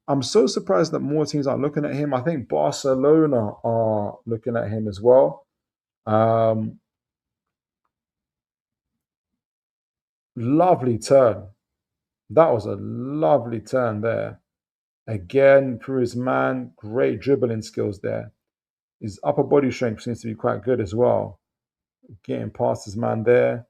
I'm so surprised that more teams are looking at him. I think Barcelona are looking at him as well. Lovely turn. That was a lovely turn there. Again, through his man, great dribbling skills there. His upper body strength seems to be quite good as well. Getting past his man there.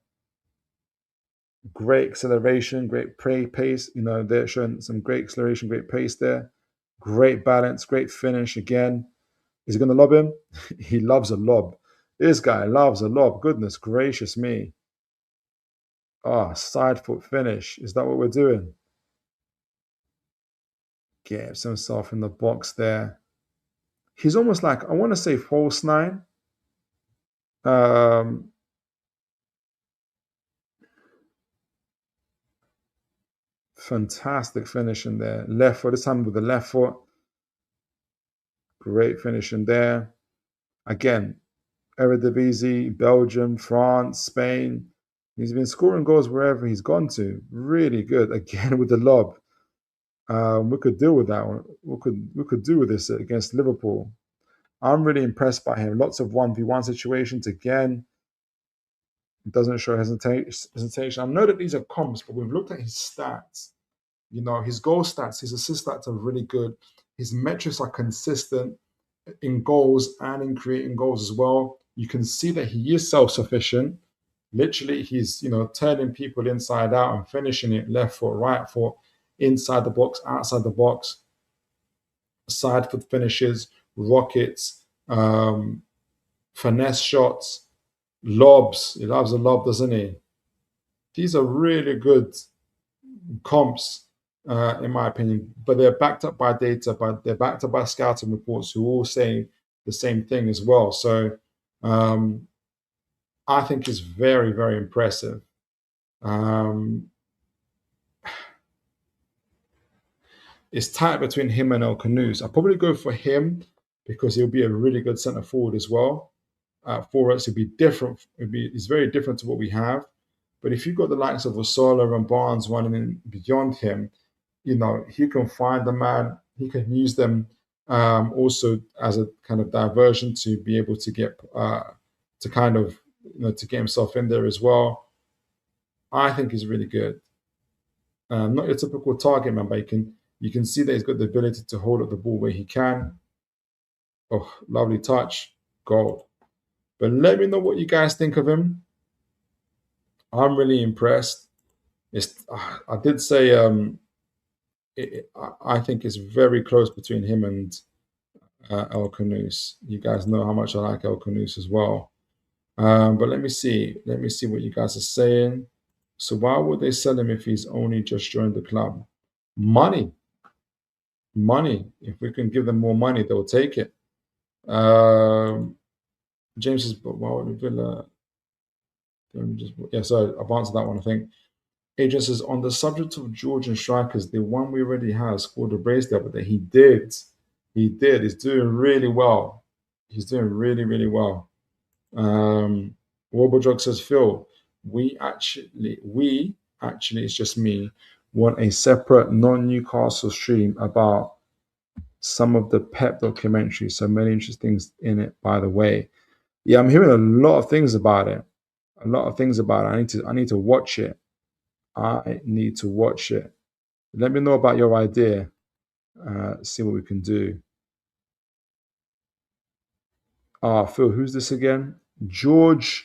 Great acceleration, great pace. They're showing some great acceleration, great pace there. Great balance, great finish again. Is he going to lob him? He loves a lob. This guy loves a lob. Goodness gracious me. Side foot finish. Is that what we're doing? Gets himself in the box there. He's almost like, I want to say false nine. Fantastic finish in there. Left foot, this time with the left foot. Great finish in there. Again, Eredivisie, Belgium, France, Spain. He's been scoring goals wherever he's gone to. Really good. Again with the lob. We could deal with that one. We could do with this against Liverpool. I'm really impressed by him. Lots of 1v1 situations. Again, doesn't show hesitation. I know that these are comps, but we've looked at his stats. His goal stats, his assist stats are really good. His metrics are consistent in goals and in creating goals as well. You can see that he is self-sufficient. Literally, he's turning people inside out and finishing it left foot, right foot, inside the box, outside the box, side foot finishes, rockets, finesse shots, lobs. He loves a lob, doesn't he? These are really good comps, in my opinion, but they're backed up by data, but they're backed up by scouting reports who all say the same thing as well. So um, I think it's very, very impressive. Um, it's tight between him and El Canoes. I'll probably go for him because he'll be a really good centre forward as well. For us, it'd be different. It's very different to what we have. But if you've got the likes of Osola and Barnes running in beyond him, he can find the man. He can use them also as a kind of diversion to be able to get to kind of to get himself in there as well. I think he's really good. Not your typical target man, but you can see that he's got the ability to hold up the ball where he can. Oh, lovely touch, goal. But let me know what you guys think of him. I'm really impressed. I did say I think it's very close between him and El Canoes. You guys know how much I like El Canoes as well. But let me see. Let me see what you guys are saying. So why would they sell him if he's only just joined the club? Money. Money. If we can give them more money, they'll take it. James says, but why would Villa? Yeah, so I've answered that one, I think. Adrian says, on the subject of Georgian strikers, the one we already have scored a brace the other day. He did. He did. He's doing really well. He's doing really, really well. Wobblejog says, Phil, we actually, it's just me, want a separate non-Newcastle stream about some of the Pep documentaries. So many interesting things in it, by the way. Yeah, I'm hearing a lot of things about it. A lot of things about it. I need to watch it. I need to watch it. Let me know about your idea. See what we can do. Phil, who's this again? Georgios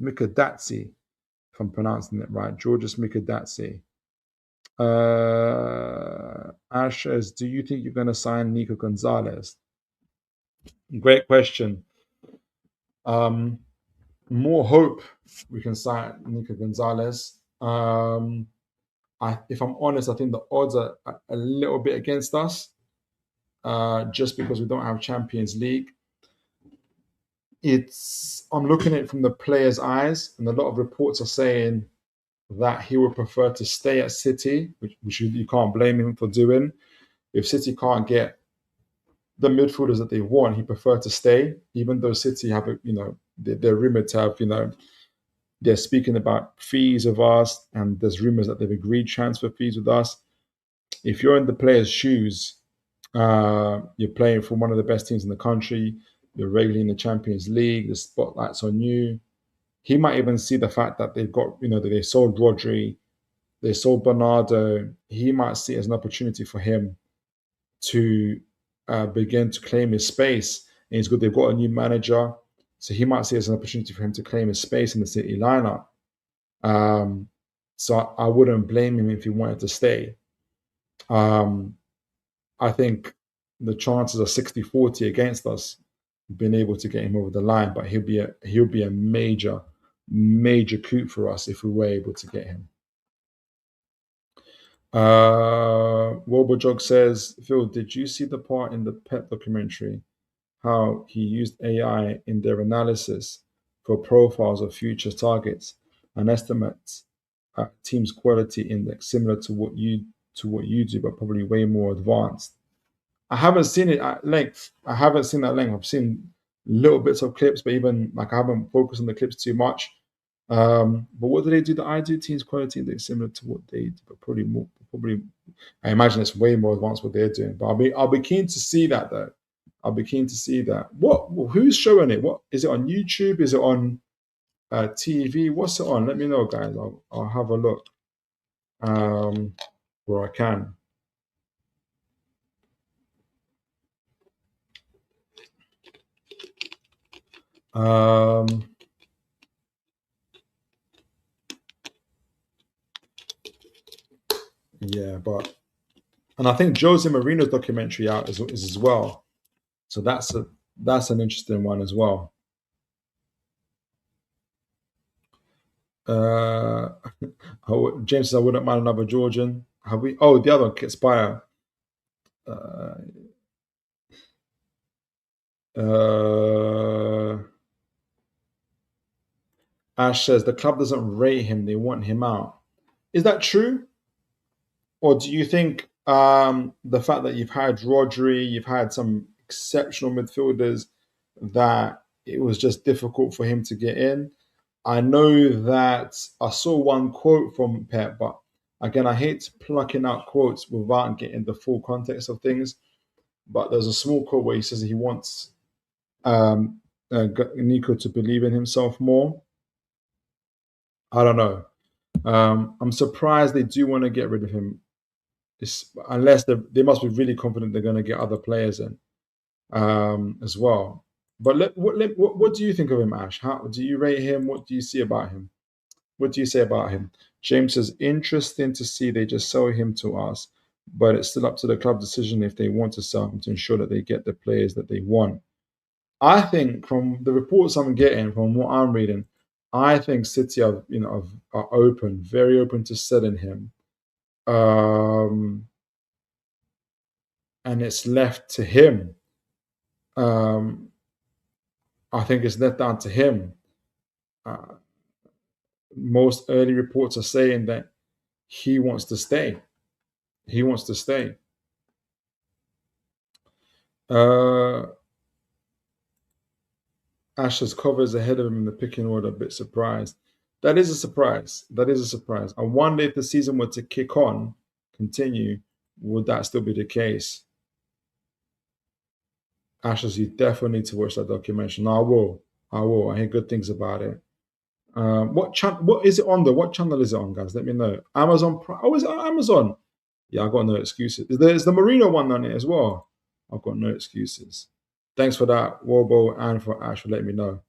Mikautadze, if I'm pronouncing it right. Georgios Mikautadze. Ash says, do you think you're going to sign Nico Gonzalez? Great question. More hope we can sign Nico Gonzalez. If I'm honest, I think the odds are a little bit against us, just because we don't have Champions League. I'm looking at it from the player's eyes, and a lot of reports are saying that he would prefer to stay at City, which you can't blame him for doing. If City can't get the midfielders that they want, he prefer to stay, even though City have, they're rumored to have, they're speaking about fees of us, and there's rumors that they've agreed transfer fees with us. If you're in the player's shoes, you're playing for one of the best teams in the country, you're regularly in the Champions League, the spotlight's on you. He might even see the fact that they've got, that they sold Rodri, they sold Bernardo. He might see it as an opportunity for him to begin to claim his space. And it's good they've got a new manager, so he might see it as an opportunity for him to claim his space in the City lineup. So I wouldn't blame him if he wanted to stay. I think the chances are 60-40 against us being able to get him over the line, but he'll be a major coup for us if we were able to get him. Wobojog says, Phil, did you see the part in the Pep documentary how he used AI in their analysis for profiles of future targets and estimates team's quality index, similar to what you do, but probably way more advanced? I haven't seen it at length. I've seen little bits of clips, but even I haven't focused on the clips too much. But what do they do? The I do team's quality index similar to what they do, but probably more. I imagine it's way more advanced what they're doing. But I'll be keen to see that though. I'll be keen to see that. Who's showing it? What is it on YouTube? Is it on TV? What's it on? Let me know, guys. I'll have a look where I can. Yeah, and I think Jose Mourinho's documentary out is as well. So that's an interesting one as well. James says, I wouldn't mind another Georgian. Have we? Oh, the other one, Kitspire. Uh, uh, Ash says the club doesn't rate him; they want him out. Is that true, or do you think the fact that you've had Rodri, you've had some exceptional midfielders, that it was just difficult for him to get in? I know that I saw one quote from Pep, but again, I hate plucking out quotes without getting the full context of things. But there's a small quote where he says he wants Nico to believe in himself more. I don't know. I'm surprised they do want to get rid of him, unless they must be really confident they're going to get other players in as well. But what do you think of him, Ash? How do you rate him? What do you see about him? What do you say about him? James says, interesting to see they just sell him to us, but it's still up to the club decision if they want to sell him to ensure that they get the players that they want. I think from the reports I'm getting, from what I'm reading, I think City are open, very open to selling him, um, and it's left to him. Um, I think it's left down to him. Uh, most early reports are saying that he wants to stay. He wants to stay. Uh, Ash's covers ahead of him in the picking order, a bit surprised. That is a surprise. That is a surprise. I wonder if the season were to kick on, continue, would that still be the case? Ashes, you definitely need to watch that documentary. No, I will. I will. I hear good things about it. What is it on though? What channel is it on, guys? Let me know. Amazon Prime. Oh, is it on Amazon? Yeah, I got no excuses. Is the Marino one on it as well? I've got no excuses. Thanks for that, Warbo, and for Ash for letting me know.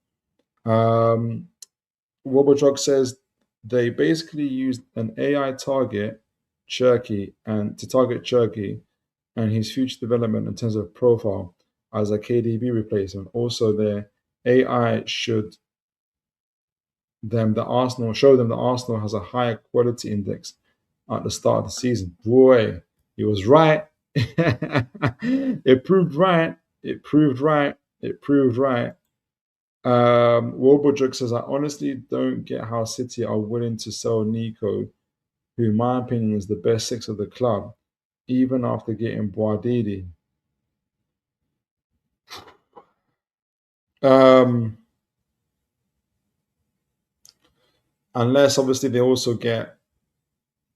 Wobblejog says they basically used an AI to target Cherky and his future development in terms of profile as a KDB replacement. Also, their AI should show them that Arsenal has a higher quality index at the start of the season. Boy, he was right. It proved right. It proved right. It proved right. Warburg says, I honestly don't get how City are willing to sell Nico, who, in my opinion, is the best six of the club, even after getting Boadidi. Unless, obviously, they also get,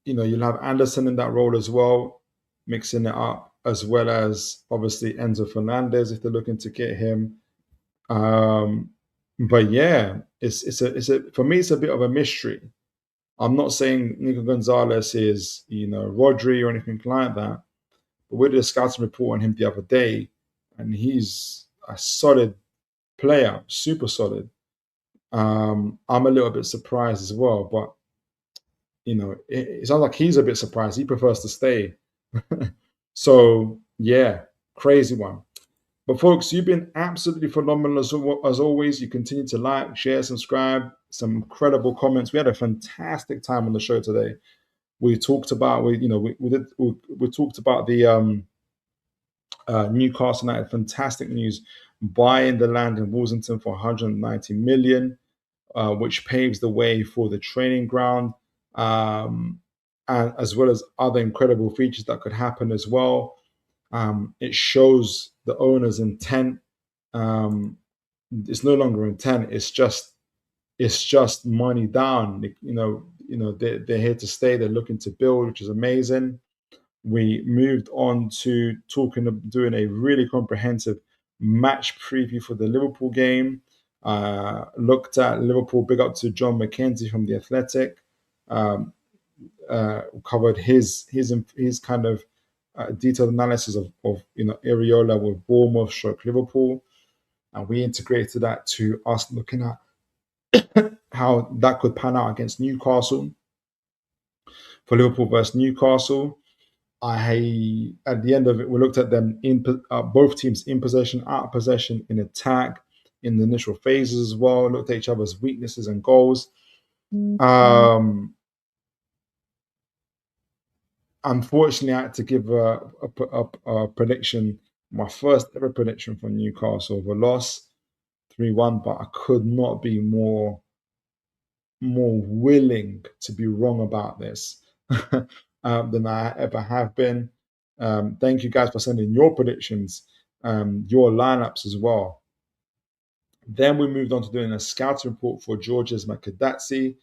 you'll have Anderson in that role as well, mixing it up, as well as, obviously, Enzo Fernandez if they're looking to get him. But yeah, for me, it's a bit of a mystery. I'm not saying Nico Gonzalez is, Rodri or anything like that. But we did a scouting report on him the other day, and he's a solid player, super solid. I'm a little bit surprised as well, but it sounds like he's a bit surprised. He prefers to stay. So yeah, crazy one. But folks, you've been absolutely phenomenal as always. You continue to like, share, subscribe. Some incredible comments. We had a fantastic time on the show today. We talked about we talked about the Newcastle United. Fantastic news, buying the land in Woolsington for 190 million, which paves the way for the training ground, and as well as other incredible features that could happen as well. It shows the owner's intent. It's no longer intent. It's just money down. They're here to stay. They're looking to build, which is amazing. We moved on to doing a really comprehensive match preview for the Liverpool game. Looked at Liverpool. Big up to John McKenzie from the Athletic. Covered his kind of detailed analysis of Ariola with Bournemouth / Liverpool, and we integrated that to us looking at how that could pan out against Newcastle for Liverpool versus Newcastle. At the end of it, we looked at them both teams in possession, out of possession, in attack, in the initial phases as well. Looked at each other's weaknesses and goals. Unfortunately, I had to give a prediction, my first ever prediction for Newcastle of a loss, 3-1, but I could not be more willing to be wrong about this than I ever have been. Thank you guys for sending your predictions, your lineups as well. Then we moved on to doing a scouting report for Giorgio Mikautadze,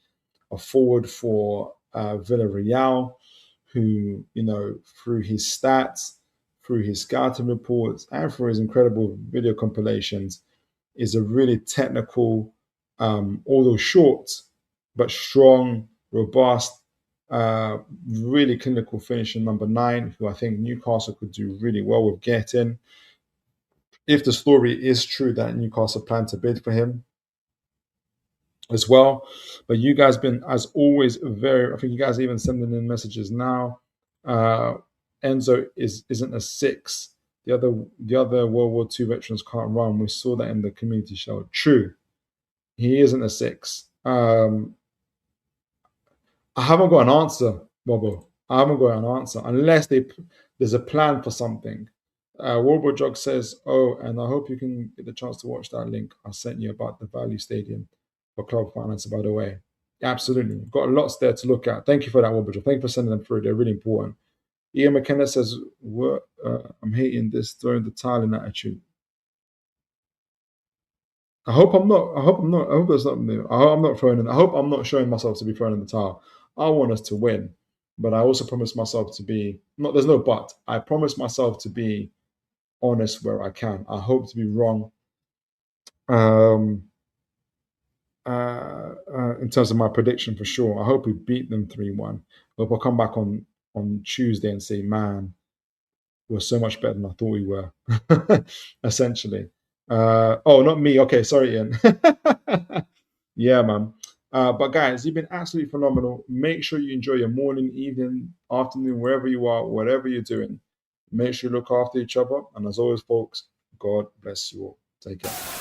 a forward for Villarreal, who, through his stats, through his scouting reports, and through his incredible video compilations, is a really technical, although short, but strong, robust, really clinical finisher number 9, who I think Newcastle could do really well with getting. If the story is true that Newcastle plan to bid for him as well. But you guys been, as always, I think you guys are even sending in messages now. Enzo isn't a 6. The other World War II veterans can't run. We saw that in the community show. True. He isn't a 6. I haven't got an answer, Bobo. I haven't got an answer unless there's a plan for something. Warburg Jog says, "Oh, and I hope you can get the chance to watch that link I sent you about the Value Stadium for club finance, by the way." Absolutely. Got lots there to look at. Thank you for that, Warburg Jog. Thank you for sending them through. They're really important. Ian McKenna says, I'm hating this throwing the towel in attitude. I hope I'm not. I hope it's not me. I hope I'm not throwing in. I hope I'm not showing myself to be throwing in the towel. I want us to win, but I also promise myself to be. There's no but. I promise myself to be honest where I can. I hope to be wrong. In terms of my prediction, for sure. I hope we beat them 3-1. I hope I'll come back on Tuesday and say, man, we're so much better than I thought we were. Essentially. Not me. Okay, sorry, Ian. Yeah, man. But guys, you've been absolutely phenomenal. Make sure you enjoy your morning, evening, afternoon, wherever you are, whatever you're doing. Make sure you look after each other. And as always, folks, God bless you all. Take care.